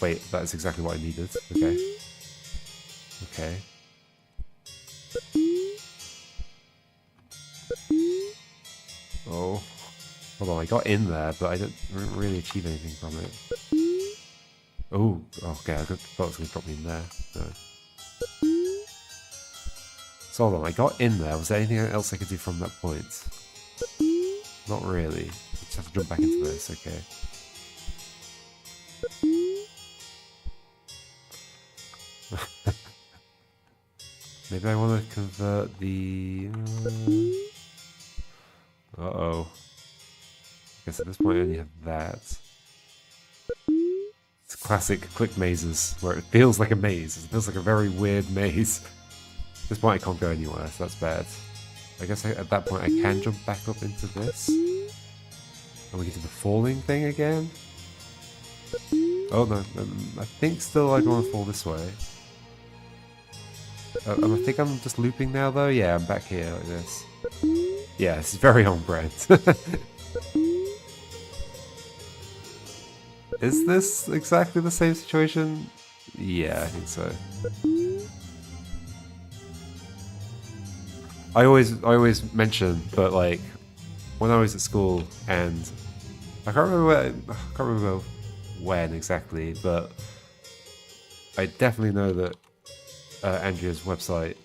Wait, that is exactly what I needed. Okay. Okay. Oh. Hold on, I got in there, but I didn't really achieve anything from it. Oh, okay, I thought it was going to drop me in there. No. So hold on, I got in there. Was there anything else I could do from that point? Not really. Just have to jump back into this, okay. Maybe I want to convert the... Uh-oh. I guess at this point I only have that. It's classic quick mazes, where it feels like a maze. It feels like a very weird maze. At this point I can't go anywhere, so that's bad. I guess at that point I can jump back up into this. And we get to the falling thing again. Oh no, I think still I'd want to fall this way. I think I'm just looping now though. Yeah, I'm back here like this. Yeah, this is very on brand. Is this exactly the same situation? Yeah, I think so. I always mention, but like when I was at school, and I can't remember when exactly, but I definitely know that Andrea's website,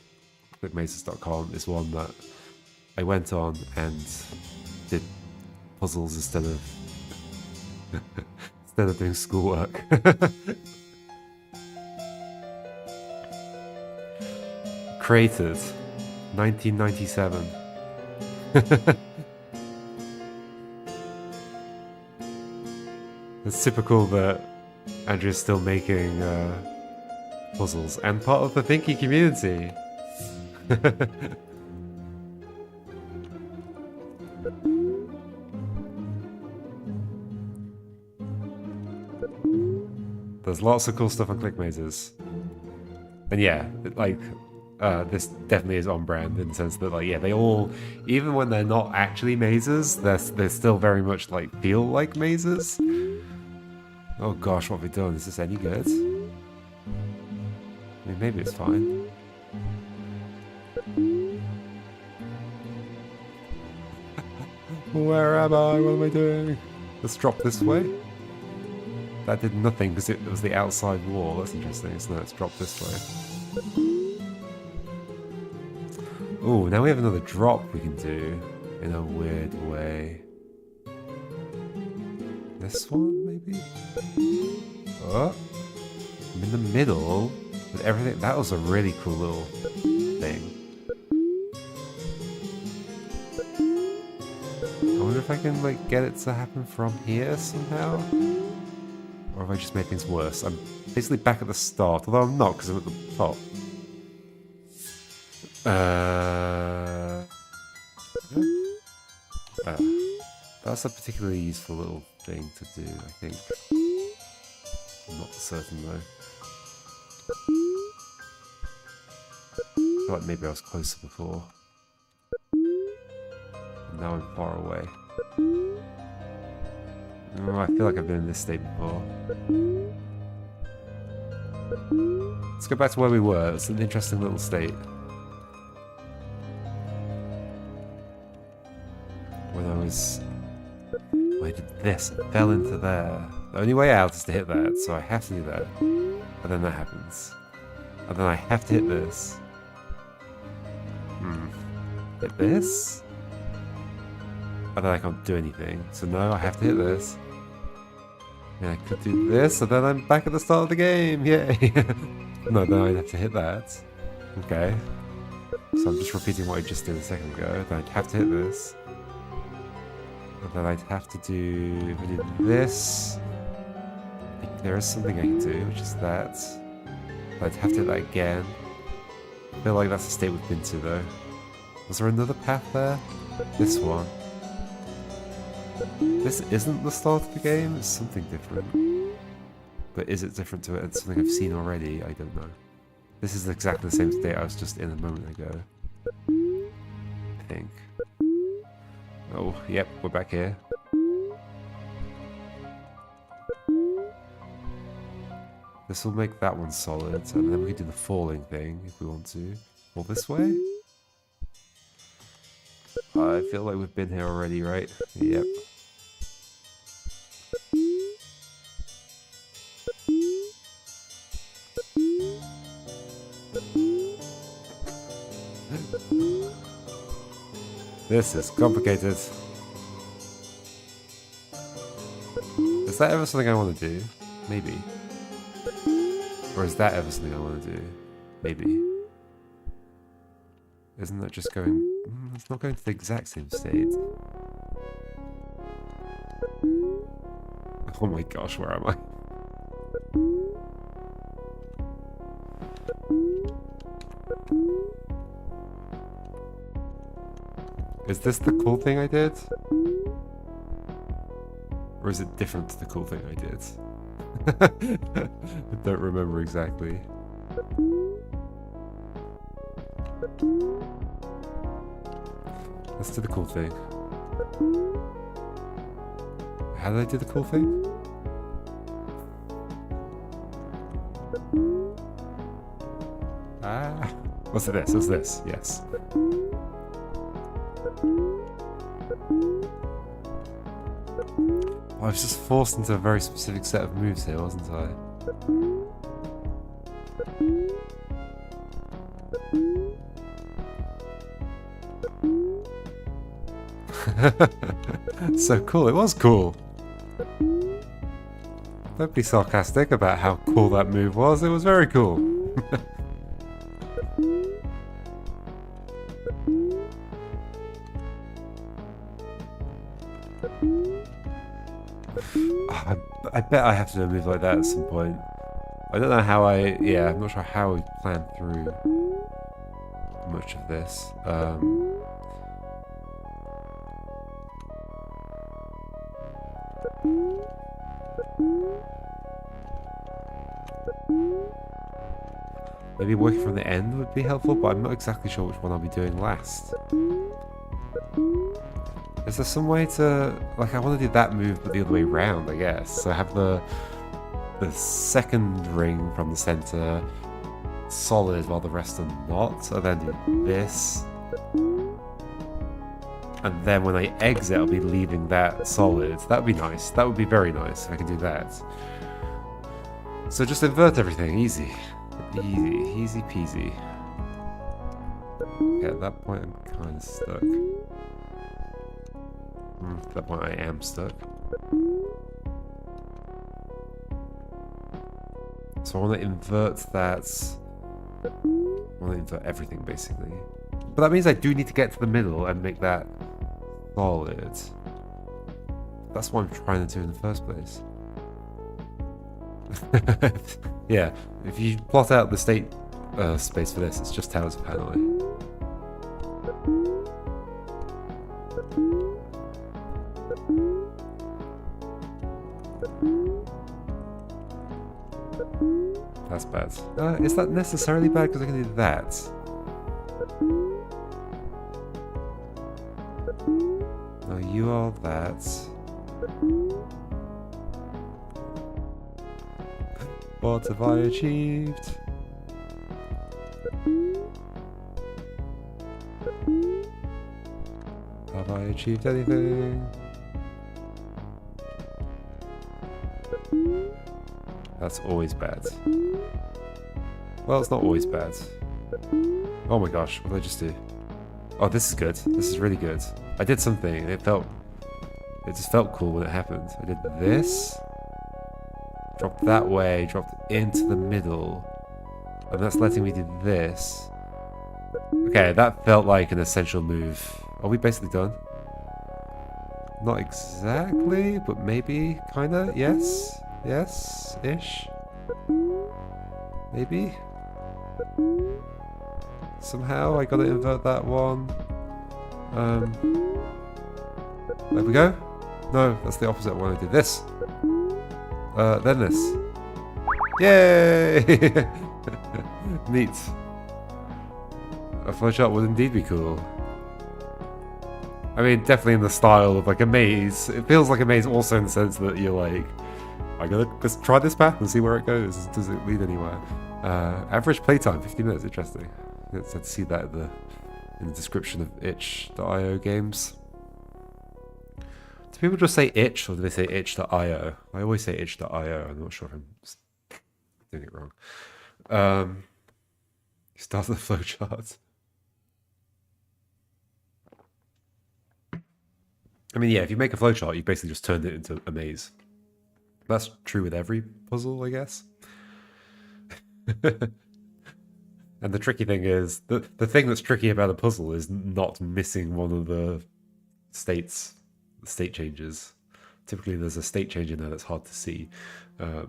quickmazes.com, is one that I went on and did puzzles instead of doing schoolwork. Created 1997. It's typical that Andrea's still making puzzles and part of the Thinky community. There's lots of cool stuff on Click Mazes. And yeah, like, this definitely is on brand in the sense that, like, yeah, they all, even when they're not actually mazes, they're still very much, like, feel like mazes. Oh gosh, what have we done? Is this any good? I mean, maybe it's fine. Where am I? What am I doing? Let's drop this way. That did nothing because it was the outside wall. That's interesting. So let's drop this way. Oh, now we have another drop we can do in a weird way. This one, maybe? Oh, I'm in the middle with everything. That was a really cool little thing. I wonder if I can, like, get it to happen from here somehow? Or have I just made things worse? I'm basically back at the start, although I'm not because I'm at the top. That's a particularly useful little thing to do, I think. I'm not certain though. I feel like maybe I was closer before. And now I'm far away. Oh, I feel like I've been in this state before. Let's go back to where we were. It's an interesting little state. When I did this, I fell into there. The only way out is to hit that, so I have to do that. And then that happens. And then I have to hit this. Hit this? And then I can't do anything. So no, I have to hit this. And I could do this, and then I'm back at the start of the game. Yay! No, then I'd have to hit that. Okay. So I'm just repeating what I just did a second ago. Then I'd have to hit this. And then I'd have to do... If I do this... I think there is something I can do, which is that. I'd have to hit that again. I feel like that's the state we've been to, though. Was there another path there? This one. This isn't the start of the game, it's something different. But is it different to it? It's something I've seen already? I don't know. This is exactly the same state I was just in a moment ago. I think. Oh, yep, we're back here. This will make that one solid, and then we can do the falling thing if we want to. Fall this way? I feel like we've been here already, right? Yep. This is complicated. Is that ever something I want to do? Maybe. Or is that ever something I want to do? Maybe. Isn't that just going... it's not going to the exact same state. Oh my gosh, where am I? Is this the cool thing I did? Or is it different to the cool thing I did? I don't remember exactly. Let's do the cool thing. How did I do the cool thing? Ah, what's this? What's this? Yes. I was just forced into a very specific set of moves here, wasn't I? So cool, it was cool. Don't be sarcastic about how cool that move was, it was very cool. I bet I have to do a move like that at some point. I don't know how yeah, I'm not sure how I planned through much of this. Maybe working from the end would be helpful, but I'm not exactly sure which one I'll be doing last. Is there some way to... like, I want to do that move, but the other way round, I guess. So I have the second ring from the center solid while the rest are not, and then do this. And then when I exit, I'll be leaving that solid. That would be nice. That would be very nice if I can do that. So just invert everything. Easy. Easy peasy. Okay, at that point I'm kind of stuck. At that point I am stuck. So I want to invert that. I want to invert everything basically. But that means I do need to get to the middle and make that solid. That's what I'm trying to do in the first place. Yeah, if you plot out the state space for this, it's just towers apparently. That's bad. Is that necessarily bad because I can do that? No, you are that. What have I achieved? Have I achieved anything? That's always bad. Well, it's not always bad. Oh my gosh, what did I just do? Oh, this is good. This is really good. I did something and it just felt cool when it happened. I did this. Dropped that way, dropped into the middle. And that's letting me do this. Okay, that felt like an essential move. Are we basically done? Not exactly, but maybe, kinda, yes? Yes-ish? Maybe? Somehow I gotta invert that one. There we go. No, that's the opposite. I want to do this. Then this. Yay! Neat. A flowchart would indeed be cool. I mean, definitely in the style of like a maze. It feels like a maze also in the sense that you're like, I'm gonna just try this path and see where it goes. Does it lead anywhere? Average playtime, 50 minutes. Interesting. Let's see that in the description of itch.io games. Do people just say itch or do they say itch.io? I always say itch.io. I'm not sure if I'm doing it wrong. Start the flowchart. I mean, yeah, if you make a flowchart, you basically just turned it into a maze. That's true with every puzzle, I guess. And the tricky thing is, the thing that's tricky about a puzzle is not missing one of the state changes. Typically, there's a state change in there that's hard to see. But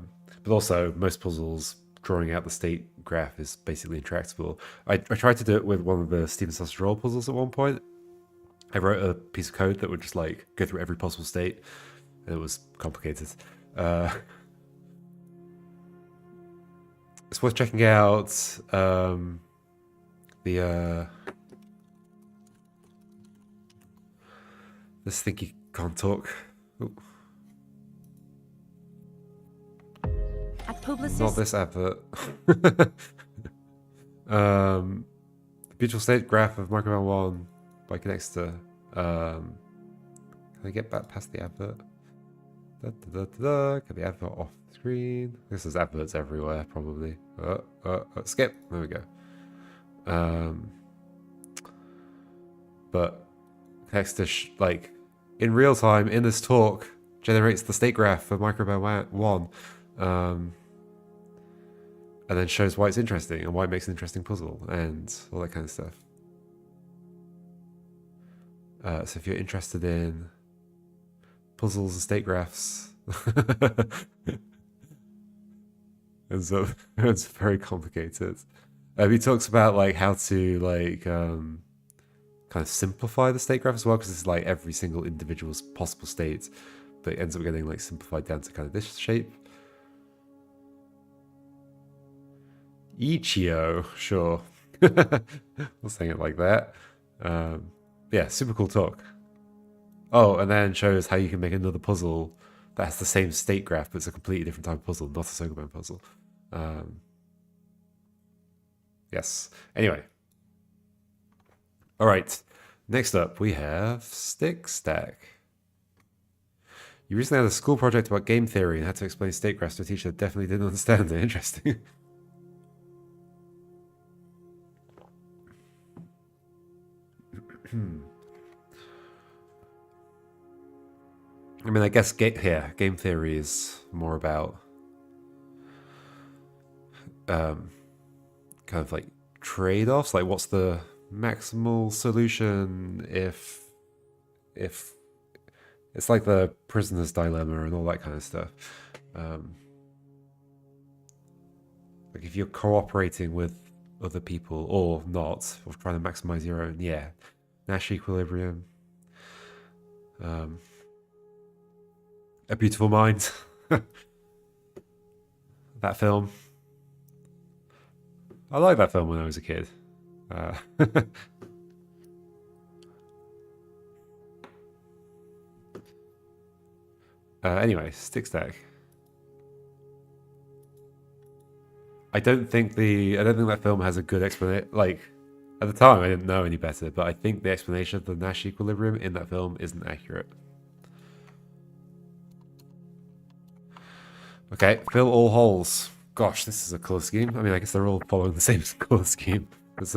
also, most puzzles, drawing out the state graph is basically intractable. I tried to do it with one of the Steven Sausage Roll puzzles at one point. I wrote a piece of code that would just like go through every possible state, and it was complicated. It's worth checking out the this thinky can't talk. Ooh. Not this advert. The beautiful state graph of Microman 1 by Connexter. Can I get back past the advert? Get the advert off the screen. This is adverts everywhere, probably. Skip. There we go. But Connexter, like, in real time, in this talk, generates the state graph for Microman 1. And then shows why it's interesting and why it makes an interesting puzzle and all that kind of stuff. So if you're interested in puzzles and state graphs, and so it's very complicated. He talks about like how to like kind of simplify the state graph as well, because it's like every single individual's possible state, but it ends up getting like simplified down to kind of this shape. Ichio, sure. I'm saying it like that. Yeah, super cool talk. Oh, and then shows how you can make another puzzle that has the same state graph, but it's a completely different type of puzzle, not a Sokoban puzzle. Yes. Anyway. All right. Next up, we have Stick Stack. You recently had a school project about game theory and had to explain state graphs to a teacher that definitely didn't understand it. Interesting. I mean, I guess game theory is more about kind of like trade-offs, like what's the maximal solution if it's like the prisoner's dilemma and all that kind of stuff. Like if you're cooperating with other people or not, or trying to maximize your own, yeah. Nash equilibrium. A Beautiful Mind. That film. I liked that film when I was a kid. Anyway, Stick Stack. I don't think that film has a good explanation. Like, at the time, I didn't know any better, but I think the explanation of the Nash equilibrium in that film isn't accurate. Okay, fill all holes. Gosh, this is a colour scheme. I mean, I guess they're all following the same colour scheme. This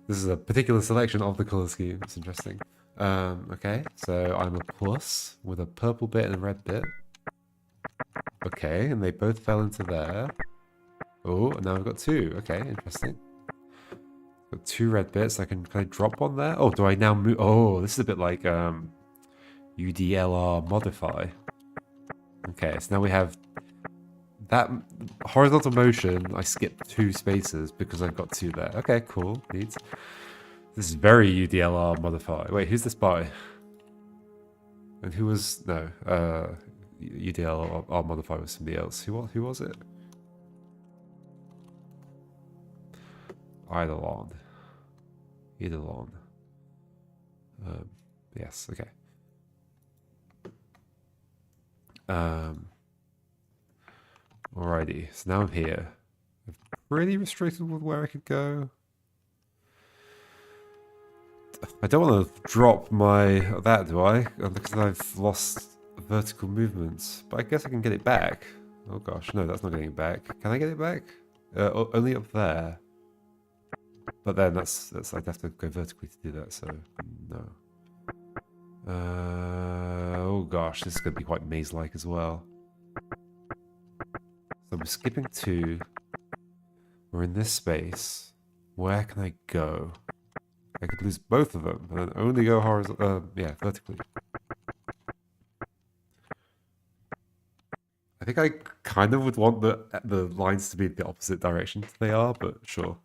is a particular selection of the colour scheme. It's interesting. Okay, so I'm a plus with a purple bit and a red bit. Okay, and they both fell into there. Oh, and now I've got two. Okay, interesting. Got two red bits. I can kind of drop one there. Oh, do I now move? Oh, this is a bit like UDLR modify. Okay, so now we have that horizontal motion. I skipped 2 spaces because I've got 2 there. Okay, cool. Neat. This is very UDLR modify. Wait, who's this by? And who was... No, UDLR modify was somebody else. Who was it? Eidolon. Eidolon. Yes, okay. Alrighty, so now I'm here. I'm pretty restricted with where I could go. I don't want to drop that, do I? Because I've lost vertical movements. But I guess I can get it back. Oh gosh, no, that's not getting it back. Can I get it back? Only up there. But then that's I'd have to go vertically to do that, so no. Oh gosh, this is going to be quite maze-like as well. So we're skipping 2. We're in this space. Where can I go? I could lose both of them, and then only go vertically. I think I kind of would want the lines to be the opposite direction they are, but sure.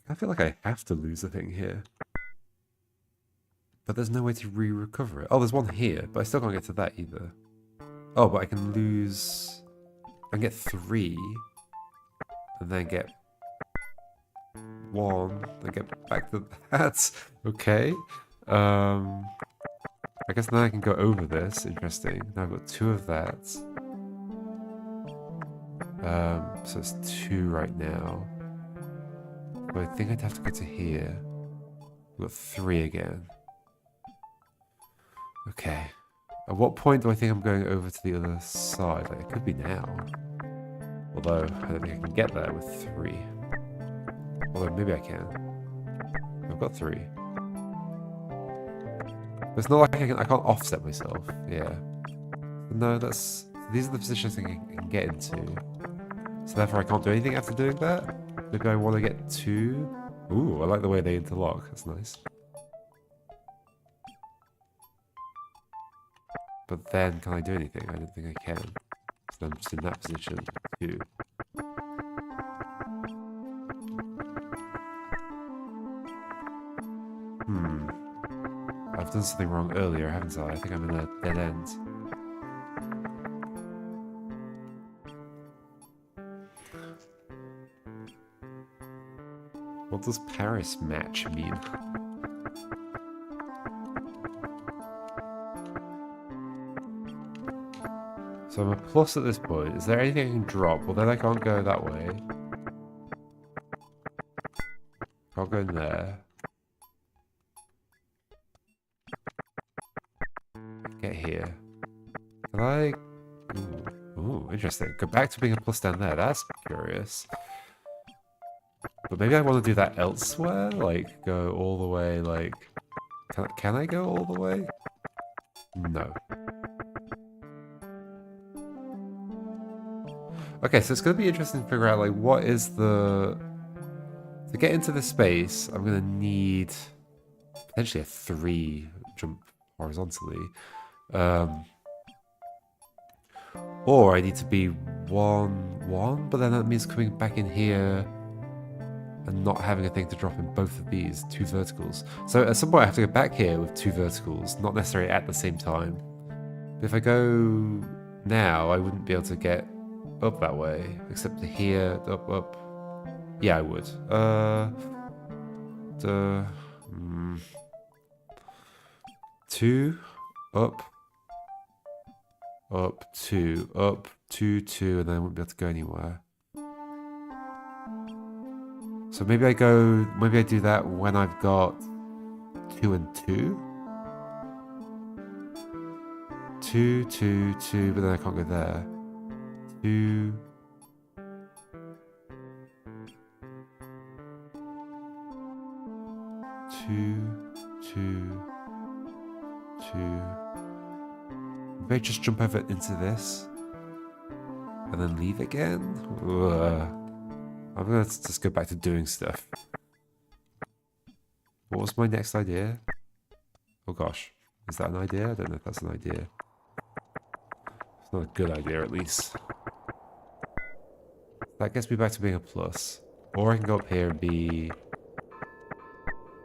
I feel like I have to lose a thing here. But there's no way to recover it. Oh, there's one here, but I still can't get to that either. Oh, but I can lose... I can get 3, and then get 1, then get back to that. Okay. I guess now I can go over this. Interesting. Now I've got 2 of that. So it's 2 right now. But I think I'd have to go to here. We've got 3 again. Okay. At what point do I think I'm going over to the other side? Like, it could be now. Although, I don't think I can get there with 3. Although, maybe I can. I've got 3. But it's not like I can't offset myself. Yeah. No, these are the positions I can get into. So therefore I can't do anything after doing that? Maybe I want to get 2? Ooh, I like the way they interlock. That's nice. But then, can I do anything? I don't think I can. So I'm just in that position, too. I've done something wrong earlier, haven't I? I think I'm in a dead end. What does Paris match mean? So I'm a plus at this point. Is there anything I can drop? Well, then I can't go that way. Can't go in there. Get here. Can I... Ooh, interesting. Go back to being a plus down there. That's curious. But maybe I want to do that elsewhere? Like, go all the way, like... Can I go all the way? No. Okay, so it's going to be interesting to figure out, like, what is the... To get into this space, I'm going to need potentially a 3 jump horizontally. Or I need to be 1, but then that means coming back in here and not having a thing to drop in both of these 2 verticals. So at some point I have to go back here with 2 verticals, not necessarily at the same time. But if I go now, I wouldn't be able to get up that way, except to here, up. Yeah, I would. 2, up, 2, up, 2, 2, and then I wouldn't be able to go anywhere. So maybe I do that when I've got 2 and 2. 2, 2, 2, but then I can't go there. 2. 2. Maybe I just jump over into this and then leave again. Ugh. I'm gonna just go back to doing stuff. What was my next idea? Oh gosh, is that an idea? I don't know if that's an idea. It's not a good idea, at least. That gets me back to being a plus. Or I can go up here and be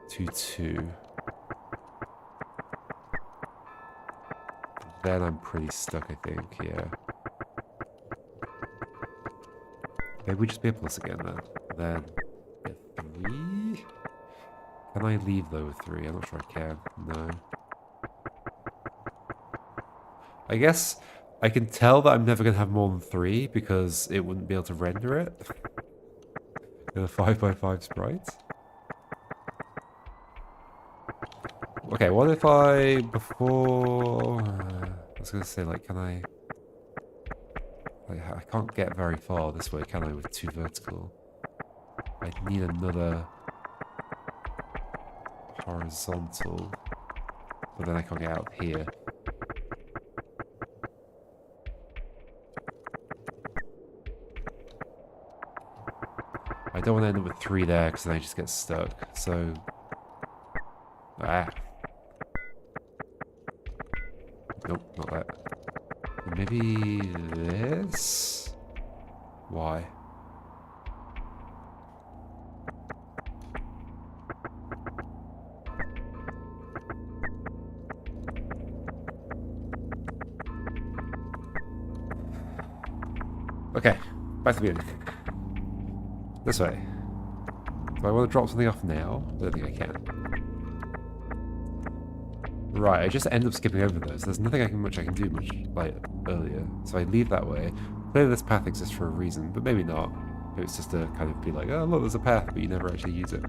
2, 2. Then I'm pretty stuck, I think, yeah. Maybe we just be a plus again then. then get 3. Can I leave though with 3? I'm not sure I can. No. I guess I can tell that I'm never going to have more than 3 because it wouldn't be able to render it. In a 5x5 sprite. Okay, what if I, before... I was going to say, like, can I... Like, I can't get very far this way, can I, with 2 vertical? I need another horizontal, but then I can't get out here. I don't want to end up with 3 there because then I just get stuck. So, nope, not that. Maybe this? Why? Okay, back to the beginning. This way. Do I want to drop something off now? I don't think I can. Right, I just end up skipping over those. There's nothing much I can do like earlier. So I leave that way. Clearly this path exists for a reason, but maybe not. Maybe it's just to kind of be like, oh look, there's a path, but you never actually use it.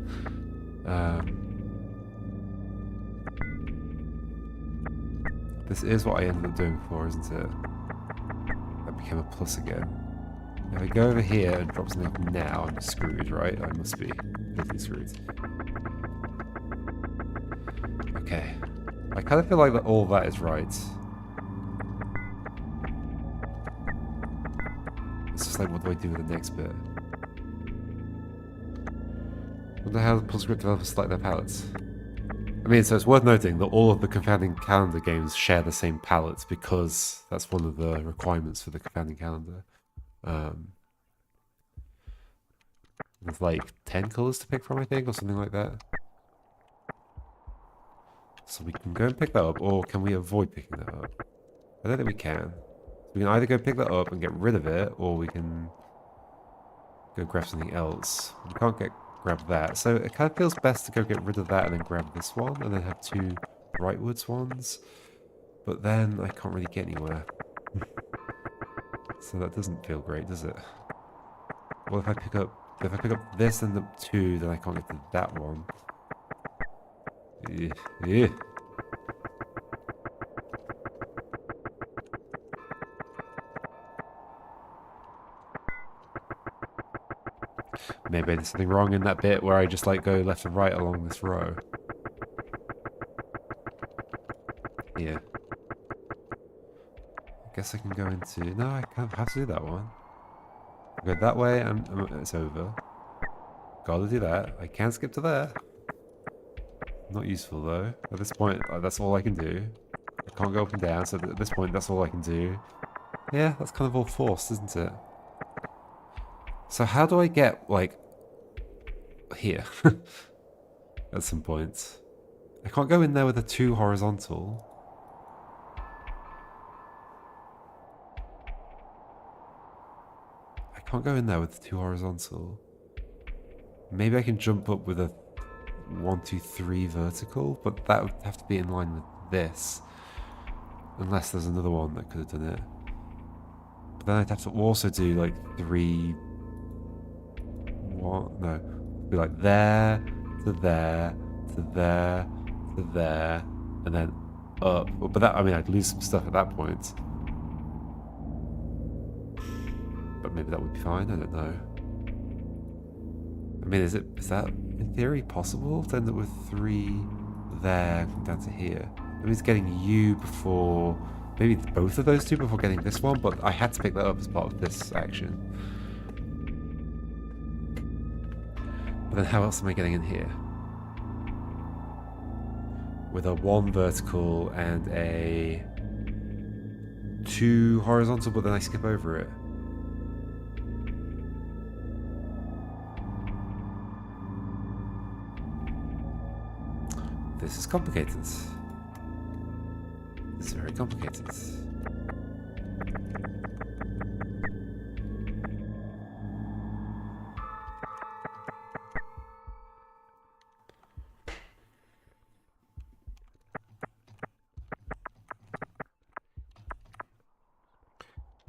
This is what I ended up doing before, isn't it? That became a plus again. If I go over here and drop something up now, I'm screwed, right? I must be completely screwed. Okay. I kind of feel like that all that is right. It's just like, what do I do with the next bit? I wonder how the puzzle script developers select their palettes. I mean, so it's worth noting that all of the Confounding Calendar games share the same palettes because that's one of the requirements for the Confounding Calendar. There's like 10 colours to pick from, I think, or something like that. So we can go and pick that up, or can we avoid picking that up? I don't think we can. We can either go pick that up and get rid of it, or we can go grab something else. We can't grab that, so it kind of feels best to go get rid of that and then grab this one, and then have 2 rightwards ones. But then I can't really get anywhere. So that doesn't feel great, does it? Well, if I pick up this and the 2, then I can't get to that one. Yeah. Maybe there's something wrong in that bit where I just like go left and right along this row. Yeah. I guess I can go into... No, I can't have to do that one. Go that way and it's over. Gotta do that. I can skip to there. Not useful though. At this point, that's all I can do. I can't go up and down, so at this point, that's all I can do. Yeah, that's kind of all forced, isn't it? So how do I get, like, here? At some point. I can't go in there with a 2 horizontal. I can't go in there with 2 horizontal. Maybe I can jump up with a 1, 2, 3 vertical, but that would have to be in line with this. Unless there's another one that could have done it. But then I'd have to also do like 3... What? No. Be like there, to there, to there, to there, and then up. But that, I mean, I'd lose some stuff at that point. But maybe that would be fine, I don't know. I mean, is that in theory possible to end up with 3 there, come down to here? Maybe it's getting you before, maybe both of those 2 before getting this one, but I had to pick that up as part of this action. But then how else am I getting in here? With a 1 vertical and a 2 horizontal, but then I skip over it. This is complicated. This is very complicated.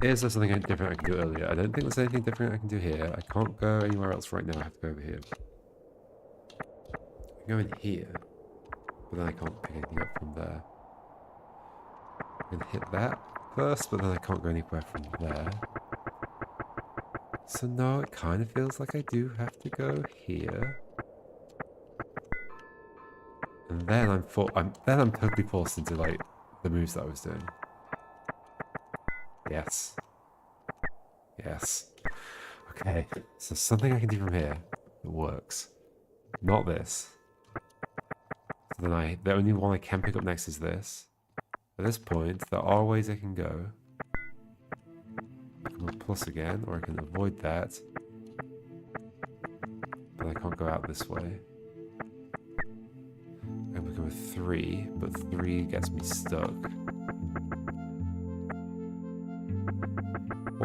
Is there something different I can do earlier? I don't think there's anything different I can do here. I can't go anywhere else right now. I have to go over here. I can go in here, but then I can't pick anything up from there. I can hit that first, but then I can't go anywhere from there. So no, it kind of feels like I do have to go here. And then I'm totally forced into like the moves that I was doing. Yes. Yes. Okay. So something I can do from here that works. Not this. So then the only one I can pick up next is this. At this point, there are ways I can go. I can go plus again, or I can avoid that. But I can't go out this way. And we go with 3, but 3 gets me stuck.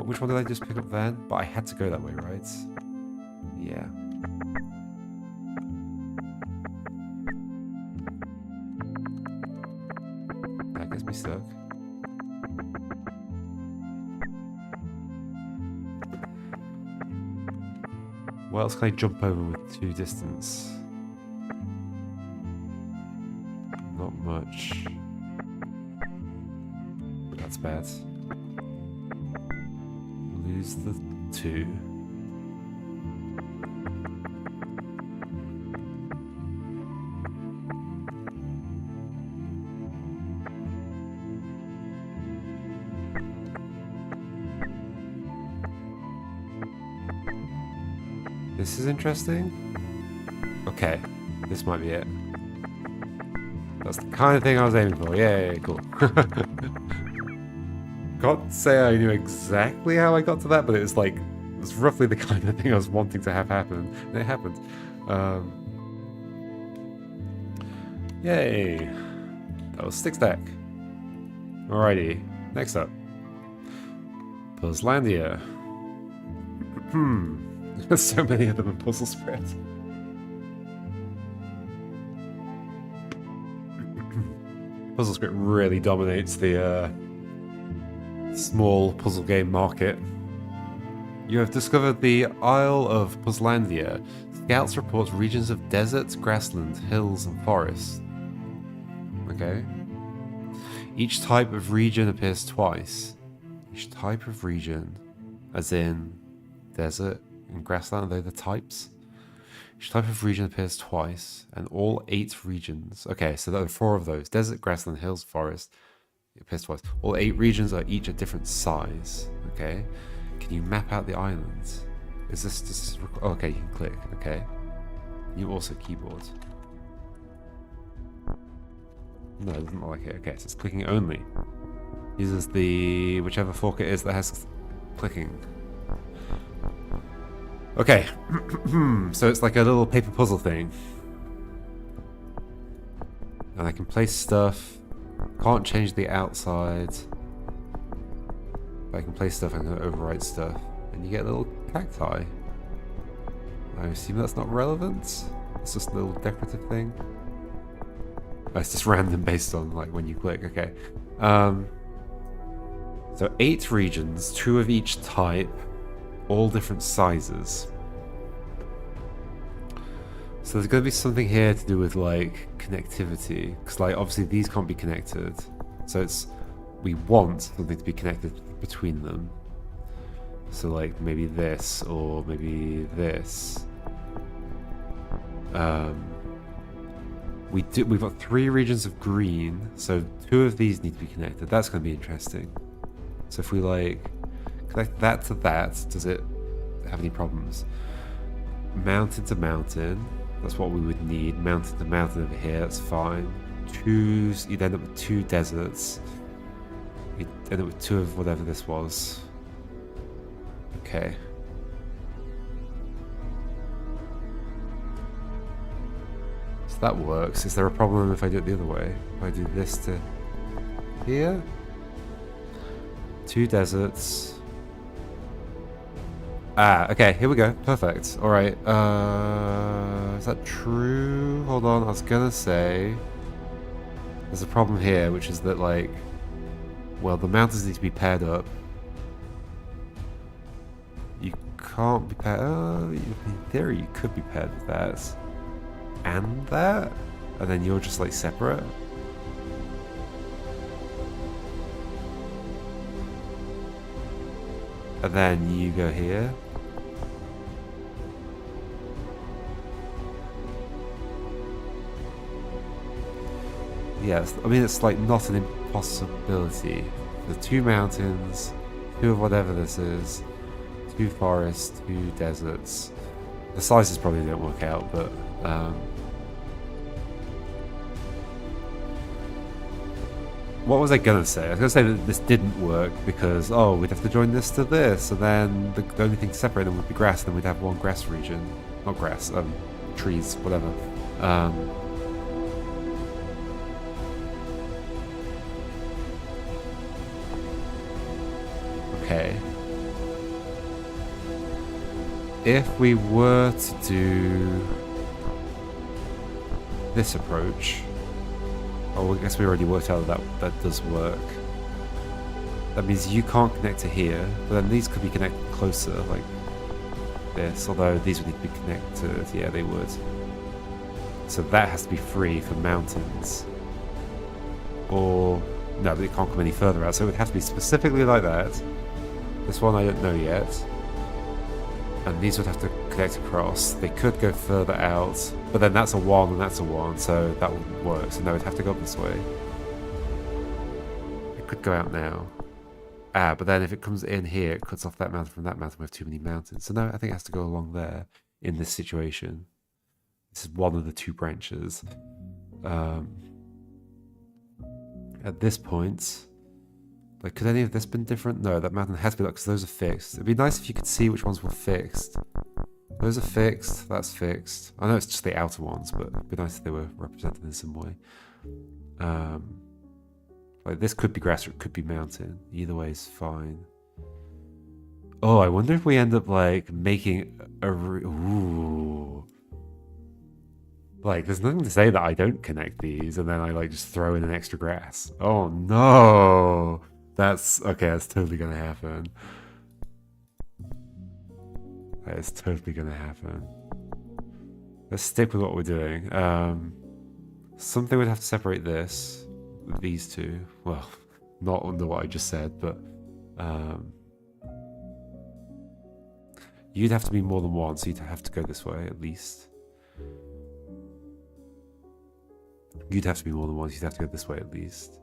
Which one did I just pick up then? But I had to go that way, right? Yeah. That gets me stuck. What else can I jump over with 2 distance? Not much. That's bad. Lose the 2. This is interesting. Okay, this might be it. That's the kind of thing I was aiming for. Yay, cool. Can't say I knew exactly how I got to that, but it was roughly the kind of thing I was wanting to have happen, and it happened. Yay! That was 6 stack. Alrighty, next up. Puzzlandia. There's so many of them in Puzzle Spread. Puzzle Script really dominates the small puzzle game market. You have discovered the Isle of Puzzlandia. Scouts report regions of deserts, grassland, hills, and forests. Okay. Each type of region appears twice. Each type of region, as in desert and grassland, are they the types? Each type of region appears twice, and all 8 regions. Okay, so there are 4 of those: desert, grassland, hills, forest. It appears twice. All 8 regions are each a different size. Okay. Can you map out the islands? Is this oh, okay, you can click. Okay. You also keyboard. No, it doesn't look like it. Okay, so it's clicking only. Uses the whichever fork it is that has clicking. Okay, so it's like a little paper puzzle thing. And I can place stuff. Can't change the outside. But I can place stuff and overwrite stuff. And you get a little cacti. I assume that's not relevant. It's just a little decorative thing. Oh, it's just random based on like when you click. Okay. So 8 regions, 2 of each type. All different sizes. So there's going to be something here to do with like connectivity, because like obviously these can't be connected, so we want something to be connected between them. So like maybe this or maybe this. We've got 3 regions of green, so 2 of these need to be connected. That's going to be interesting. So if we like connect that to that, does it have any problems? Mountain to mountain, that's what we would need. Mountain to mountain over here, that's fine. You'd end up with 2 deserts. You'd end up with 2 of whatever this was. Okay. So that works. Is there a problem if I do it the other way? If I do this to here? 2 deserts. Ah, okay, here we go. Perfect. Alright, is that true? Hold on, I was gonna say there's a problem here, which is that, like, well, the mountains need to be paired up. can't be paired. In theory, you could be paired with that and that, and then you're just like separate. And then you go here. Yes, I mean it's like not an impossibility. The 2 mountains, 2 of whatever this is, 2 forests, 2 deserts. The sizes probably don't work out, but what was I gonna say? I was gonna say that this didn't work because we'd have to join this to this, and then the only thing to separate them would be grass, and then we'd have one grass region. Not grass, trees, whatever. Okay. If we were to do this approach, I guess we already worked out that that does work. That means you can't connect to here, but then these could be connected closer, like this, although these would need to be connected. Yeah, they would. So that has to be free for mountains. Or, no, but it can't come any further out, so it would have to be specifically like that. This one I don't know yet. And these would have to connect across. They could go further out, but then that's a 1 and that's a 1, so that wouldn't work. So no, it'd have to go up this way. It could go out now. But then if it comes in here, it cuts off that mountain from that mountain. We have too many mountains. So no, I think it has to go along there in this situation. This is one of the 2 branches. At this point, like, could any of this been different? No, that mountain has to be like, because those are fixed. It'd be nice if you could see which ones were fixed. Those are fixed, that's fixed. I know it's just the outer ones, but it'd be nice if they were represented in some way. Like, this could be grass or it could be mountain. Either way is fine. Oh, I wonder if we end up, like, making a... Ooh. Like, there's nothing to say that I don't connect these, and then I, like, just throw in an extra grass. Oh, no! That's... Okay, that's totally gonna happen. That is totally gonna happen. Let's stick with what we're doing. Something would have to separate this. These 2. Well, not under what I just said, but... you'd have to be more than 1, so you'd have to go this way, at least. You'd have to be more than 1, so you'd have to go this way, at least.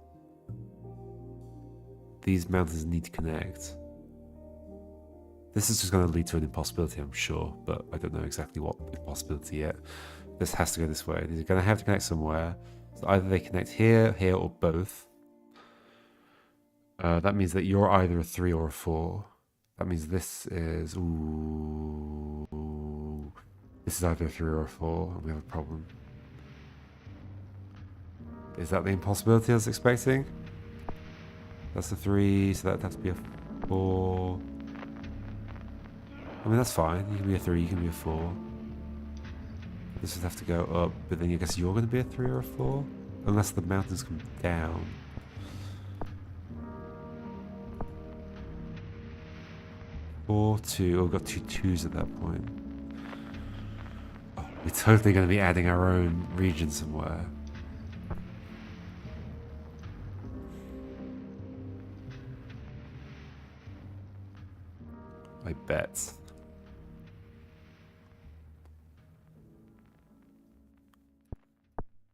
These mountains need to connect. This is just going to lead to an impossibility, I'm sure, but I don't know exactly what impossibility yet. This has to go this way. These are going to have to connect somewhere. So either they connect here, here, or both. That means that you're either a 3 or a 4. That means this is... Ooh. This is either a 3 or a 4, and we have a problem. Is that the impossibility I was expecting? That's a 3, so that'd have to be a 4. I mean, that's fine. You can be a 3, you can be a 4. This would have to go up, but then I guess you're going to be a 3 or a 4? Unless the mountains come down. Four, 2. Oh, we've got 2 2s at that point. Oh, we're totally going to be adding our own region somewhere. I bet.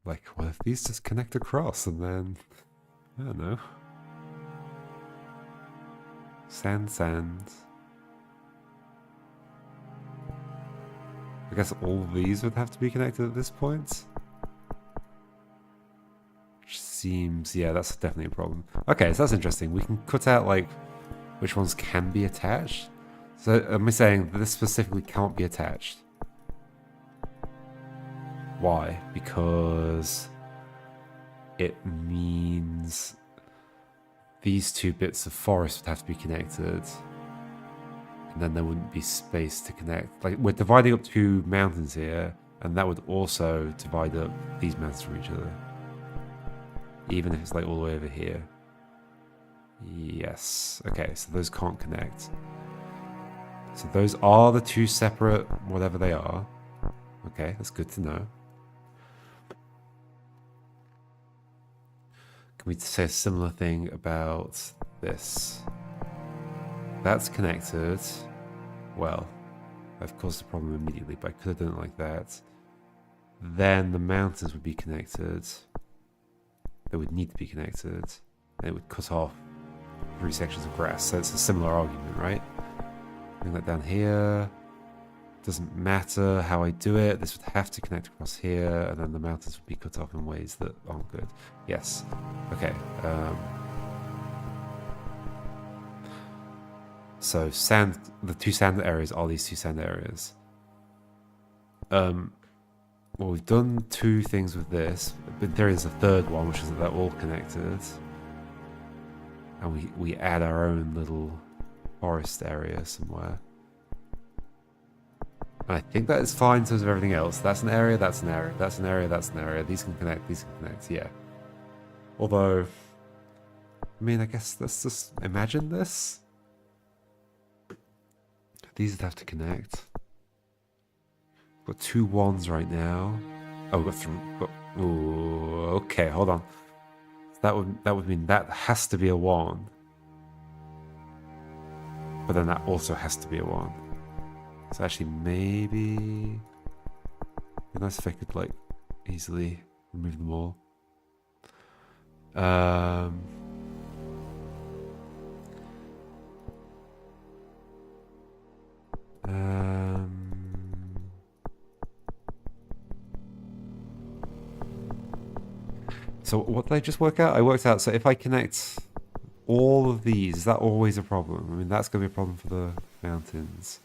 Like, what if these just connect across and then... I don't know. Sand, sand. I guess all these would have to be connected at this point. Which seems... Yeah, that's definitely a problem. Okay, so that's interesting. We can cut out, like, which ones can be attached. So, am I saying that this specifically can't be attached? Why? Because it means these 2 bits of forest would have to be connected, and then there wouldn't be space to connect. Like, we're dividing up 2 mountains here, and that would also divide up these mountains from each other, even if it's like all the way over here. Yes. Okay, so those can't connect. So those are the two separate, whatever they are. Okay, that's good to know. Can we say a similar thing about this? That's connected. Well, I've caused a problem immediately, but I could have done it like that. Then the mountains would be connected. They would need to be connected. And it would cut off 3 sections of grass. So it's a similar argument, right? Bring that down here. Doesn't matter how I do it. This would have to connect across here, and then the mountains would be cut off in ways that aren't good. Yes. Okay. So sand. The 2 sand areas are these 2 sand areas. Well, we've done 2 things with this. But there is a third one, which is that they're all connected, and we add our own little forest area somewhere. I think that is fine in terms of everything else. That's an area, that's an area, that's an area, that's an area. These can connect, yeah. Although, I mean, I guess let's just imagine this. These would have to connect. We've got 2 1s right now. Oh, we've got 3. Ooh, okay, hold on. That would mean that has to be a 1. But then that also has to be a 1. So actually, maybe it'd be nice if I could like easily remove them all. So what did I just work out? I worked out, so if I connect all of these, is that always a problem? I mean, that's going to be a problem for the mountains.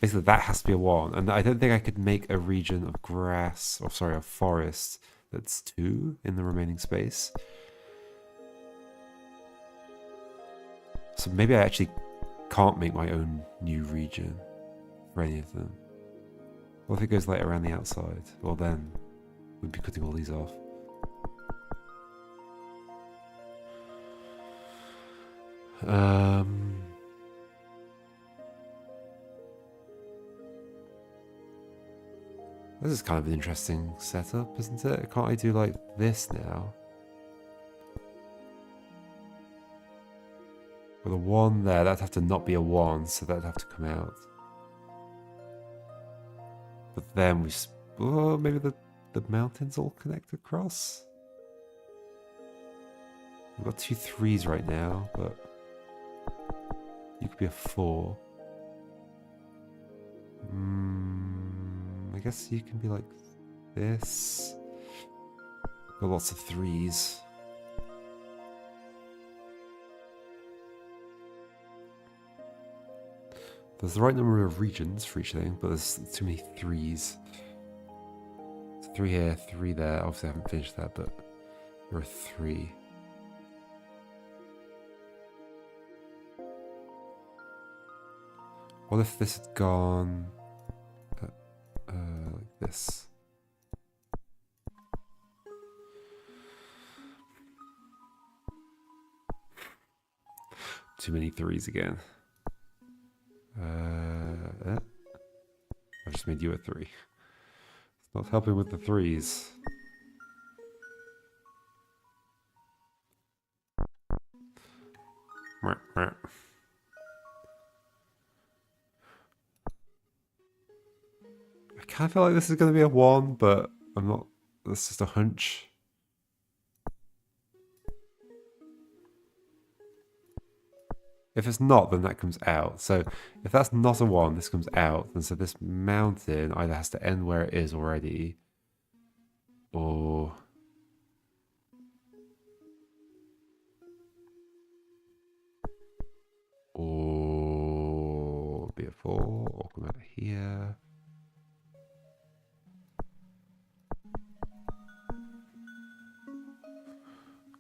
Basically, that has to be a 1. And I don't think I could make a region of grass, or sorry, of forest that's 2 in the remaining space. So maybe I actually can't make my own new region for any of them. What if it goes like around the outside? Well, then we'd be cutting all these off. This is kind of an interesting setup, isn't it? Can't I do like this now? With a 1 there, that'd have to not be a 1, so that'd have to come out. But then we... Oh, maybe the mountains all connect across? We've got 2 3s right now, but... You could be a 4. I guess you can be like this. Got lots of 3s. There's the right number of regions for each thing, but there's too many 3s. So 3 here, 3 there. Obviously I haven't finished that, but there are 3. What if this had gone like this? Too many 3s again. I just made you a 3. It's not helping with the 3s. I kind of feel like this is going to be a 1, but I'm not. That's just a hunch. If it's not, then that comes out. So if that's not a 1, this comes out. And so this mountain either has to end where it is already, or... or be a 4, or come out here.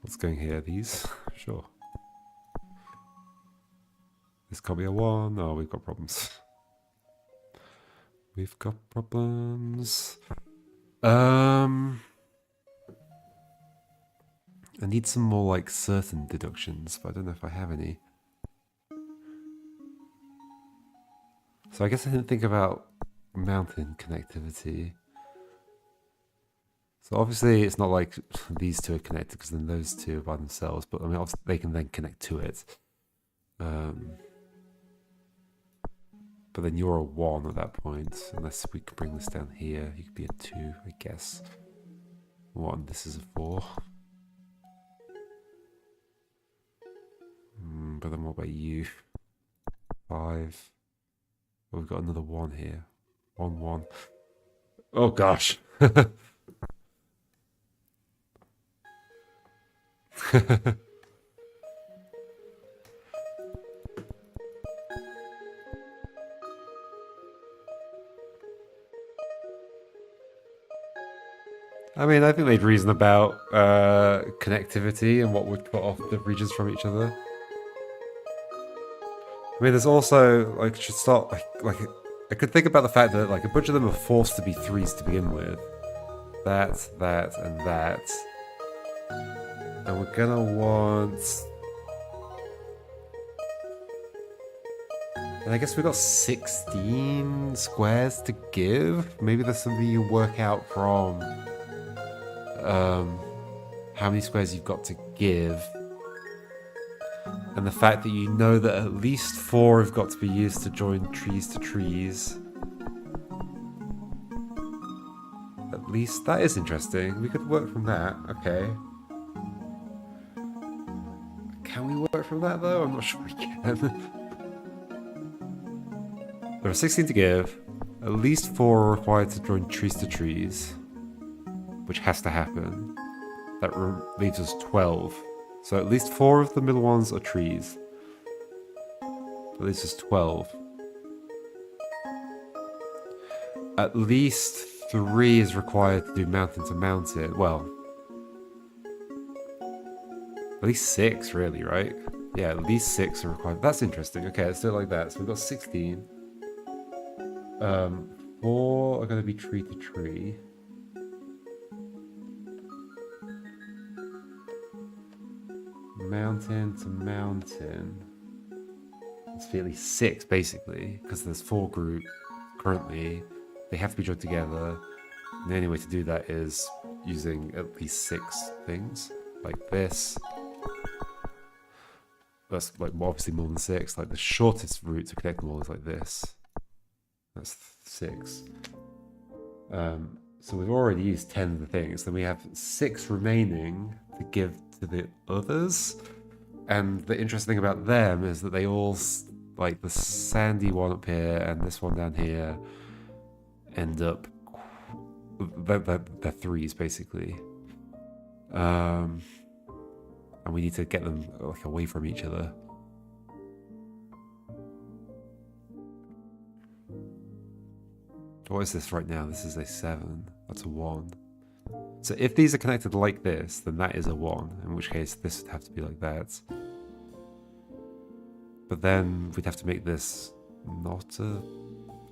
What's going here? These? Sure. This can't be a 1. Oh, we've got problems. We've got problems. I need some more like certain deductions, but I don't know if I have any. So I guess I didn't think about mountain connectivity. So obviously it's not like these two are connected because then those two are by themselves, but I mean obviously they can then connect to it. But then you're a 1 at that point, unless we can bring this down here. You could be a 2, I guess. 1, this is a 4. But then what about you? 5. Oh, we've got another 1 here. 1, 1. Oh gosh. I mean, I think they'd reason about connectivity and what would cut off the regions from each other. I mean, there's also, like, should start, like, I could think about the fact that, like, a bunch of them are forced to be 3s to begin with. That, and that. And we're gonna want... And I guess we've got 16 squares to give. Maybe there's something you work out from how many squares you've got to give. And the fact that you know that at least 4 have got to be used to join trees to trees. At least that is interesting. We could work from that. Okay. Can we work from that though? I'm not sure we can. There are 16 to give. At least 4 are required to join trees to trees, which has to happen. That leaves us 12. So at least 4 of the middle ones are trees. That leaves us 12. At least 3 is required to do mountain to mountain. Well, at least 6 really, right? Yeah, at least 6 are required. That's interesting. Okay, let's do it like that. So we've got 16. 4 are going to be tree to tree. Mountain to mountain. It's at least 6 basically, because there's 4 groups currently. They have to be joined together. And the only way to do that is using at least 6 things, like this. That's like obviously more than 6. Like the shortest route to connect them all is like this. That's 6. So we've already used 10 of the things. Then we have 6 remaining to give to the others. And the interesting thing about them is that they all, like the sandy one up here and this one down here, end up, they're 3s basically. And we need to get them like away from each other. What is this right now? This is a 7. That's a 1. So if these are connected like this, then that is a 1. In which case, this would have to be like that. But then we'd have to make this not a...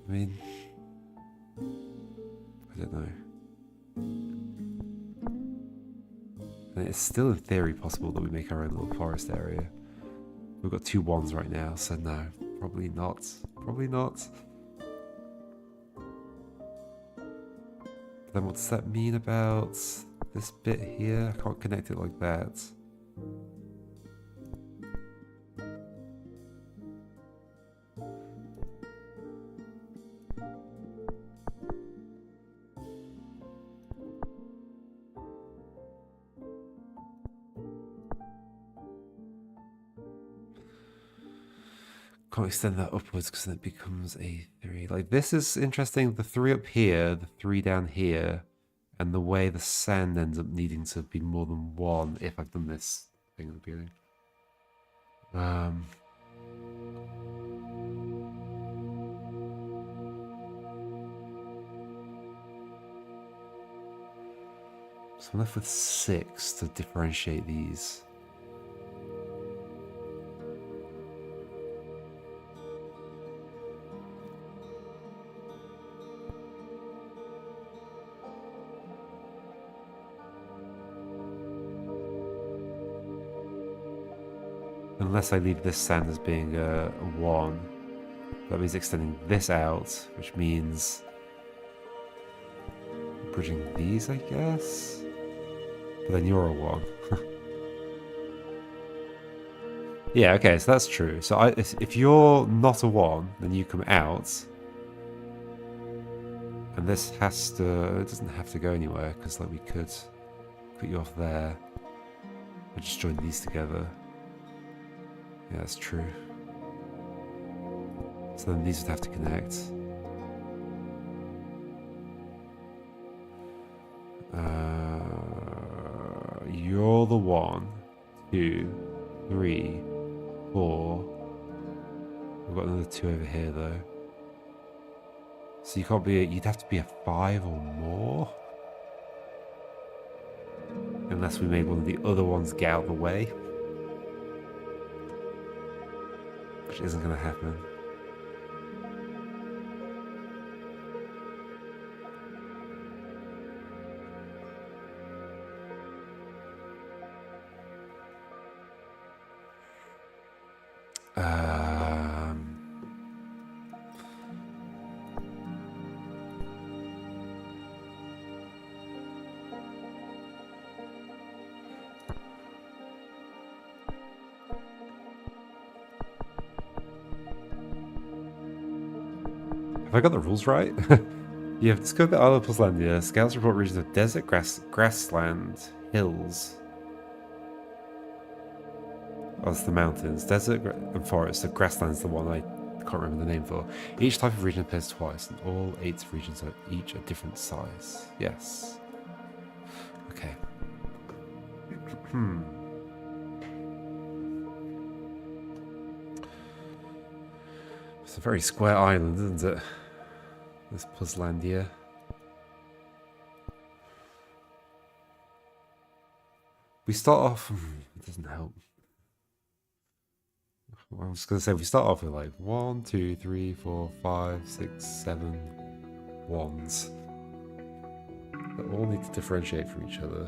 I mean... I don't know. And it's still in theory possible that we make our own little forest area. We've got 2 1s right now, so no. Probably not. Probably not. Then what does that mean about this bit here? I can't connect it like that. Can't extend that upwards because then it becomes a 3. Like this is interesting. The 3 up here, the 3 down here, and the way the sand ends up needing to be more than 1 if I've done this thing at the beginning. So I'm left with 6 to differentiate these. Unless I leave this sand as being a 1. That means extending this out, which means bridging these, I guess? But then you're a 1. Yeah, okay, so that's true. So if you're not a 1, then you come out. And this has to... It doesn't have to go anywhere, because like we could put you off there. And just join these together. Yeah, that's true. So then these would have to connect. You're the 1, 2, 3, 4. We've got another 2 over here though. So you can't be. You'd have to be a 5 or more. Unless we made one of the other ones get out of the way. Which isn't going to happen. Have I got the rules right? You have discovered Isle of Puslandia. Scouts report regions of desert, grassland, hills. Oh, it's the mountains. Desert and forest. So grassland's the one I can't remember the name for. Each type of region appears twice, and all 8 regions are each a different size. Yes. Okay. It's a very square island, isn't it? This Puslandia. We start off... It doesn't help. I was going to say, we start off with like 1, 2, 3, 4, 5, 6, 7 ones. That all need to differentiate from each other.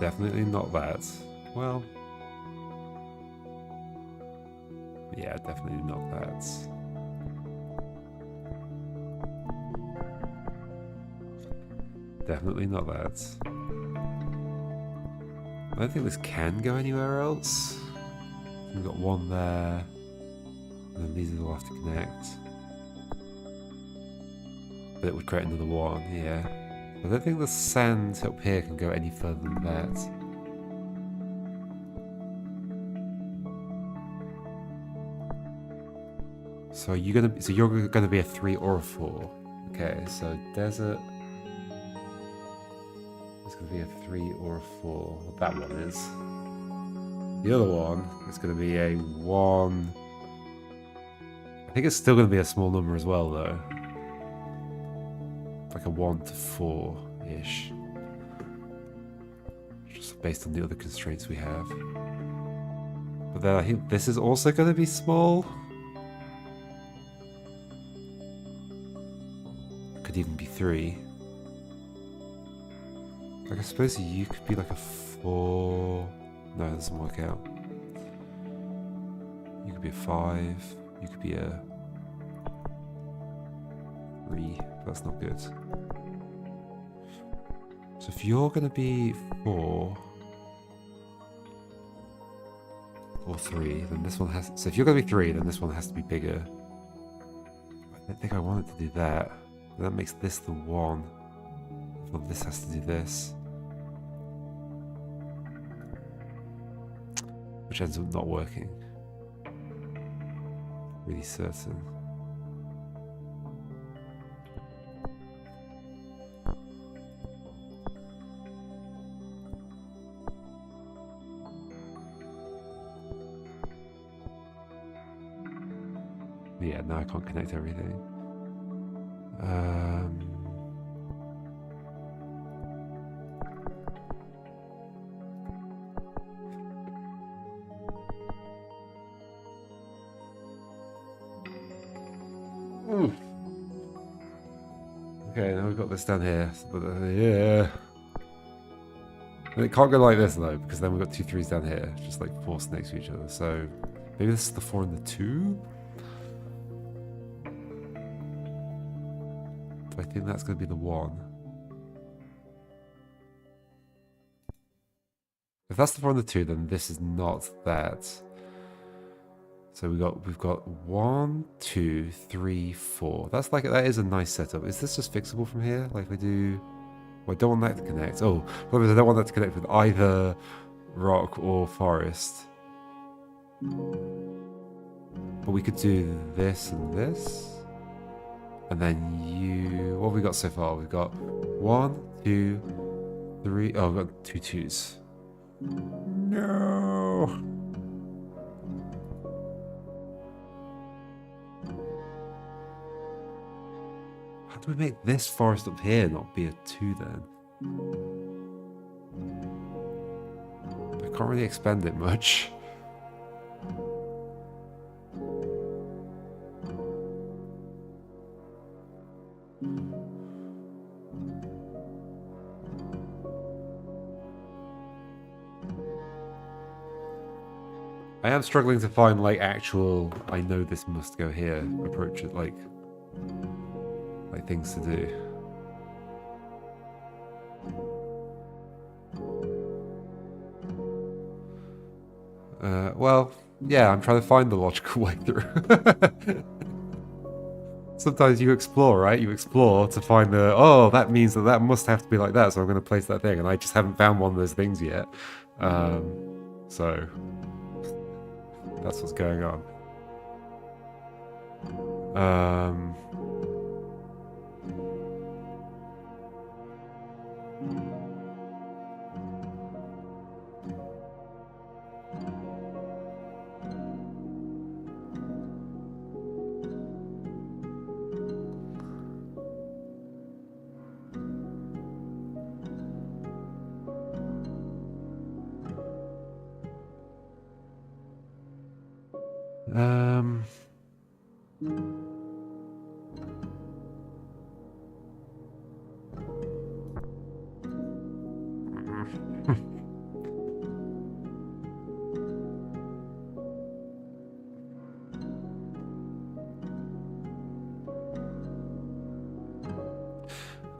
Definitely not that. Well... Yeah, definitely not that. Definitely not that. I don't think this can go anywhere else. We've got 1 there. And then these will have to connect. But it would create another 1, yeah. I don't think the sand up here can go any further than that. So you're gonna be a 3 or a 4. Okay, so desert. It's gonna be a 3 or a 4. Well, that one is. The other one is gonna be a 1. I think it's still gonna be a small number as well, though. Like a 1 to 4-ish. Just based on the other constraints we have. But then I think this is also gonna be small. Could even be 3. Like I suppose you could be like a 4. No, that doesn't work out. You could be a 5. You could be a 3. That's not good. So if you're gonna be 4 or 3, then this one has. So if you're gonna be 3, then this one has to be bigger. I don't think I want it to do that. That makes this the 1. Well, this has to do this. Which ends up not working. Really certain. Yeah, now I can't connect everything. Okay, now we've got this down here. Yeah. And it can't go like this though, because then we've got 2 3s down here, just like forced next to each other. So maybe this is the 4 and the 2? Do I think that's going to be the 1? If that's the 4 and the 2, then this is not that. So we've got 1, 2, 3, 4. That's like, that is a nice setup. Is this just fixable from here? Like we do. Well, I don't want that to connect. Oh, I don't want that to connect with either rock or forest. But we could do this and this. And then you... What have we got so far? We've got 1, 2, 3... Oh, we've got 2 2s. No! How do we make this forest up here not be a 2 then? I can't really expand it much. I am struggling to find like actual I know this must go here approach it like things to do. Well, yeah, I'm trying to find the logical way through. Sometimes you explore, right? You explore to find the, oh, that means that must have to be like that, so I'm going to place that thing, and I just haven't found one of those things yet. So that's what's going on.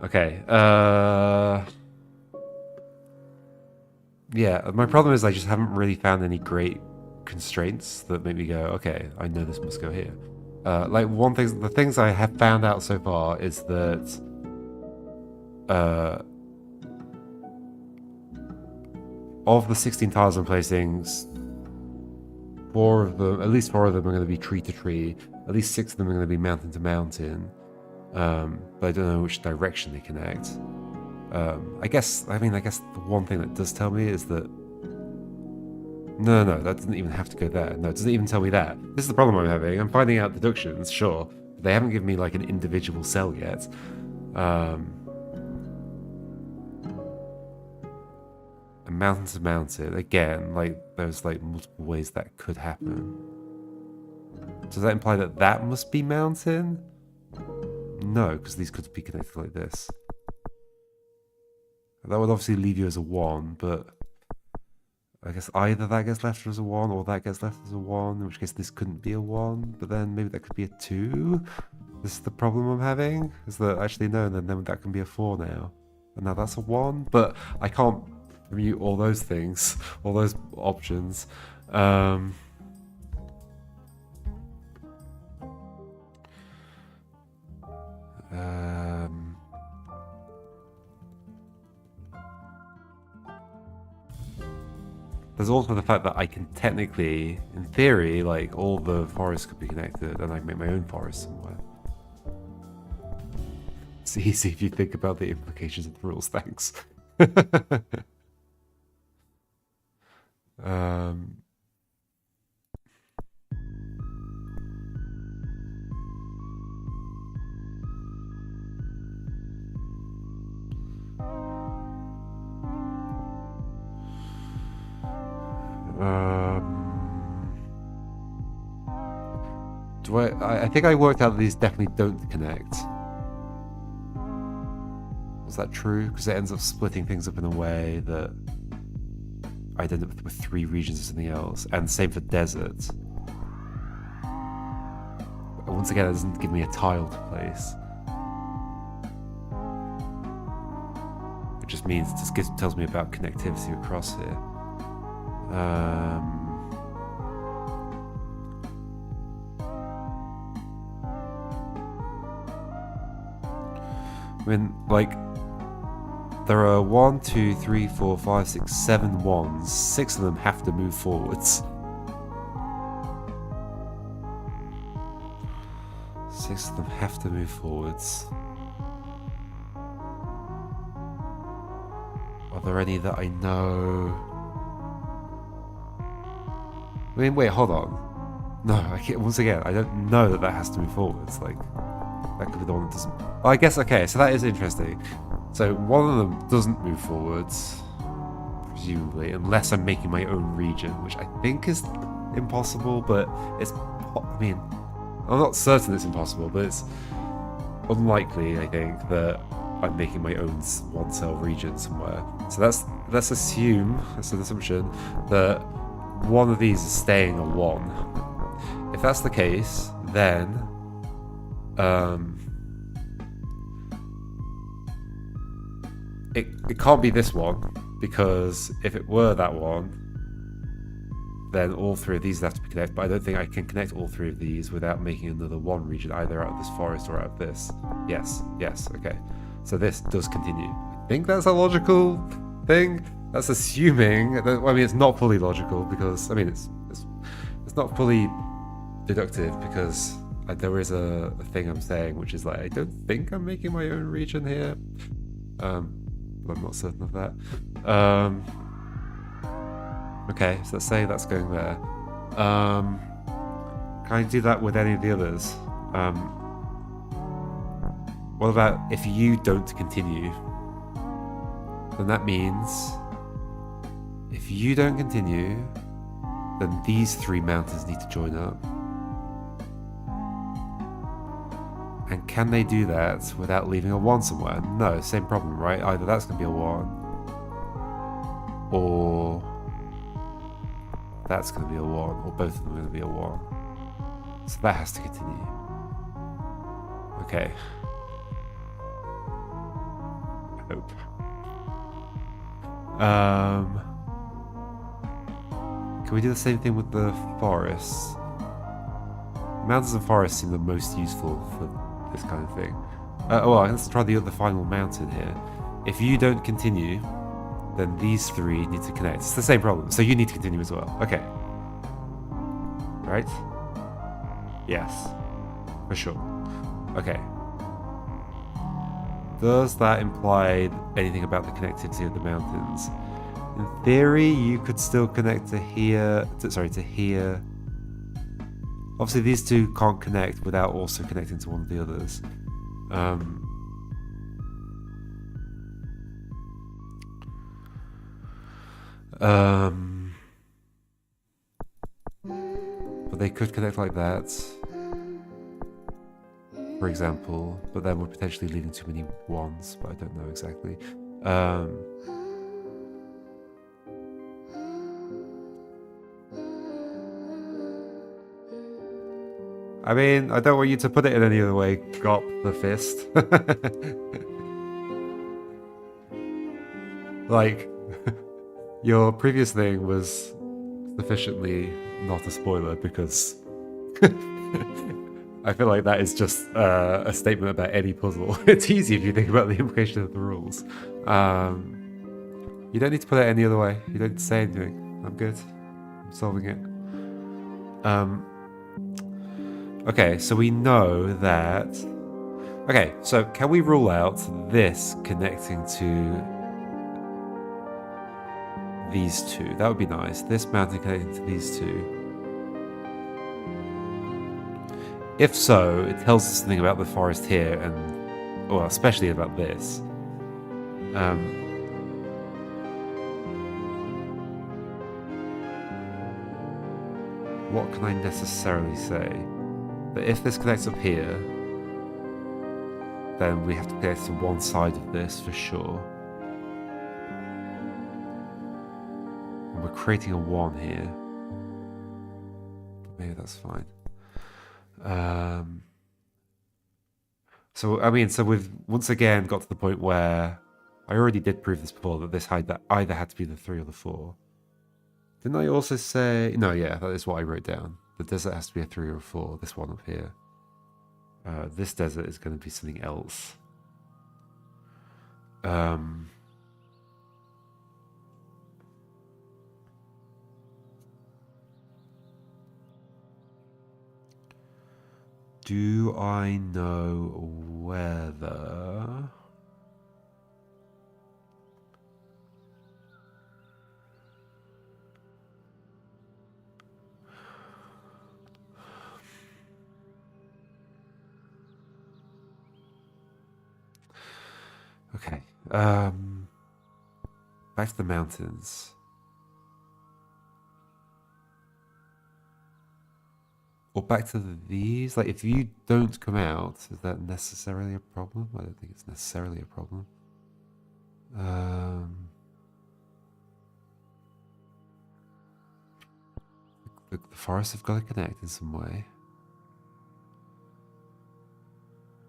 Okay, yeah, my problem is I just haven't really found any great constraints that make me go, okay, I know this must go here. Like the things I have found out so far is that of the 16 tiles I'm placing, at least 4 of them are going to be tree to tree, at least 6 of them are going to be mountain to mountain. But I don't know which direction they connect. I guess the one thing that does tell me is that no, that doesn't even have to go there. No, it doesn't even tell me that. This is the problem I'm having. I'm finding out deductions, sure, but they haven't given me like an individual cell yet. And mountain to mountain, again, like there's like multiple ways that could happen. Does that imply that that must be mountain? No, because these could be connected like this. That would obviously leave you as a 1, but I guess either that gets left as a 1 or that gets left as a 1, in which case this couldn't be a 1, but then maybe that could be a 2. This is the problem I'm having, is that actually no, then that can be a 4 now. And now that's a 1, but I can't remute all those things, all those options. There's also the fact that I can technically, in theory, like all the forests could be connected and I can make my own forest somewhere. It's easy if you think about the implications of the rules, thanks. I think I worked out that these definitely don't connect. Was that true? Because it ends up splitting things up in a way that I'd end up with 3 regions or something else. And same for desert. But once again, it doesn't give me a tile to place. It just means it just tells me about connectivity across here. I mean, like, there are 1, 2, 3, 4, 5, 6, 7 ones. 6 of them have to move forwards. 6 of them have to move forwards. Are there any that I know? I mean, wait, hold on. No, once again, I don't know that has to move forwards. Like, that could be the one that doesn't. Well, I guess, okay, so that is interesting. So one of them doesn't move forwards, presumably, unless I'm making my own region, which I think is impossible, but it's, I mean, I'm not certain it's impossible, but it's unlikely, I think, that I'm making my own one-cell region somewhere. So let's assume, that's an assumption, that one of these is staying a 1. If that's the case, then it can't be this one, because if it were that one, then all 3 of these have to be connected, but I don't think I can connect all 3 of these without making another 1 region, either out of this forest or out of this. Yes, okay. So this does continue. I think that's a logical thing. That's assuming that, I mean, it's not fully logical, because, I mean, it's not fully deductive, because there is a thing I'm saying, which is like, I don't think I'm making my own region here. But I'm not certain of that. Okay, so let's say that's going there. Can I do that with any of the others? What about if you don't continue? Then that means if you don't continue, then these 3 mountains need to join up. And can they do that without leaving a 1 somewhere? No, same problem, right? Either that's going to be a 1, or that's going to be a 1, or both of them are going to be a 1. So that has to continue. Okay. I hope. Can we do the same thing with the forests? Mountains and forests seem the most useful for this kind of thing. Well, let's try the final mountain here. If you don't continue, then these 3 need to connect. It's the same problem, so you need to continue as well. Okay. Right? Yes. For sure. Okay. Does that imply anything about the connectivity of the mountains? In theory, you could still connect to here, to here. Obviously, these 2 can't connect without also connecting to one of the others. But they could connect like that, for example, but then we're potentially leaving too many 1s, but I don't know exactly. I mean, I don't want you to put it in any other way, Gop the Fist. Like, your previous thing was sufficiently not a spoiler, because I feel like that is just a statement about any puzzle. It's easy if you think about the implication of the rules. You don't need to put it any other way. You don't need to say anything. I'm good. I'm solving it. Okay, so we know that... Okay, so can we rule out this connecting to these 2? That would be nice. This mountain connecting to these 2. If so, it tells us something about the forest here, and, well, especially about this. What can I necessarily say? that if this connects up here, then we have to connect to one side of this for sure. And we're creating a 1 here. Maybe that's fine. So, I mean, so we've once again got to the point where I already did prove this before, that this either had to be the 3 or the 4. Didn't I also say... No, yeah, that is what I wrote down. The desert has to be a 3 or a 4, this one up here. This desert is going to be something else. Do I know whether... Okay. Back to the mountains. Or back to these. Like, if you don't come out, is that necessarily a problem? I don't think it's necessarily a problem. The forests have got to connect in some way.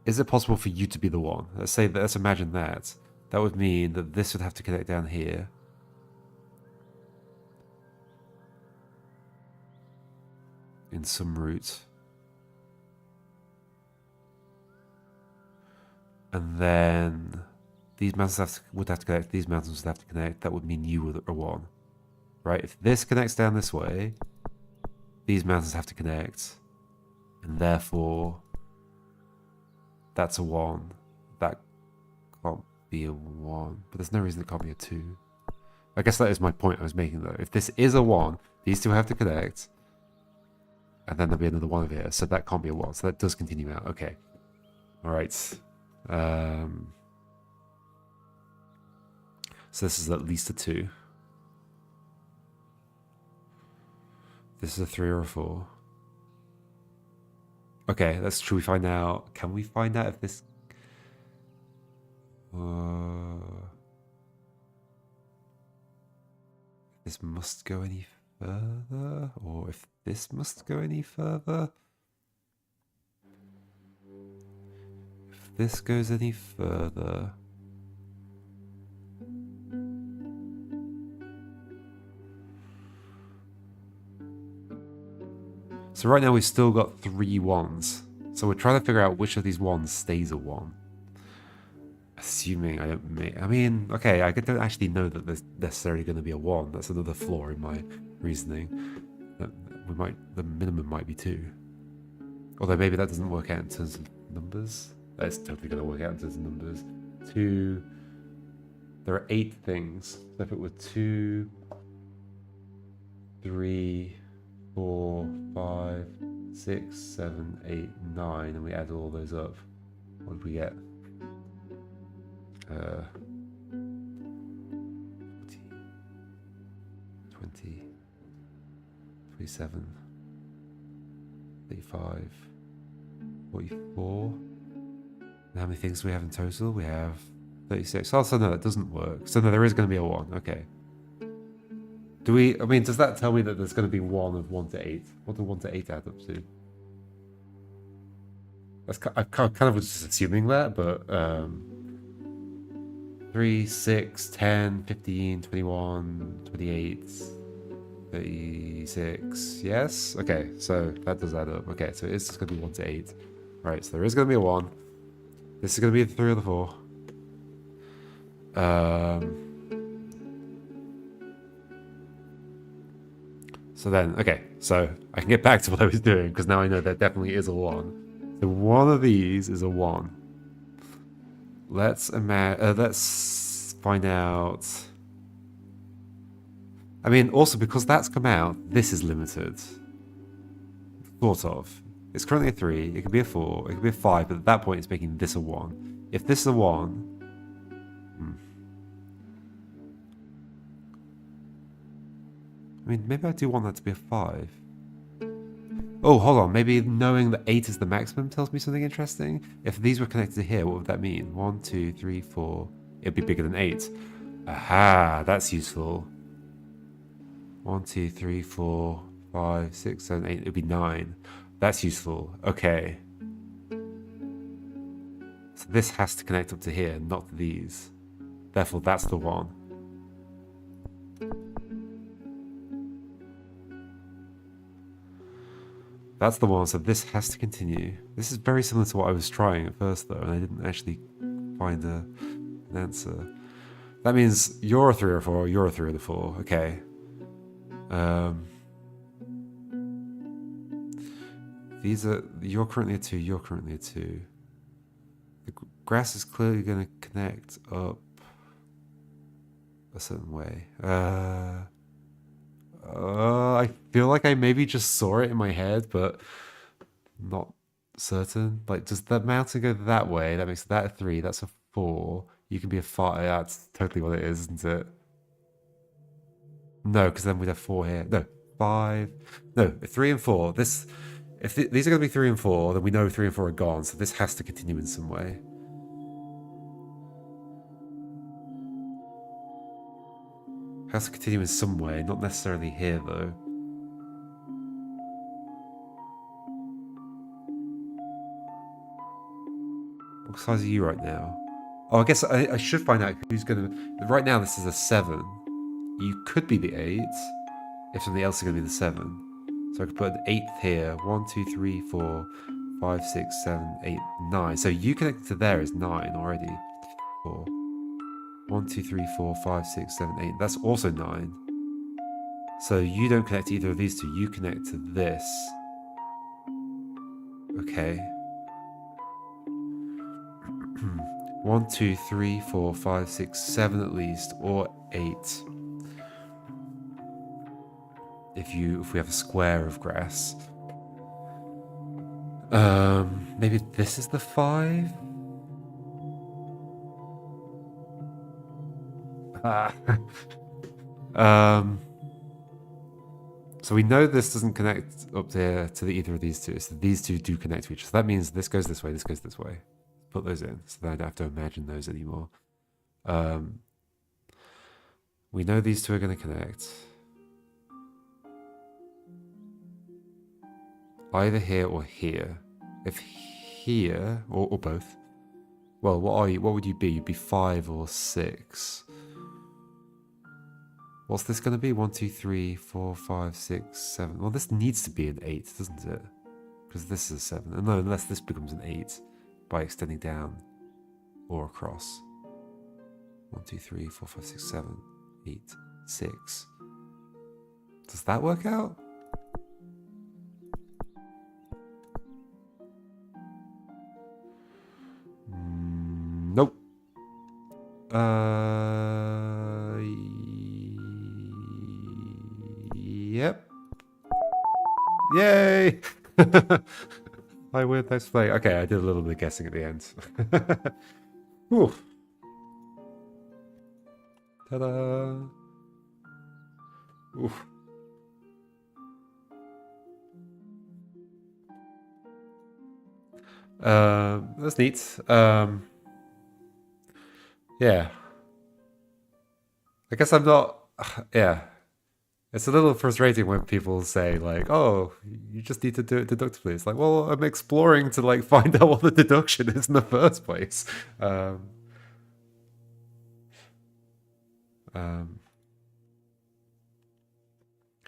Is it possible for you to be the one? Let's imagine that. That would mean that this would have to connect down here. In some route. And then these mountains would have to connect, these mountains would have to connect. That would mean you are 1. Right? If this connects down this way, these mountains have to connect. And therefore... that's a 1. That can't be a 1. But there's no reason it can't be a 2. I guess that is my point I was making, though. If this is a 1, these two have to connect. And then there'll be another 1 over here. So that can't be a 1. So that does continue out. Okay. Alright. So this is at least a 2. This is a 3 or a 4. Okay, should we find out? Can we find out if this... this must go any further? Or if this must go any further? If this goes any further... So right now we've still got 3 1s. So we're trying to figure out which of these 1s stays a 1. Assuming I don't make... I mean, okay, I don't actually know that there's necessarily going to be a 1. That's another flaw in my reasoning. The minimum might be 2. Although maybe that doesn't work out in terms of numbers. That's totally going to work out in terms of numbers. 2... There are 8 things. So if it were 2... 3... 4, 5, 6, 7, 8, 9, and we add all those up. What did we get? 20, 27, 35, 44. And how many things do we have in total? We have 36. Oh, so no, that doesn't work. So no, there is going to be a 1. Okay. I mean, does that tell me that there's going to be 1 of 1 to 8? What do 1 to 8 add up to? I kind of was just assuming that, but 3, 6, 10, 15, 21, 28, 36. Yes? Okay, so that does add up. Okay, so it's just going to be 1 to 8. Right, so there is going to be a 1. This is going to be the 3 or the 4. So then, okay, so I can get back to what I was doing, because now I know there definitely is a 1. So one of these is a 1. Let's find out... I mean, also, because that's come out, this is limited. Sort of. It's currently a 3, it could be a 4, it could be a 5, but at that point it's making this a 1. If this is a 1... I mean, maybe I do want that to be a 5. Oh, hold on. Maybe knowing that 8 is the maximum tells me something interesting. If these were connected to here, what would that mean? 1, 2, 3, 4. It'd be bigger than 8. Aha, that's useful. 1, 2, 3, 4, 5, 6, 7, 8. It'd be 9. That's useful. Okay. So this has to connect up to here, not these. Therefore, that's the one. That's the one, so this has to continue. This is very similar to what I was trying at first, though, and I didn't actually find an answer. That means you're a 3 or 4, you're a 3 or the 4. Okay. These are... You're currently a 2, you're currently a 2. The grass is clearly going to connect up a certain way. I feel like I maybe just saw it in my head, but not certain. Like, does the mountain go that way? That makes that a 3. That's a 4. You can be a 5. That's totally what it is, isn't it? No, because then we'd have 4 here. No, 5. No, 3 and 4. This, if these are going to be 3 and 4, then we know 3 and 4 are gone. So this has to continue in some way. Has to continue in some way, not necessarily here though. What size are you right now? Oh, I guess I should find out who's gonna... Right now this is a 7. You could be the 8, if something else is gonna be the 7. So I could put an 8th here. 1, 2, 3, 4, 5, 6, 7, 8, 9. So you connected to there is 9 already. 4. 1, 2, 3, 4, 5, 6, 7, 8. That's also 9. So you don't connect to either of these two. You connect to this. Okay. 1, 2, 3, 4, 5, 6, 7 at least, or 8. If we have a square of grass. Maybe this is the 5? So we know this doesn't connect up there to either of these two. So these two do connect to each other. So that means this goes this way, this goes this way. Put those in, so that I don't have to imagine those anymore. We know these two are going to connect. Either here or here. If here, or both. Well, what are you? What would you be? You'd be 5 or 6. What's this going to be? 1, 2, 3, 4, 5, 6, 7. Well, this needs to be an 8, doesn't it? Because this is a 7. No, unless this becomes an 8 by extending down or across. 1, 2, 3, 4, 5, 6, 7, 8, 6. Does that work out? Nope. Yep. Yay! I win, thanks for playing. Okay, I did a little bit of guessing at the end. Whew. Ta-da! Oof. That's neat. Yeah. I guess I'm not... Yeah. It's a little frustrating when people say, like, oh, you just need to do it deductively. It's like, well, I'm exploring to, like, find out what the deduction is in the first place.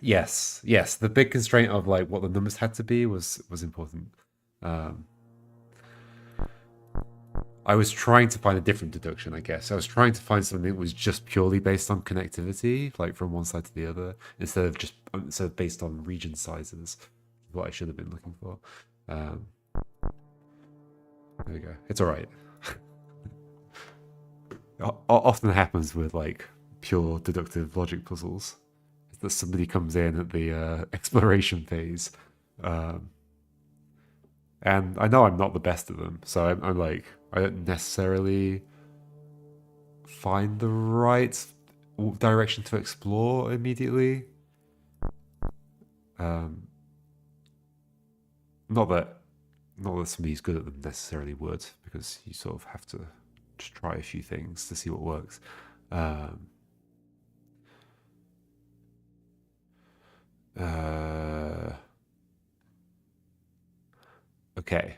Yes, the big constraint of, like, what the numbers had to be was important. I was trying to find a different deduction, I guess. I was trying to find something that was just purely based on connectivity, like from one side to the other, instead of based on region sizes, what I should have been looking for. There we go. It's all right. Often happens with like pure deductive logic puzzles, is that somebody comes in at the exploration phase. And I know I'm not the best at them, so I'm like, I don't necessarily find the right direction to explore immediately. Not that somebody who's good at them necessarily would, because you sort of have to just try a few things to see what works. Um, okay.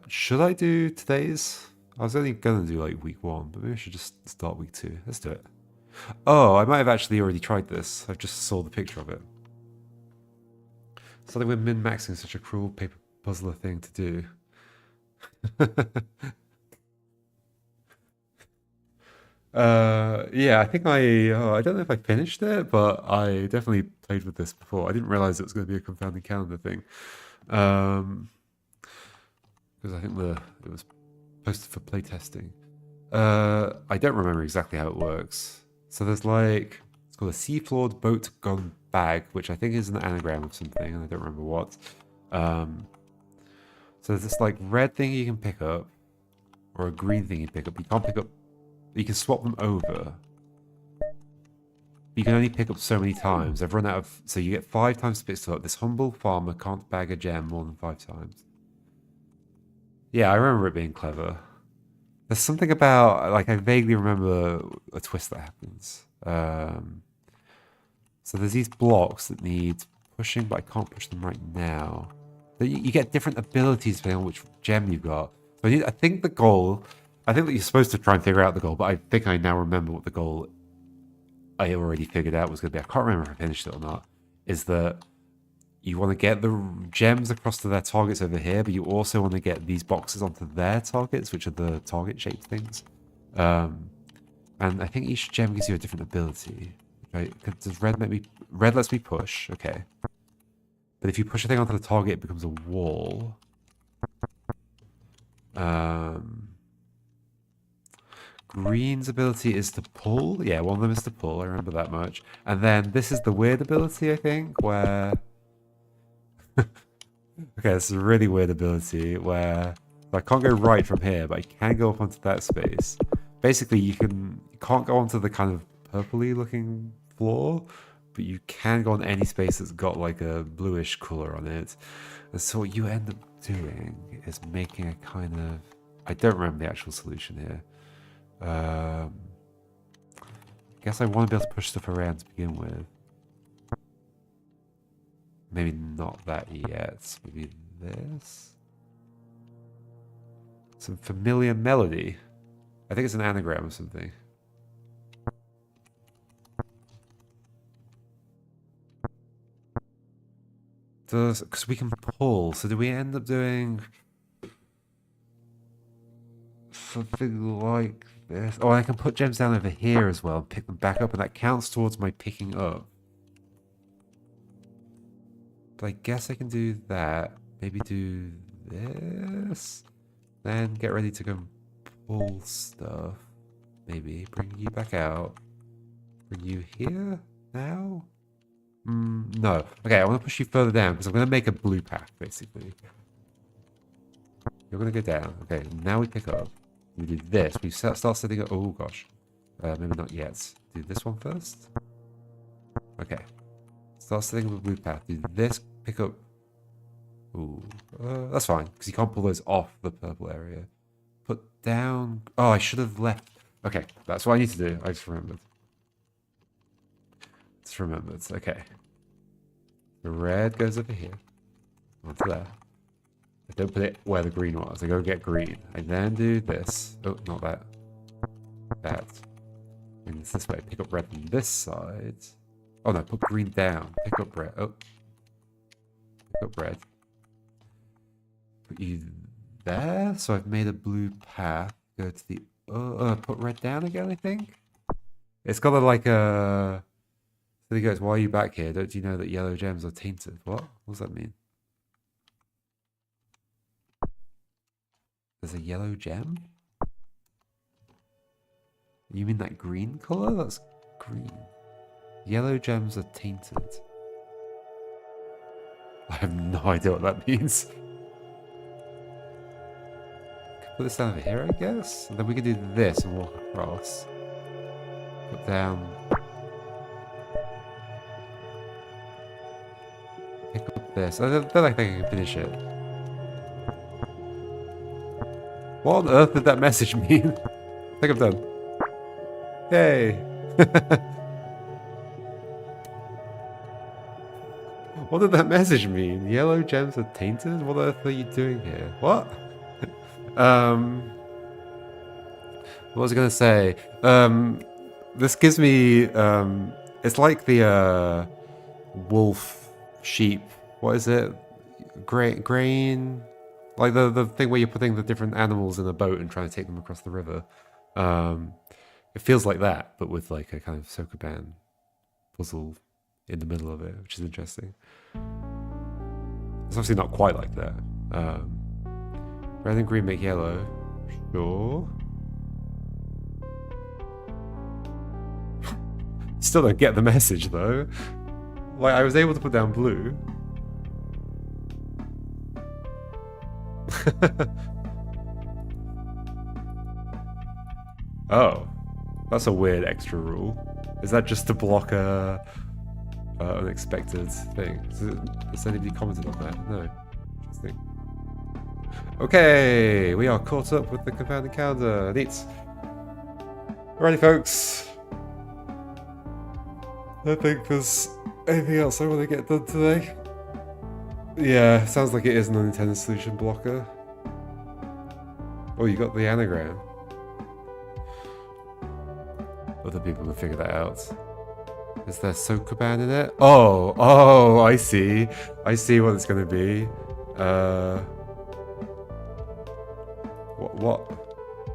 Should I do today's? I was only gonna do like week 1, but maybe I should just start week 2. Let's do it. Oh, I might have actually already tried this. I just saw the picture of it. Something with min-maxing such a cruel paper puzzler thing to do. Yeah, I think I don't know if I finished it, but I definitely played with this before. I didn't realize it was going to be a confounding calendar thing. Because I think it was posted for playtesting. I don't remember exactly how it works. So there's like, it's called a seafloored boat gone bag, which I think is an anagram of something, and I don't remember what. So there's this like red thing you can pick up, or a green thing you pick up. You can't pick up, you can swap them over. You can only pick up so many times. I've run out of, so you get 5 times to pick stuff up. This humble farmer can't bag a gem more than 5 times. Yeah, I remember it being clever. There's something about, like, I vaguely remember a twist that happens. So there's these blocks that need pushing, but I can't push them right now. You get different abilities depending on which gem you've got. So I think the goal, I think that you're supposed to try and figure out the goal, but I think I now remember what the goal I already figured out was going to be. I can't remember if I finished it or not. Is that you want to get the gems across to their targets over here, but you also want to get these boxes onto their targets, which are the target-shaped things. And I think each gem gives you a different ability. Right? Does red make me... Red lets me push, okay. But if you push a thing onto the target, it becomes a wall. Green's ability is to pull. Yeah, one of them is to pull. I remember that much. And then this is the weird ability, I think, where... Okay, this is a really weird ability where I can't go right from here, but I can go up onto that space. Basically, you can't go onto the kind of purpley looking floor, but you can go on any space that's got like a bluish color on it. And so what you end up doing is making a kind of... I don't remember the actual solution here. I guess I want to be able to push stuff around to begin with. Maybe not that yet. Maybe this. Some familiar melody. I think it's an anagram or something. Because we can pull. So do we end up doing something like this? Oh, I can put gems down over here as well and pick them back up, and that counts towards my picking up. But I guess I can do that. Maybe do this. Then get ready to go and pull stuff. Maybe bring you back out. Bring you here now? No. Okay, I want to push you further down because I'm going to make a blue path, basically. You're going to go down. Okay, now we pick up. We do this. We start setting up... Oh, gosh. Maybe not yet. Do this one first. Okay. Start setting up a blue path. Do this. Pick up... Ooh. That's fine, because you can't pull those off the purple area. Put down... Oh, I should have left... Okay, that's what I need to do. I just remembered. Okay. The red goes over here. Onto there. I don't put it where the green was. I go get green. I then do this. Oh, not that. That. And it's this way. Pick up red on this side. Oh no, put green down. Pick up red. Oh. Pick up red. Put you there. So I've made a blue path. Go to the... put red down again, I think? It's got a, like a... So he goes, why are you back here? Don't you know that yellow gems are tainted? What? What does that mean? There's a yellow gem? You mean that green color? That's green. Yellow gems are tainted. I have no idea what that means. Put this down over here, I guess? And then we can do this and walk across. Put down... this. I don't think I can finish it. What on earth did that message mean? I think I'm done. Yay! What did that message mean? Yellow gems are tainted? What on earth are you doing here? What? What was I gonna say? This gives me it's like the wolf, sheep. What is it? Grain. Like the thing where you're putting the different animals in a boat and trying to take them across the river. It feels like that, but with like a kind of Sokoban puzzle in the middle of it, which is interesting. It's obviously not quite like that. Red and green make yellow. Sure. Still don't get the message though. Like I was able to put down blue. Oh, that's a weird extra rule. Is that just to block a unexpected thing? Has anybody commented on that? No. Interesting. Okay, we are caught up with the Confounding Calendar. Neat. Alrighty, folks. I don't think there's anything else I want to get done today. Yeah, sounds like it is an unintended solution blocker. Oh, you got the anagram. Other people can figure that out. Is there Sokoban in it? Oh, I see. I see what it's going to be. What?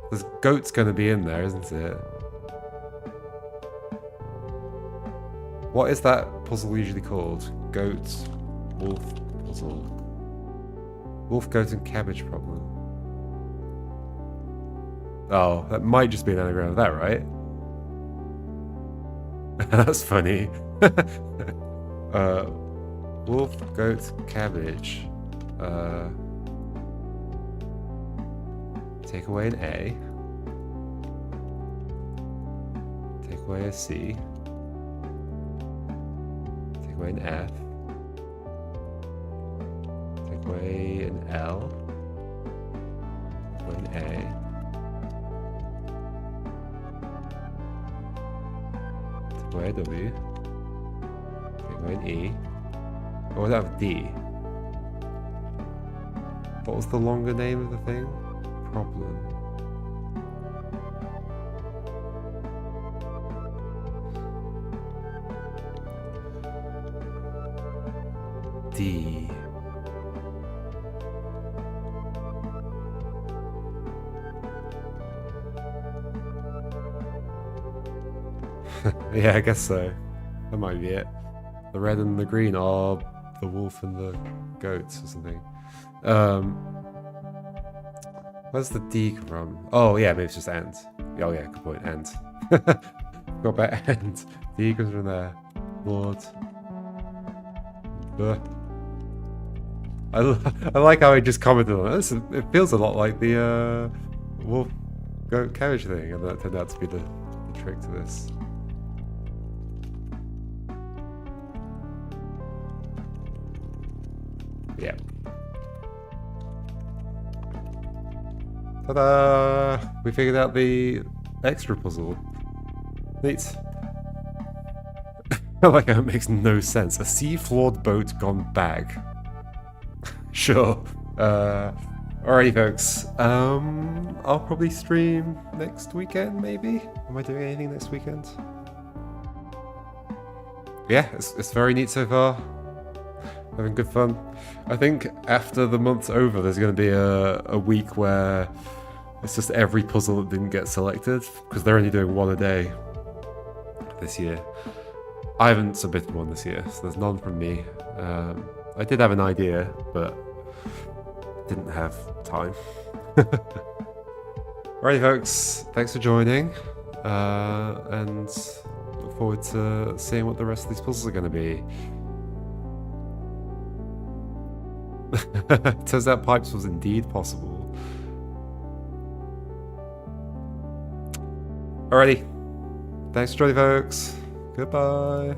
There's goat's going to be in there, isn't it? What is that puzzle usually called? Goat, wolf puzzle. Wolf, goat, and cabbage problem. Oh, that might just be an anagram of that, right? That's funny. Wolf, goat, cabbage. Take away an A. Take away a C. Take away an F. Take away an L. Take away an A. Take away a W. Take away an E. Oh, I don't have D. What was the longer name of the thing? Problem. D. Yeah, I guess so. That might be it. The red and the green are the wolf and the goats or something. Where's the D come from? Oh yeah, maybe it's just ant. Oh yeah, good point, ant. Got about ant. D comes from there. Lord. I like how I just commented on it. It feels a lot like the wolf goat cabbage thing, and that turned out to be the trick to this. Yeah. Ta-da! We figured out the extra puzzle. Neat. I like how it makes no sense. A sea-floored boat gone bag. Sure. Alrighty, folks. I'll probably stream next weekend, maybe? Am I doing anything next weekend? Yeah, it's very neat so far. Having good fun. I think after the month's over, there's going to be a week where it's just every puzzle that didn't get selected, because they're only doing one a day this year. I haven't submitted one this year, so there's none from me. I did have an idea, but didn't have time. Alrighty, folks. Thanks for joining, and look forward to seeing what the rest of these puzzles are going to be. Turns out pipes was indeed possible. Alrighty. Thanks for joining, folks. Goodbye.